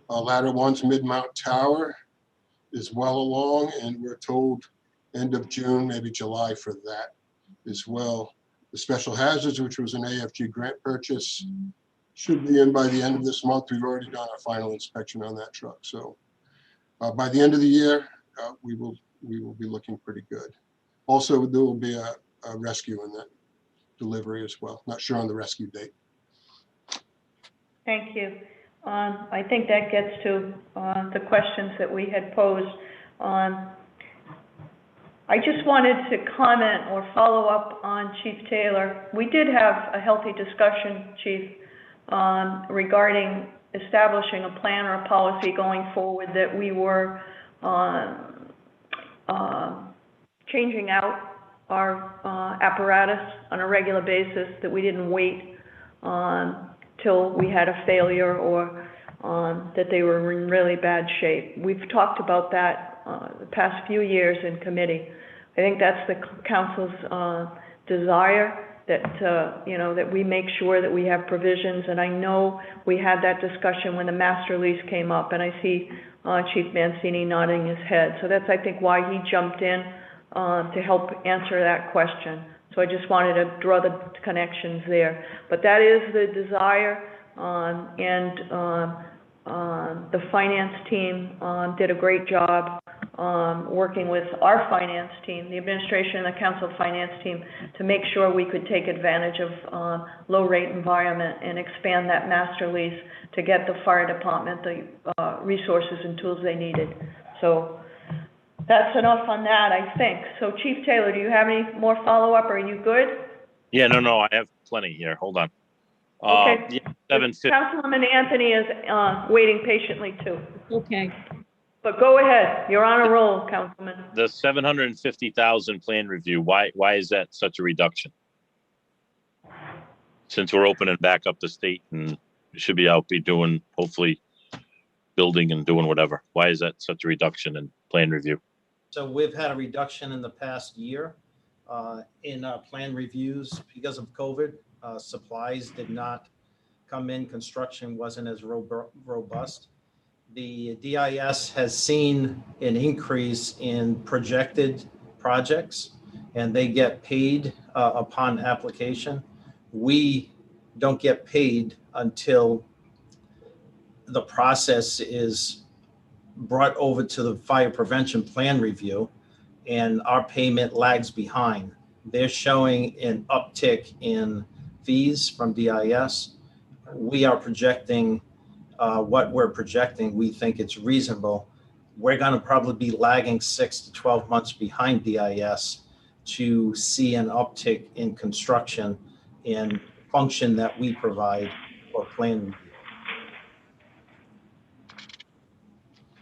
Ladder 1's mid-mount tower is well along, and we're told end of June, maybe July for that as well. The special hazards, which was an AFG grant purchase, should be in by the end of this month. We've already done our final inspection on that truck. So by the end of the year, we will be looking pretty good. Also, there will be a rescue in that delivery as well. Not sure on the rescue date. Thank you. I think that gets to the questions that we had posed. I just wanted to comment or follow up on Chief Taylor. We did have a healthy discussion, Chief, regarding establishing a plan or a policy going forward that we were changing out our apparatus on a regular basis, that we didn't wait till we had a failure or that they were in really bad shape. We've talked about that the past few years in committee. I think that's the council's desire, that you know, that we make sure that we have provisions. And I know we had that discussion when the master lease came up, and I see Chief Mancini nodding his head. So that's, I think, why he jumped in to help answer that question. So I just wanted to draw the connections there. But that is the desire, and the finance team did a great job working with our finance team, the administration and the council finance team, to make sure we could take advantage of low rate environment and expand that master lease to get the fire department the resources and tools they needed. So that's enough on that, I think. So Chief Taylor, do you have any more follow-up? Are you good? Yeah, no, I have plenty here. Hold on. Okay. Yeah, 750. Councilwoman Anthony is waiting patiently too. Okay. But go ahead. You're on a roll, Councilman. The 750,000 plan review. Why is that such a reduction? Since we're opening back up the state and should be doing, hopefully, building and doing whatever. Why is that such a reduction in plan review? So we've had a reduction in the past year in plan reviews because of COVID. Supplies did not come in. Construction wasn't as robust. The DIS has seen an increase in projected projects, and they get paid upon application. We don't get paid until the process is brought over to the fire prevention plan review, and our payment lags behind. They're showing an uptick in fees from DIS. We are projecting what we're projecting. We think it's reasonable. We're going to probably be lagging 6 to 12 months behind DIS to see an uptick in construction and function that we provide for plan review.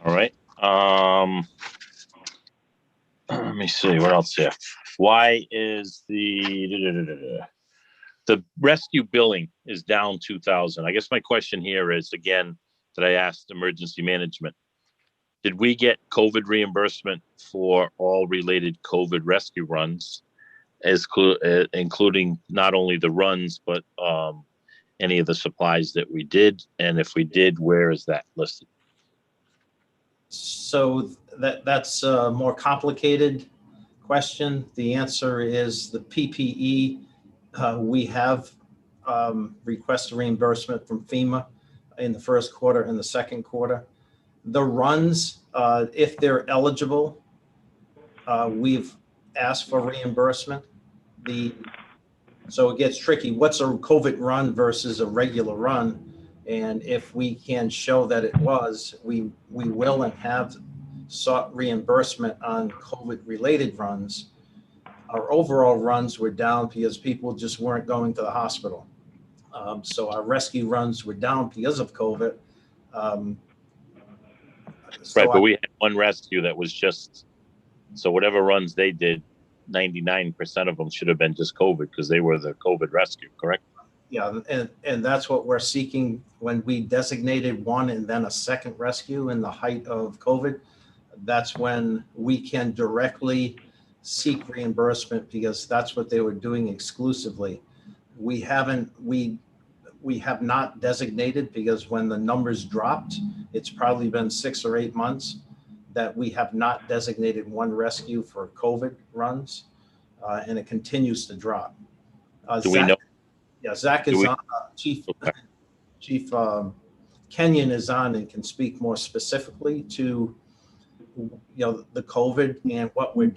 All right. Let me see what else here. Why is the rescue billing is down 2,000? I guess my question here is, again, that I asked emergency management. Did we get COVID reimbursement for all related COVID rescue runs, including not only the runs, but any of the supplies that we did? And if we did, where is that listed? So that's a more complicated question. The answer is the PPE. We have requested reimbursement from FEMA in the first quarter and the second quarter. The runs, if they're eligible, we've asked for reimbursement. So it gets tricky. What's a COVID run versus a regular run? And if we can show that it was, we will and have sought reimbursement on COVID-related runs. Our overall runs were down because people just weren't going to the hospital. So our rescue runs were down because of COVID. Right, but we had one rescue that was just, so whatever runs they did, 99% of them should have been just COVID because they were the COVID rescue, correct? Yeah, and that's what we're seeking when we designated one and then a second rescue in the height of COVID. That's when we can directly seek reimbursement because that's what they were doing exclusively. We have not designated because when the numbers dropped, it's probably been 6 or 8 months that we have not designated one rescue for COVID runs, and it continues to drop. Do we know? Yeah, Zach is on. Chief Kenyon is on and can speak more specifically to, the COVID and what we're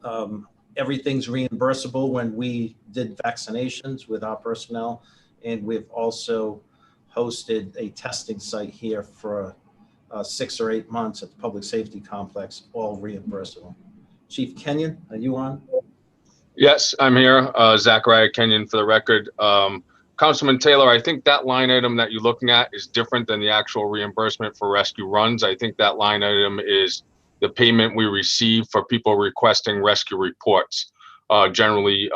doing. Everything's reimbursable when we did vaccinations with our personnel, and we've also hosted a testing site here for 6 or 8 months at the public safety complex, all reimbursable. Chief Kenyon, are you on? Yes, I'm here. Zachariah Kenyon for the record. Councilman Taylor, I think that line item that you're looking at is different than the actual reimbursement for rescue runs. I think that line item is the payment we receive for people requesting rescue reports. Generally,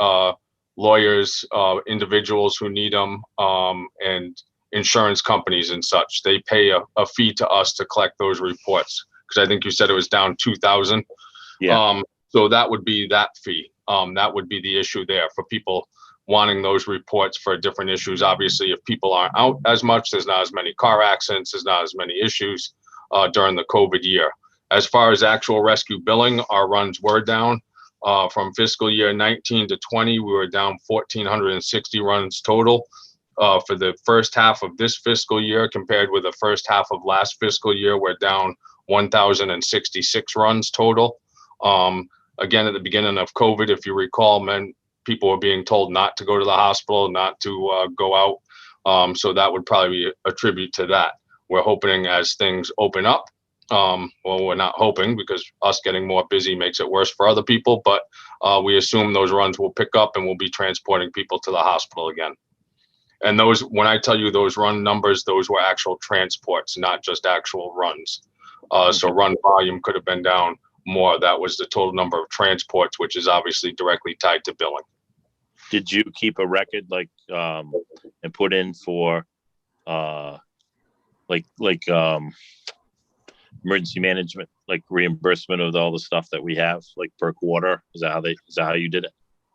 lawyers, individuals who need them, and insurance companies and such. They pay a fee to us to collect those reports. Because I think you said it was down 2,000. Yeah. So that would be that fee. That would be the issue there for people wanting those reports for different issues. Obviously, if people aren't out as much, there's not as many car accidents, there's not as many issues during the COVID year. As far as actual rescue billing, our runs were down. From fiscal year 19 to 20, we were down 1,460 runs total. For the first half of this fiscal year compared with the first half of last fiscal year, we're down 1,066 runs total. Again, at the beginning of COVID, if you recall, people were being told not to go to the hospital, not to go out. So that would probably be a tribute to that. We're hoping as things open up, well, we're not hoping because us getting more busy makes it worse for other people, but we assume those runs will pick up and we'll be transporting people to the hospital again. And those, when I tell you those run numbers, those were actual transports, not just actual runs. So run volume could have been down more. That was the total number of transports, which is obviously directly tied to billing. Did you keep a record like and put in for emergency management, like reimbursement of all the stuff that we have, like per quarter? Is that how you did it?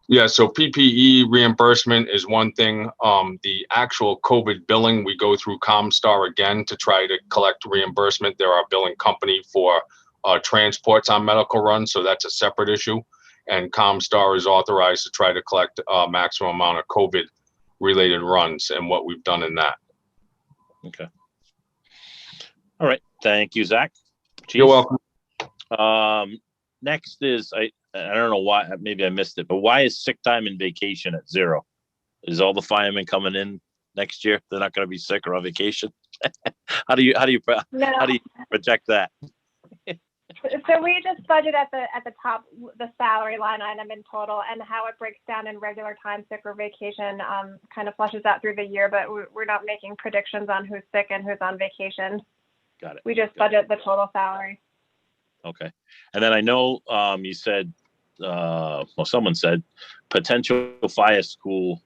Yeah, so PPE reimbursement is one thing. The actual COVID billing, we go through Comstar again to try to collect reimbursement. They're our billing company for transports on medical runs, so that's a separate issue. And Comstar is authorized to try to collect a maximum amount of COVID related runs and what we've done in that. Okay. All right. Thank you, Zach. Chief. You're welcome. Next is, I don't know why, maybe I missed it, but why is sick time and vacation at 0? Is all the firemen coming in next year? They're not going to be sick or on vacation? How do you project that? So we just budget at the top, the salary line item in total, and how it breaks down in regular time, sick or vacation, kind of flushes out through the year, but we're not making predictions on who's sick and who's on vacation. Got it. We just budget the total salary. Okay. And then I know you said, well, someone said potential fire school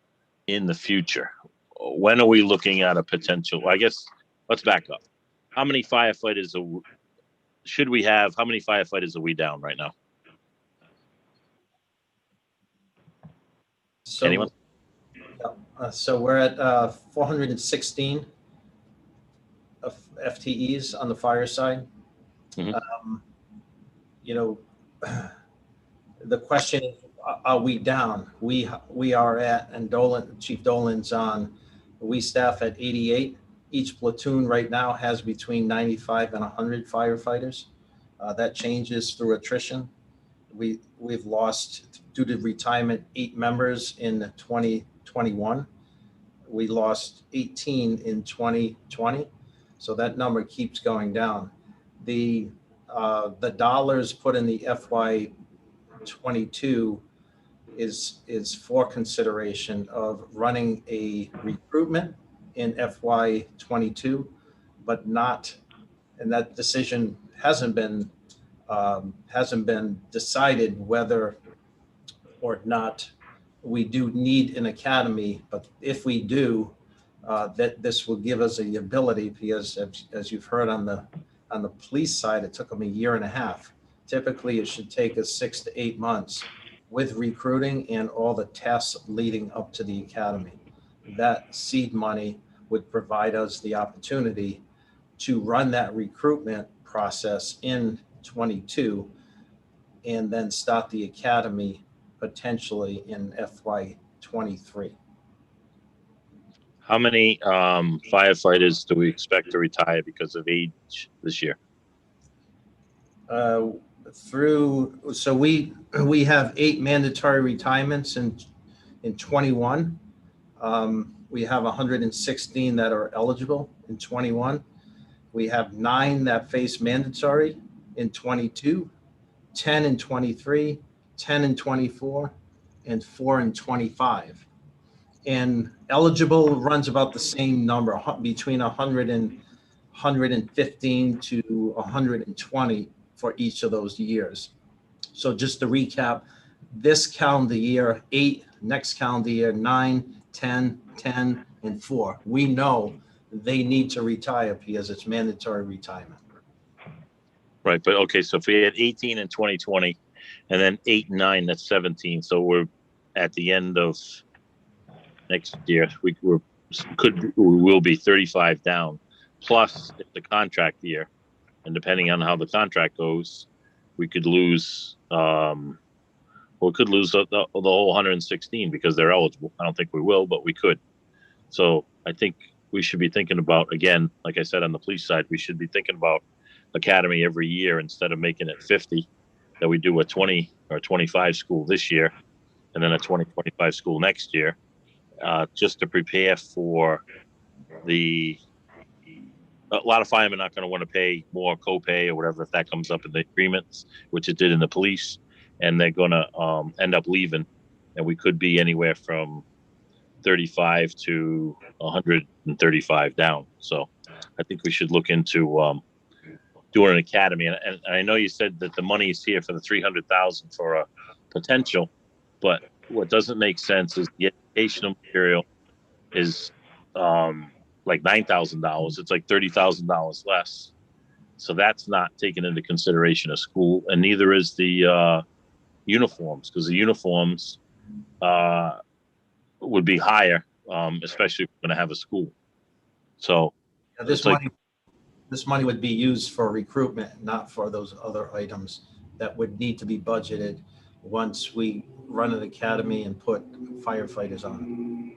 in the future. When are we looking at a potential? Well, I guess let's back up. How many firefighters should we have? How many firefighters are we down right now? So, anyone? So we're at 416 FTEs on the fire side. Mm-hmm. You know, the question is, are we down? We are at, and Chief Dolan's on, we staff at 88. Each platoon right now has between 95 and 100 firefighters. That changes through attrition. We've lost, due to retirement, 8 members in 2021. We lost 18 in 2020. So that number keeps going down. The dollars put in the FY22 is for consideration of running a recruitment in FY22, but not, and that decision hasn't been decided whether or not we do need an academy. But if we do, that this will give us the ability, because as you've heard on the police side, it took them 1.5 years. Typically, it should take us 6 to 8 months with recruiting and all the tests leading up to the academy. That seed money would provide us the opportunity to run that recruitment process in 22 and then start the academy potentially in FY23. How many firefighters do we expect to retire because of age this year? So we have 8 mandatory retirements in 21. we have 116 that are eligible in 21. We have 9 that face mandatory in 22, 10 in 23, 10 in 24, and 4 in 25. And eligible runs about the same number, between 100 and 115 to 120 for each of those years. So just to recap, this calendar year, 8, next calendar year, 9, 10, 10, and 4. We know they need to retire because it's mandatory retirement. Right, but okay, so if we had 18 in 2020, and then 8 and 9, that's 17. So we're at the end of next year, we will be 35 down. Plus, if the contract year, and depending on how the contract goes, we could lose. We could lose the whole 116 because they're eligible. I don't think we will, but we could. So I think we should be thinking about, again, like I said, on the police side, we should be thinking about academy every year instead of making it 50, that we do a 20 or 25 school this year and then a 20-25 school next year, just to prepare for a lot of firemen are not going to want to pay more copay or whatever if that comes up in the agreements, which it did in the police, and they're going to end up leaving, and we could be anywhere from 35 to 135 down. So I think we should look into doing an academy. And I know you said that the money is here for the 300,000 for a potential, but what doesn't make sense is the educational material is like $9,000. It's like $30,000 less. So that's not taken into consideration of school, and neither is the uniforms, because the uniforms would be higher, especially if we're going to have a school. So this money would be used for recruitment, not for those other items that would need to be budgeted once we run an academy and put firefighters on.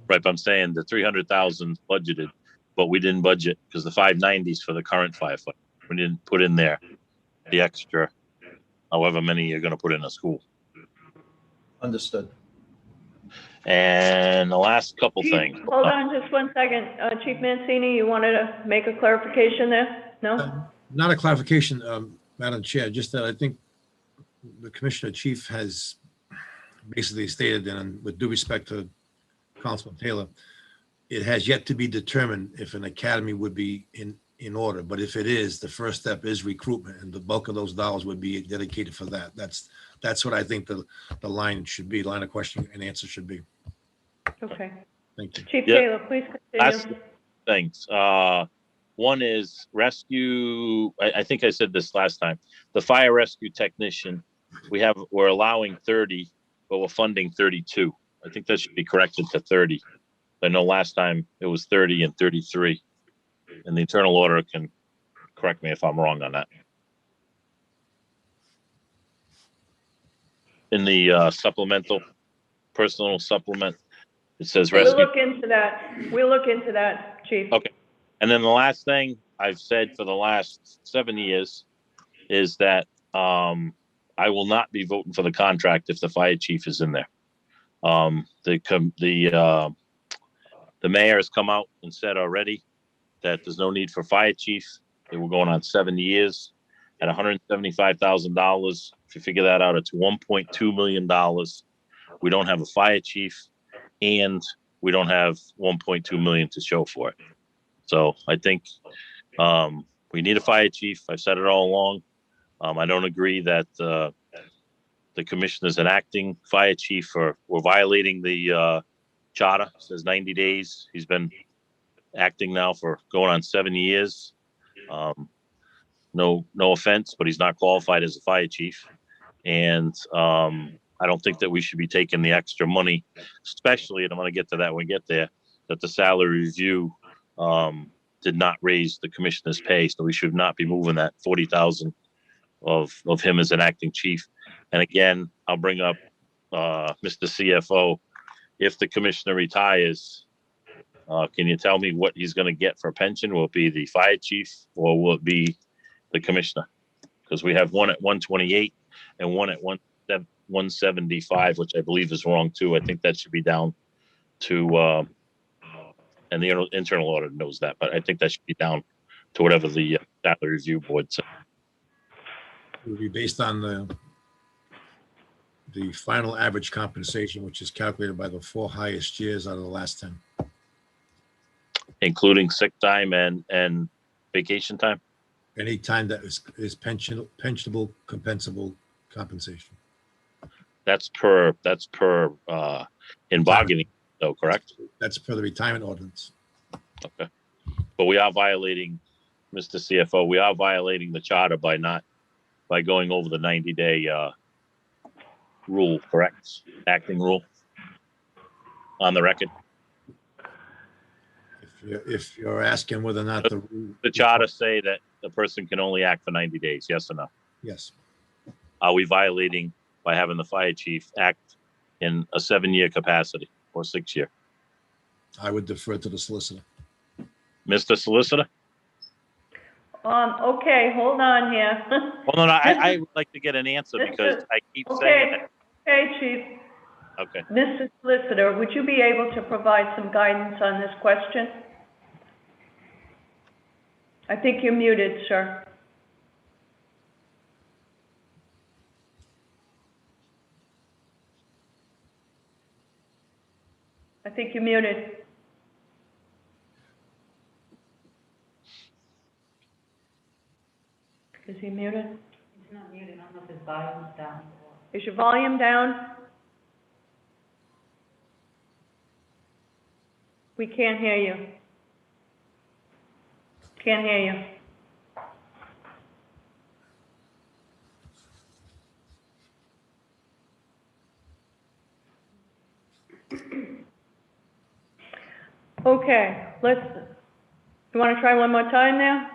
Right, but I'm saying the 300,000 budgeted, but we didn't budget because the 590s for the current firefighter. We didn't put in there the extra, however many you're going to put in a school. Understood. And the last couple things. Hold on just one second. Chief Mancini, you wanted to make a clarification there? No? Not a clarification, Madam Chair, just that I think the Commissioner Chief has basically stated, and with due respect to Councilman Taylor, it has yet to be determined if an academy would be in order. But if it is, the first step is recruitment, and the bulk of those dollars would be dedicated for that. That's what I think the line should be, line of question and answer should be. Okay. Thank you. Chief Taylor, please continue. Last things. One is rescue. I think I said this last time. The fire rescue technician, we're allowing 30, but we're funding 32. I think that should be corrected to 30. I know last time it was 30 and 33. And the internal order can correct me if I'm wrong on that. In the supplemental, personal supplement, it says rescue. We'll look into that. We'll look into that, Chief. Okay. And then the last thing I've said for the last 7 years is that I will not be voting for the contract if the fire chief is in there. The mayor has come out and said already that there's no need for fire chief. They were going on 7 years at $175,000. If you figure that out, it's $1.2 million. We don't have a fire chief, and we don't have $1.2 million to show for it. So I think we need a fire chief. I've said it all along. I don't agree that the commissioner is an acting fire chief, or we're violating the charter. It says 90 days. He's been acting now for going on 7 years. No offense, but he's not qualified as a fire chief. And I don't think that we should be taking the extra money, especially, and I'm going to get to that when we get there, that the salary review did not raise the commissioner's pay. So we should not be moving that 40,000 of him as an acting chief. And again, I'll bring up Mr. CFO. If the commissioner retires, can you tell me what he's going to get for a pension? Will it be the fire chief, or will it be the commissioner? Because we have one at 128 and one at 175, which I believe is wrong too. I think that should be down to And the internal audit knows that, but I think that should be down to whatever the salary review board said. It would be based on the final average compensation, which is calculated by the 4 highest years out of the last 10. Including sick time and vacation time? Any time that is pensionable, compensable compensation. That's per in bargaining though, correct? That's per the retirement ordinance. Okay. But we are violating, Mr. CFO, we are violating the charter by going over the 90-day rule, correct? Acting rule on the record. If you're asking whether or not the charter say that the person can only act for 90 days, yes or no? Yes. Are we violating by having the fire chief act in a 7-year capacity or 6-year? I would defer to the solicitor. Mr. Solicitor? Okay, hold on here. Well, no, I would like to get an answer because I keep saying it. Okay, Chief. Okay. Mr. Solicitor, would you be able to provide some guidance on this question? I think you're muted, sir. I think you're muted. Is he muted? He's not muted. I don't know if his volume's down. Is your volume down? We can't hear you. Can't hear you. Okay, you want to try one more time now?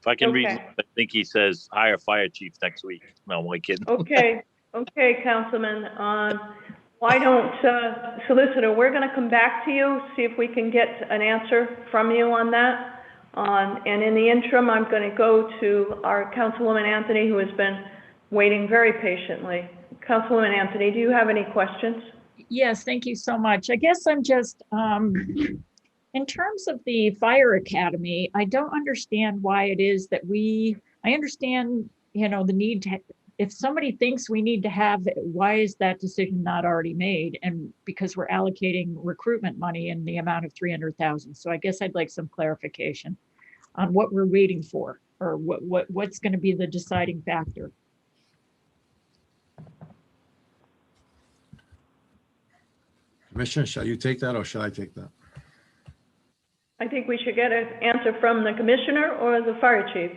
If I can read, Okay. I think he says hire fire chief next week. No, I'm only kidding. Okay, Councilman, why don't, Solicitor, we're gonna come back to you, see if we can get an answer from you on that. And in the interim, I'm gonna go to our Councilwoman Anthony, who has been waiting very patiently. Councilwoman Anthony, do you have any questions? Yes, thank you so much. I guess I'm just, in terms of the fire academy, I don't understand why it is that I understand, the need to, if somebody thinks we need to have, why is that decision not already made? And because we're allocating recruitment money in the amount of 300,000. So I guess I'd like some clarification on what we're waiting for, or what's going to be the deciding factor. Commissioner, shall you take that or shall I take that? I think we should get an answer from the commissioner or the fire chief.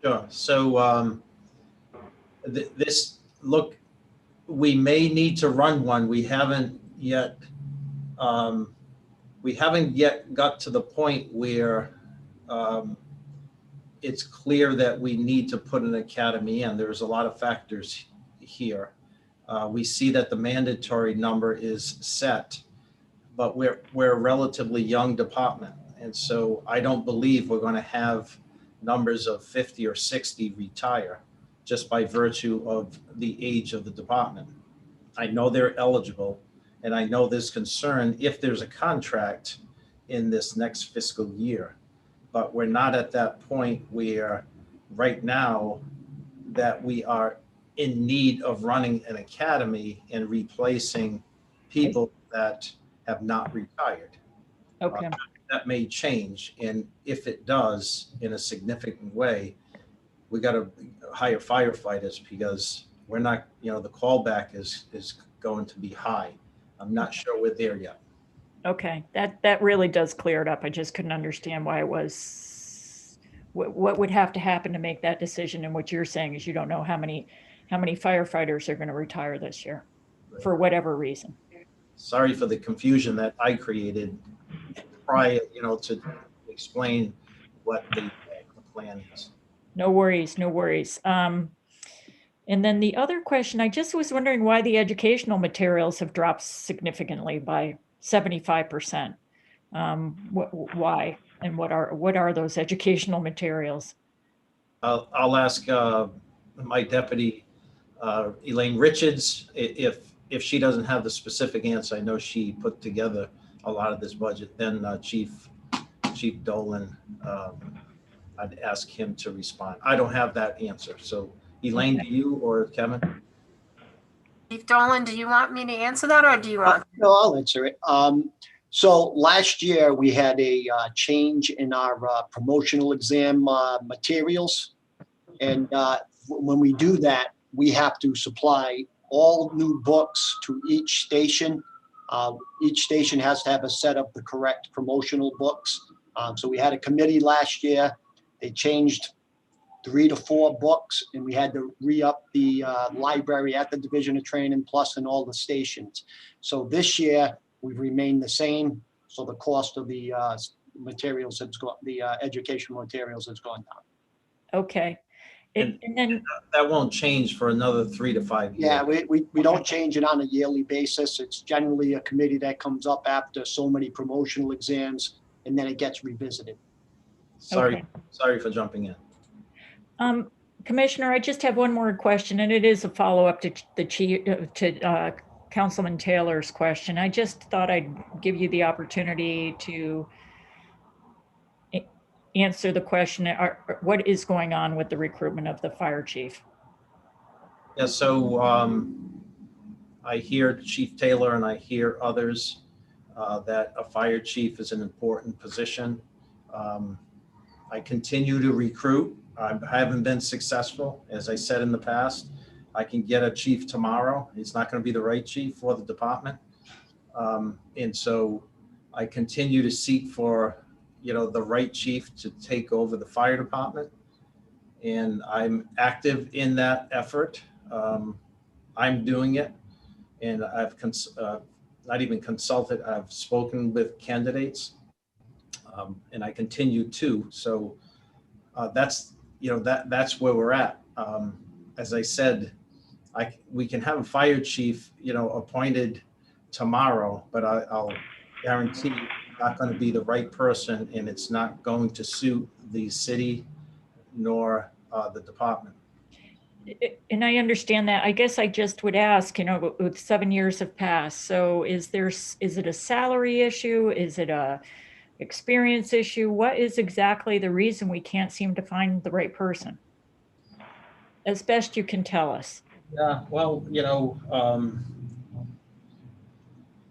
Sure. So we may need to run one. We haven't yet got to the point where it's clear that we need to put an academy in. There's a lot of factors here. We see that the mandatory number is set, but we're a relatively young department. And so I don't believe we're going to have numbers of 50 or 60 retire just by virtue of the age of the department. I know they're eligible, and I know there's concern if there's a contract in this next fiscal year, but we're not at that point where right now that we are in need of running an academy and replacing people that have not retired. Okay. That may change, and if it does in a significant way, we got to hire firefighters because we're not, the callback is going to be high. I'm not sure we're there yet. Okay, that really does clear it up. I just couldn't understand why it was, what would have to happen to make that decision. And what you're saying is you don't know how many firefighters are going to retire this year for whatever reason. Sorry for the confusion that I created prior, to explain what the plan is. No worries, no worries. And then the other question, I just was wondering why the educational materials have dropped significantly by 75%. Why, and what are those educational materials? I'll ask my deputy, Elaine Richards, if if she doesn't have the specific answer, I know she put together a lot of this budget, then Chief Dolan, I'd ask him to respond. I don't have that answer. So Elaine, do you or Kevin? Chief Dolan, do you want me to answer that, or do you want? No, I'll answer it. So last year we had a change in our promotional exam materials. And when we do that, we have to supply all new books to each station. Each station has to have a set of the correct promotional books. So we had a committee last year. They changed 3 to 4 books, and we had to re-up the library at the Division of Training Plus in all the stations. So this year we've remained the same. So the cost of the materials has gone, the educational materials has gone down. Okay. And then that won't change for another 3 to 5 years. Yeah, we don't change it on a yearly basis. It's generally a committee that comes up after so many promotional exams, and then it gets revisited. Sorry for jumping in. Commissioner, I just have one more question, and it is a follow-up to the chief, to Councilman Taylor's question. I just thought I'd give you the opportunity to answer the question, what is going on with the recruitment of the fire chief? Yeah, so I hear Chief Taylor and I hear others that a fire chief is an important position. I continue to recruit. I haven't been successful. As I said in the past, I can get a chief tomorrow. He's not going to be the right chief for the department. And so I continue to seek for, the right chief to take over the fire department. And I'm active in that effort. I'm doing it. And I've not even consulted, I've spoken with candidates. And I continue to. So that's, that's where we're at. As I said, we can have a fire chief, appointed tomorrow, but I'll guarantee it's not going to be the right person, and it's not going to suit the city nor the department. And I understand that. I guess I just would ask, with 7 years have passed. So is it a salary issue? Is it a experience issue? What is exactly the reason we can't seem to find the right person? As best you can tell us. Yeah, well,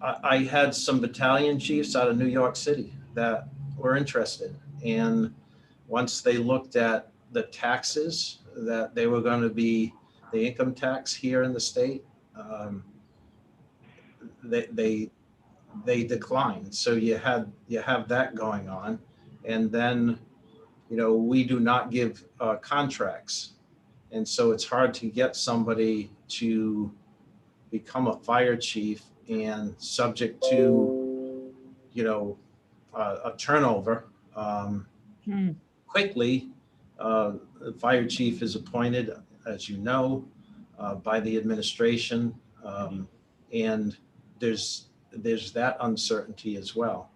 I had some battalion chiefs out of New York City that were interested. And once they looked at the taxes that they were going to be, the income tax here in the state, they declined. So you have that going on. And then, we do not give contracts. And so it's hard to get somebody to become a fire chief, and subject to, a turnover quickly. The fire chief is appointed, as you know, by the administration. And there's that uncertainty as well.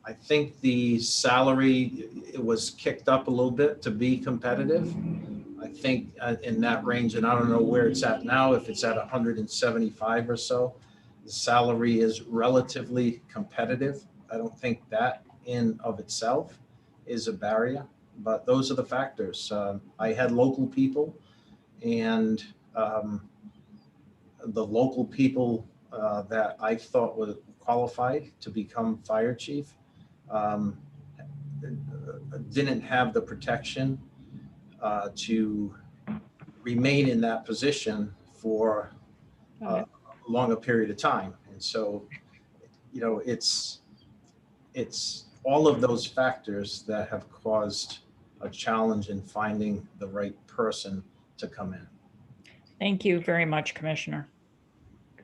I think the salary, it was kicked up a little bit to be competitive. I think in that range, and I don't know where it's at now, if it's at 175 or so, the salary is relatively competitive. I don't think that in of itself is a barrier, but those are the factors. I had local people, and the local people that I thought were qualified to become fire chief didn't have the protection to remain in that position for a longer period of time. And so, it's all of those factors that have caused a challenge in finding the right person to come in. Thank you very much, Commissioner.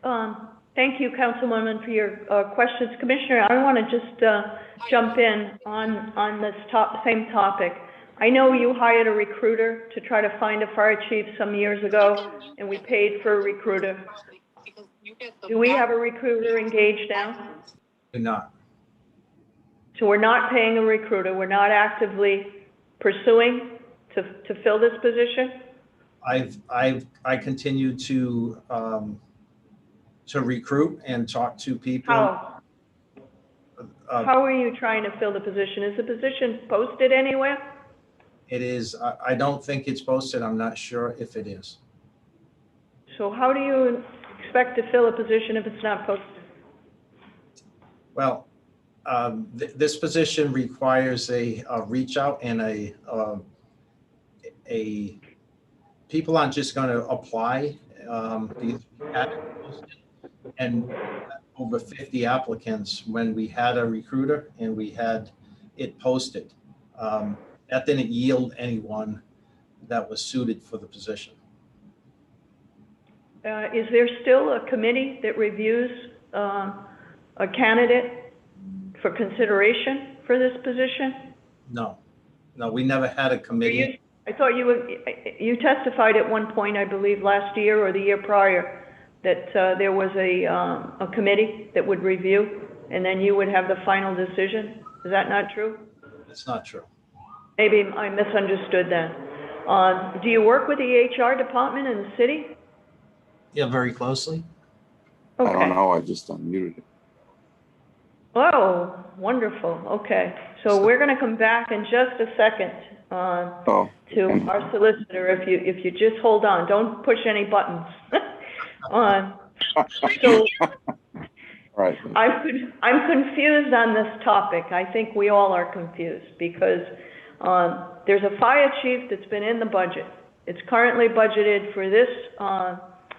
Thank you, Councilwoman, for your questions. Commissioner, I want to just jump in on this same topic. I know you hired a recruiter to try to find a fire chief some years ago, and we paid for a recruiter. Do we have a recruiter engaged now? Do not. So we're not paying a recruiter. We're not actively pursuing to fill this position? I continue to recruit and talk to people. How are you trying to fill the position? Is the position posted anywhere? It is, I don't think it's posted. I'm not sure if it is. So how do you expect to fill a position if it's not posted? Well, this position requires a reach out and people aren't just going to apply. And over 50 applicants when we had a recruiter and we had it posted. That didn't yield anyone that was suited for the position. Is there still a committee that reviews a candidate for consideration for this position? No, we never had a committee. I thought you testified at one point, I believe last year or the year prior, that there was a committee that would review and then you would have the final decision. Is that not true? It's not true. Maybe I misunderstood that. Do you work with the HR department in the city? Yeah, very closely. Okay. I don't know, I just unmuted it. Oh, wonderful. Okay. So we're going to come back in just a second to our solicitor. If you just hold on, don't push any buttons. So right. I'm confused on this topic. I think we all are confused because there's a fire chief that's been in the budget. It's currently budgeted for this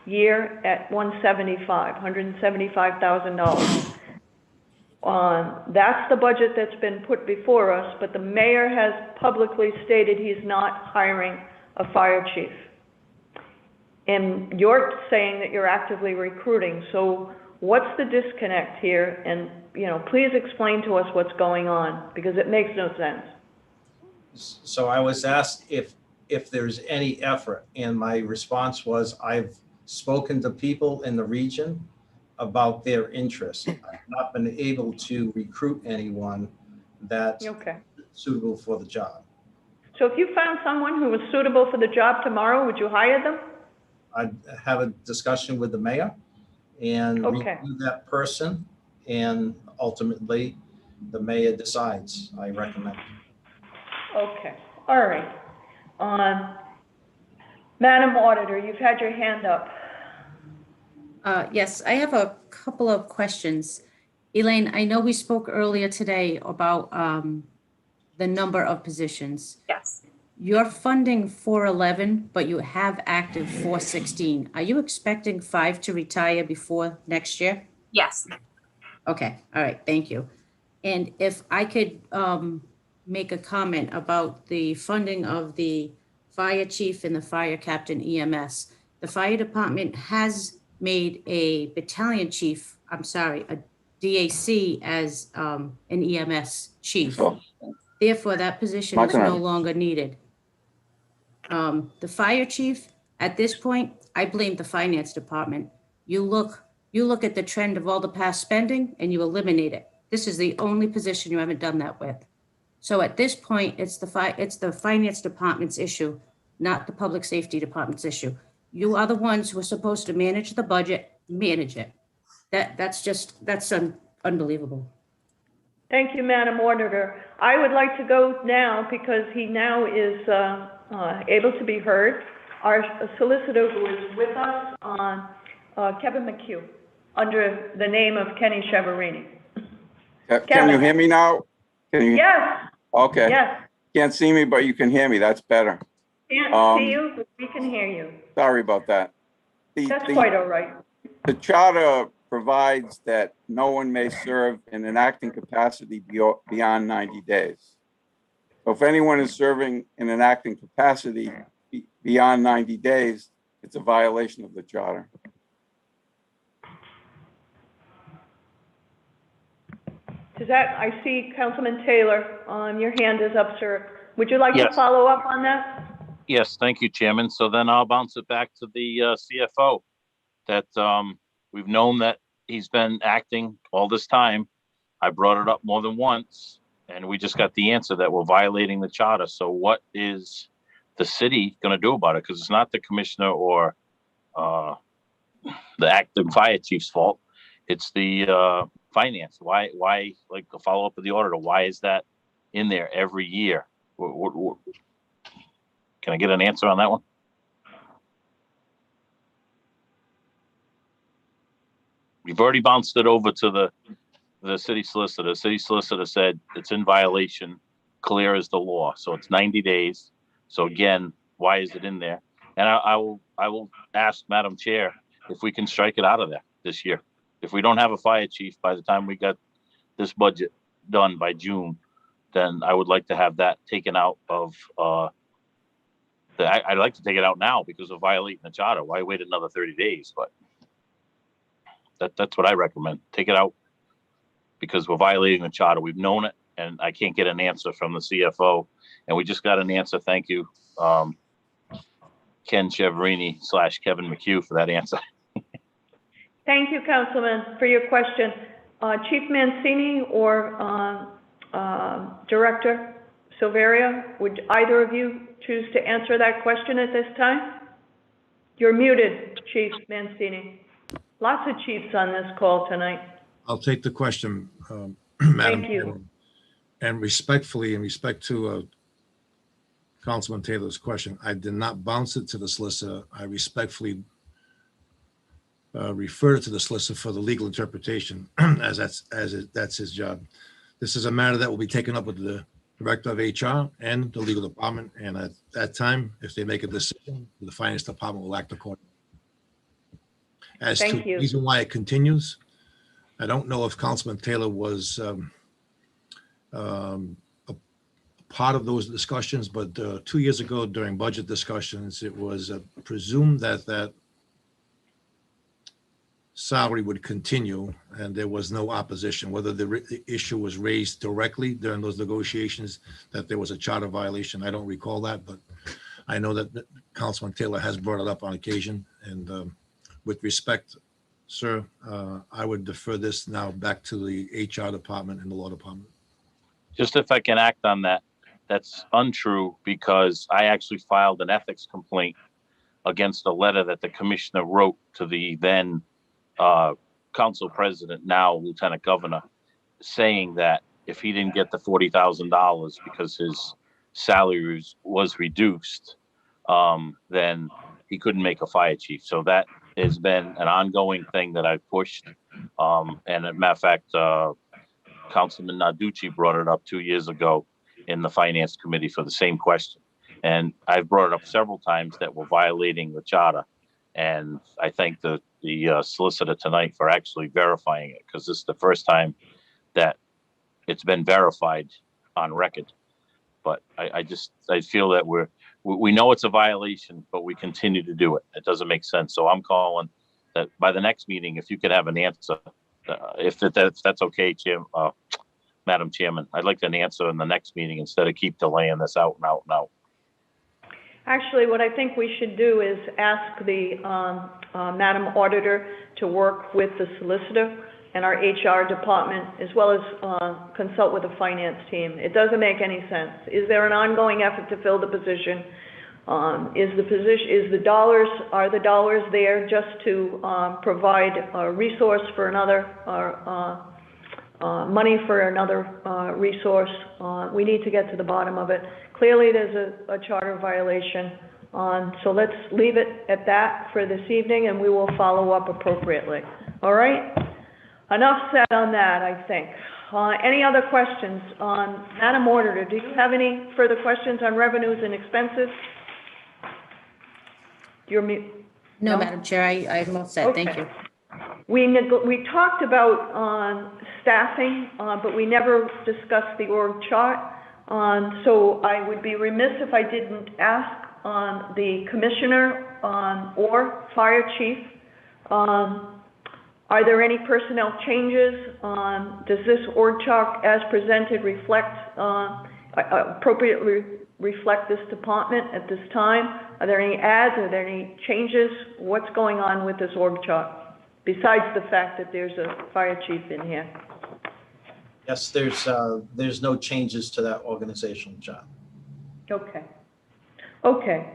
year at $175,000. That's the budget that's been put before us, but the mayor has publicly stated he's not hiring a fire chief. And you're saying that you're actively recruiting. So what's the disconnect here? And, please explain to us what's going on because it makes no sense. So I was asked if there's any effort, and my response was, I've spoken to people in the region about their interest. I've not been able to recruit anyone that's suitable for the job. So if you found someone who was suitable for the job tomorrow, would you hire them? I'd have a discussion with the mayor and review that person, and ultimately the mayor decides. I recommend. Okay, all right. Madam Auditor, you've had your hand up. Yes, I have a couple of questions. Elaine, I know we spoke earlier today about the number of positions. Yes. You're funding 411, but you have active 416. Are you expecting 5 to retire before next year? Yes. Okay, all right, thank you. And if I could make a comment about the funding of the fire chief and the fire captain EMS. The fire department has made a battalion chief, a DAC as an EMS chief. Therefore, that position is no longer needed. The fire chief, at this point, I blame the finance department. You look at the trend of all the past spending and you eliminate it. This is the only position you haven't done that with. So at this point, it's the finance department's issue, not the public safety department's issue. You are the ones who are supposed to manage the budget, manage it. That's unbelievable. Thank you, Madam Auditor. I would like to go now because he now is able to be heard. Our solicitor who is with us on Kevin McHugh under the name of Kenny Cheverini. Can you hear me now? Yes. Okay. Yes. Can't see me, but you can hear me. That's better. Can't see you, but we can hear you. Sorry about that. That's quite all right. The charter provides that no one may serve in an acting capacity beyond 90 days. So if anyone is serving in an acting capacity beyond 90 days, it's a violation of the charter. I see Councilman Taylor, your hand is up, sir. Would you like to follow up on that? Yes, thank you, Chairman. So then I'll bounce it back to the CFO that we've known that he's been acting all this time. I brought it up more than once, and we just got the answer that we're violating the charter. So what is the city going to do about it? Because it's not the commissioner or the acting fire chief's fault. It's the finance. Why, like a follow-up with the auditor, why is that in there every year? Can I get an answer on that one? We've already bounced it over to the city solicitor. The city solicitor said it's in violation, clear as the law. So it's 90 days. So again, why is it in there? And I will ask Madam Chair if we can strike it out of there this year. If we don't have a fire chief by the time we got this budget done by June, then I would like to have that taken out of, I'd like to take it out now because of violating the charter. Why wait another 30 days? But that's what I recommend. Take it out because we're violating the charter. We've known it, and I can't get an answer from the CFO. And we just got an answer. Thank you, Ken Cheverini / Kevin McHugh for that answer. Thank you, Councilman, for your question. Chief Mancini or Director Silveria, would either of you choose to answer that question at this time? You're muted, Chief Mancini. Lots of chiefs on this call tonight. I'll take the question, Madam Thank you. Chairman. And respectfully, in respect to Councilman Taylor's question, I did not bounce it to the solicitor. I respectfully refer it to the solicitor for the legal interpretation, as that's his job. This is a matter that will be taken up with the Director of HR and the legal department. And at that time, if they make a decision, the finance department will act accordingly. As to the reason why it continues, I don't know if Councilman Taylor was a part of those discussions, but 2 years ago during budget discussions, it was presumed that salary would continue and there was no opposition. Whether the issue was raised directly during those negotiations that there was a charter violation, I don't recall that, but I know that Councilman Taylor has brought it up on occasion. And with respect, sir, I would defer this now back to the HR department and the law department. Just if I can act on that, that's untrue because I actually filed an ethics complaint against a letter that the commissioner wrote to the then council president, now Lieutenant Governor, saying that if he didn't get the $40,000 because his salary was reduced, then he couldn't make a fire chief. So that has been an ongoing thing that I've pushed. And as a matter of fact, Councilman Narducci brought it up 2 years ago in the finance committee for the same question. And I've brought it up several times that we're violating the charter. And I thank the solicitor tonight for actually verifying it, because this is the first time that it's been verified on record. But I feel that we know it's a violation, but we continue to do it. It doesn't make sense. So I'm calling that by the next meeting, if you could have an answer, if that's okay, Madam Chairman, I'd like an answer in the next meeting instead of keep delaying this out and out and out. Actually, what I think we should do is ask the Madam Auditor to work with the solicitor and our HR department, as well as consult with the finance team. It doesn't make any sense. Is there an ongoing effort to fill the position? Are the dollars there just to provide a resource for another, money for another resource? We need to get to the bottom of it. Clearly, there's a charter violation. So let's leave it at that for this evening, and we will follow up appropriately. All right? Enough said on that, I think. Any other questions on, Madam Auditor, do you have any further questions on revenues and expenses? You're mute. No, Madam Chair, I'm all set. Thank you. We talked about staffing, but we never discussed the org chart. So I would be remiss if I didn't ask the commissioner or fire chief, are there any personnel changes? Does this org chart as presented appropriately reflect this department at this time? Are there any adds? Are there any changes? What's going on with this org chart, besides the fact that there's a fire chief in here? Yes, there's no changes to that organizational chart. Okay. Okay,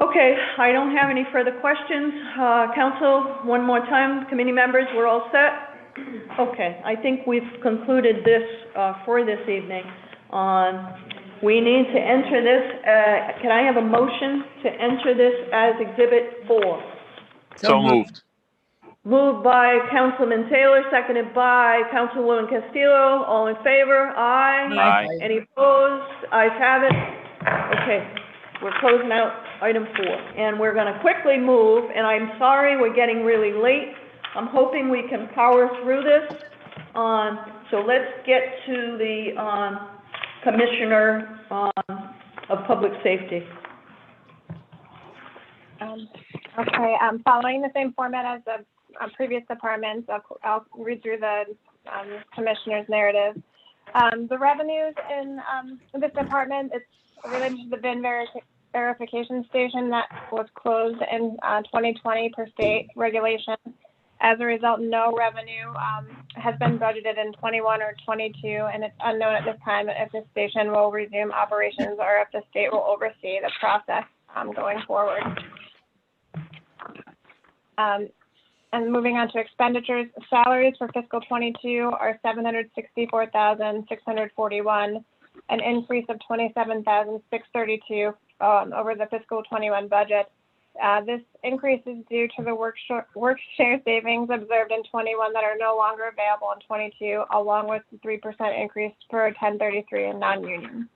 okay, I don't have any further questions. Council, one more time, committee members, we're all set? Okay, I think we've concluded this for this evening. We need to enter this, can I have a motion to enter this as Exhibit 4? So moved. Moved by Councilman Taylor, seconded by Councilwoman Castillo. All in favor? Aye. Aye. Any opposed? Ayes have it. Okay, we're closing out item 4. And we're going to quickly move, and I'm sorry we're getting really late. I'm hoping we can power through this. So let's get to the Commissioner of Public Safety. Okay, following the same format as the previous departments, I'll read through the commissioner's narrative. The revenues in this department, it's related to the VIN verification station that was closed in 2020 per state regulation. As a result, no revenue has been budgeted in 21 or 22, and it's unknown at this time if the station will resume operations or if the state will oversee the process going forward. And moving on to expenditures, salaries for fiscal 22 are $764,641, an increase of $27,632 over the fiscal 21 budget. This increase is due to the work share savings observed in 21 that are no longer available in 22, along with the 3% increase for 1033 and non-union.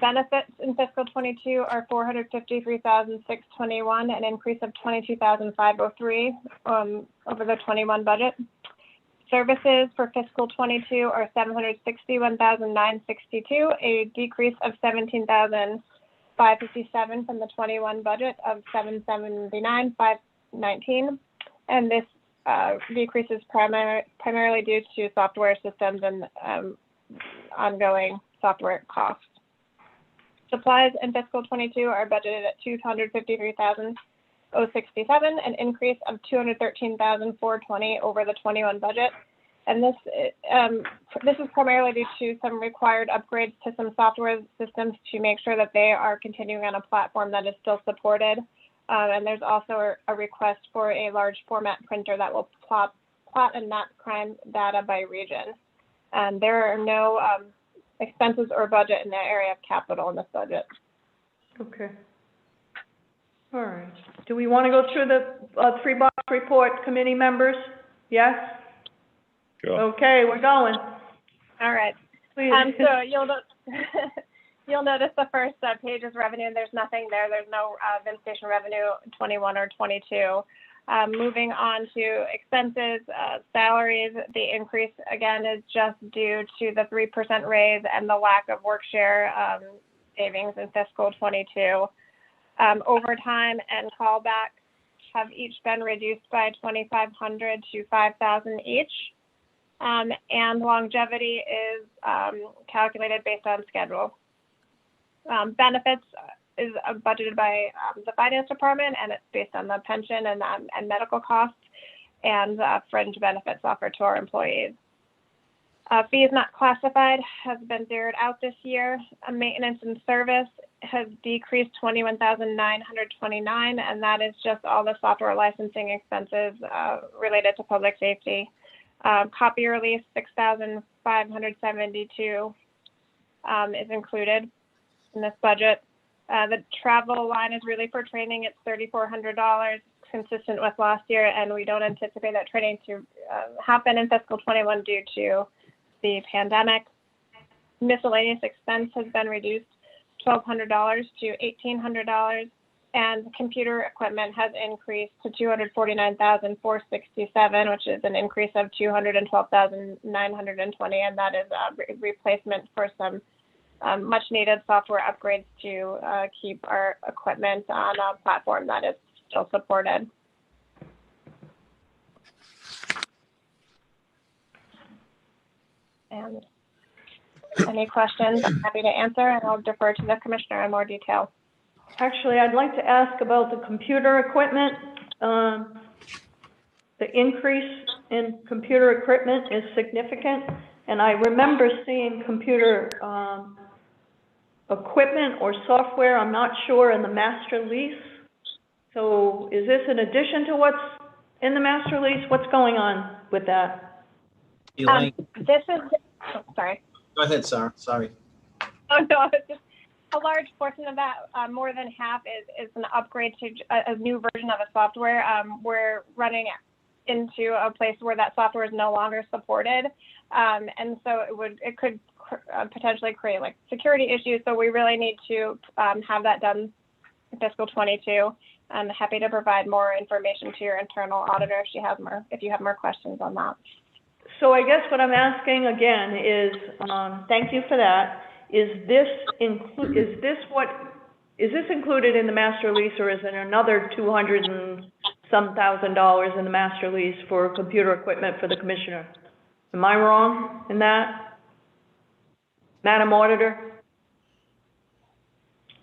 Benefits in fiscal 22 are $453,621, an increase of $22,503 over the 21 budget. Services for fiscal 22 are $761,962, a decrease of $17,557 from the 21 budget of $779,519. And this decrease is primarily due to software systems and ongoing software costs. Supplies in fiscal 22 are budgeted at $253,067, an increase of $213,420 over the 21 budget. And this is primarily due to some required upgrades to some software systems to make sure that they are continuing on a platform that is still supported. And there's also a request for a large format printer that will plot and map crime data by region. And there are no expenses or budget in the area of capital in this budget. Okay. All right. Do we want to go through the 3-box report, committee members? Yes? Sure. Okay, we're going. All right. Please. So you'll notice the first page is revenue, and there's nothing there. There's no VIN station revenue 21 or 22. Moving on to expenses, salaries, the increase again is just due to the 3% raise and the lack of work share savings in fiscal 22. Overtime and callback have each been reduced by $2,500 to $5,000 each. And longevity is calculated based on schedule. Benefits is budgeted by the finance department, and it's based on the pension and medical costs and fringe benefits offered to our employees. Fees not classified has been zeroed out this year. Maintenance and service has decreased $21,929, and that is just all the software licensing expenses related to public safety. Copy release $6,572 is included in this budget. The travel line is really for training. It's $3,400, consistent with last year, and we don't anticipate that training to happen in fiscal 21 due to the pandemic. Miscellaneous expense has been reduced $1,200 to $1,800, and computer equipment has increased to $249,467, which is an increase of $212,920, and that is a replacement for some much needed software upgrades to keep our equipment on a platform that is still supported. And any questions, I'm happy to answer, and I'll defer to the commissioner in more detail. Actually, I'd like to ask about the computer equipment. The increase in computer equipment is significant, and I remember seeing computer equipment or software, I'm not sure, in the master lease. So is this in addition to what's in the master lease? What's going on with that? Elaine, This is, oh, sorry. go ahead, Sarah. Sorry. Oh, no, it's just a large portion of that, more than half is an upgrade to a new version of a software. We're running into a place where that software is no longer supported. And so it could potentially create like security issues. So we really need to have that done in fiscal 22. I'm happy to provide more information to your internal auditor if you have more questions on that. So I guess what I'm asking again is, thank you for that. Is this included in the master lease, or is there another $200 and some thousand in the master lease for computer equipment for the commissioner? Am I wrong in that, Madam Auditor?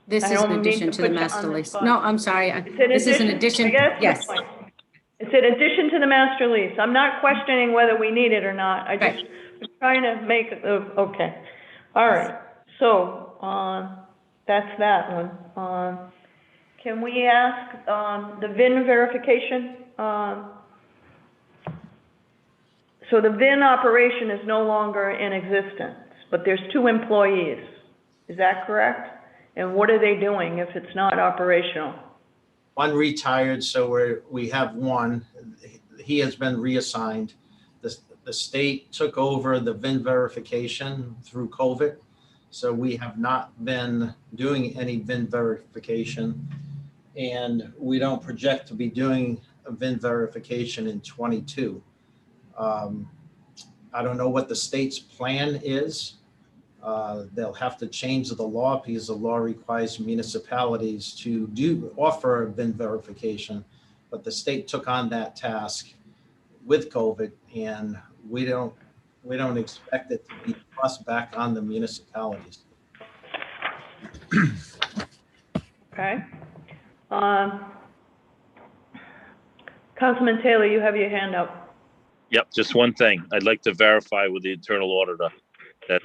This is in addition to the master lease. No, I'm sorry. This is in addition, yes. It's in addition to the master lease. I'm not questioning whether we need it or not. I just was trying to make it, okay. All right. So, that's that one. Can we ask, the VIN verification? So the VIN operation is no longer in existence, but there's 2 employees. Is that correct? And what are they doing if it's not operational? One retired, so we have one. He has been reassigned. The state took over the VIN verification through COVID. So we have not been doing any VIN verification, and we don't project to be doing a VIN verification in 22. I don't know what the state's plan is. They'll have to change the law because the law requires municipalities to offer VIN verification, but the state took on that task with COVID, and we don't expect it to be thrust back on the municipalities. Okay. Councilman Taylor, you have your hand up. Yep, just one thing. I'd like to verify with the internal auditor that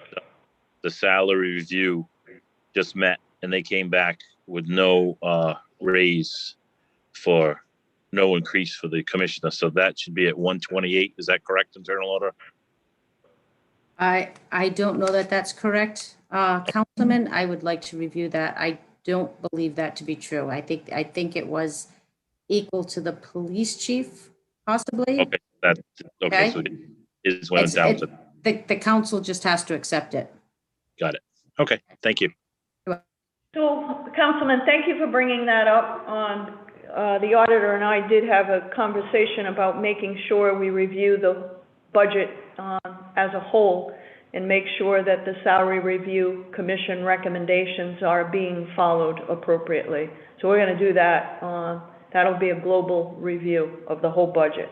the salary review just met and they came back with no raise for no increase for the commissioner. So that should be at 128. Is that correct, internal auditor? I don't know that that's correct, Councilman. I would like to review that. I don't believe that to be true. I think it was equal to the police chief, possibly. Okay, okay. So it is went down to. The council just has to accept it. Got it. Okay, thank you. So, Councilman, thank you for bringing that up. The auditor and I did have a conversation about making sure we review the budget as a whole and make sure that the salary review commission recommendations are being followed appropriately. So we're going to do that. That'll be a global review of the whole budget.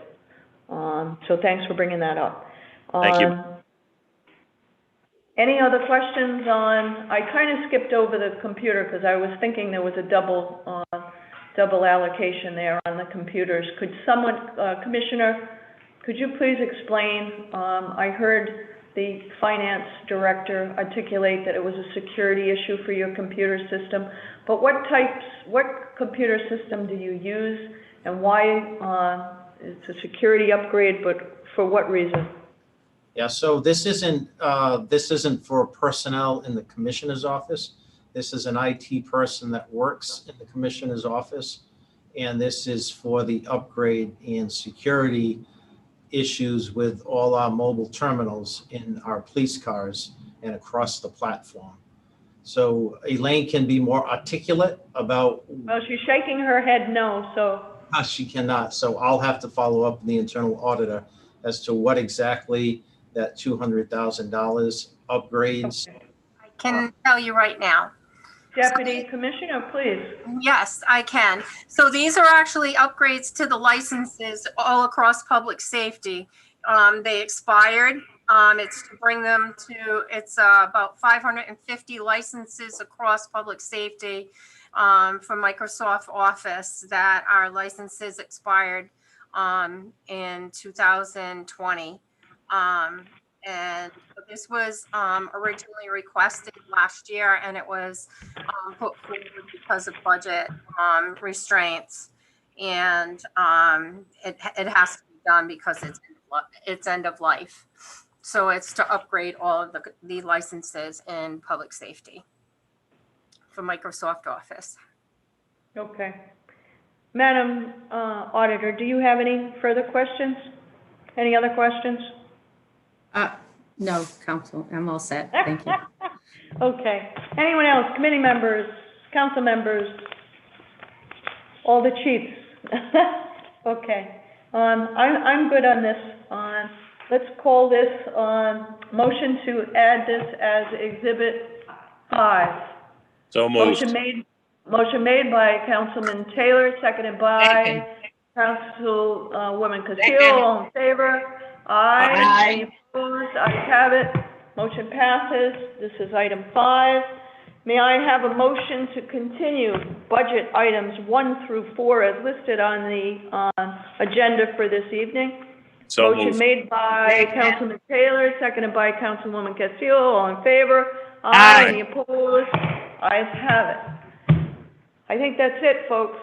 So thanks for bringing that up. Thank you. Any other questions on, I kind of skipped over the computer because I was thinking there was a double allocation there on the computers. Could someone, Commissioner, could you please explain, I heard the finance director articulate that it was a security issue for your computer system, but what computer system do you use and why it's a security upgrade, but for what reason? Yeah, so this isn't for personnel in the commissioner's office. This is an IT person that works in the commissioner's office. And this is for the upgrade and security issues with all our mobile terminals in our police cars and across the platform. So Elaine can be more articulate about. Well, she's shaking her head no, so. She cannot. So I'll have to follow up with the internal auditor as to what exactly that $200,000 upgrades. I can tell you right now. Deputy Commissioner, please. Yes, I can. So these are actually upgrades to the licenses all across public safety. They expired. It's to bring them to, it's about 550 licenses across public safety for Microsoft Office that our licenses expired in 2020. And This was originally requested last year, and it was put forward because of budget restraints. And it has to be done because it's end of life. So it's to upgrade all of the licenses in public safety for Microsoft Office. Okay. Madam Auditor, do you have any further questions? Any other questions? No, Council, I'm all set. Thank you. Okay. Anyone else? Committee members, council members, all the chiefs? Okay. I'm good on this. Let's call this motion to add this as Exhibit 5. So moved. Motion made by Councilman Taylor, seconded by Councilwoman Castillo. All in favor? Aye. Any opposed? Ayes have it. Motion passes. This is item 5. May I have a motion to continue budget items 1 through 4 as listed on the agenda for this evening? So Motion moved. made by Councilman Taylor, seconded by Councilwoman Castillo. All in favor? Aye. Any opposed? Ayes have it. I think that's it, folks.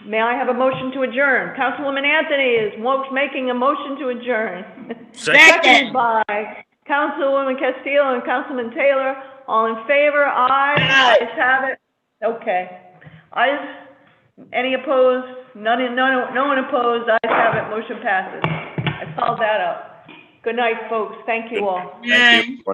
May I have a motion to adjourn? Councilwoman Anthony is making a motion to adjourn. Seconded by Councilwoman Castillo and Councilman Taylor. All in favor? Aye. Ayes have it. Okay. Any opposed? No one opposed. Ayes have it. Motion passes. I followed that up. Good night, folks. Thank you all. Thank you.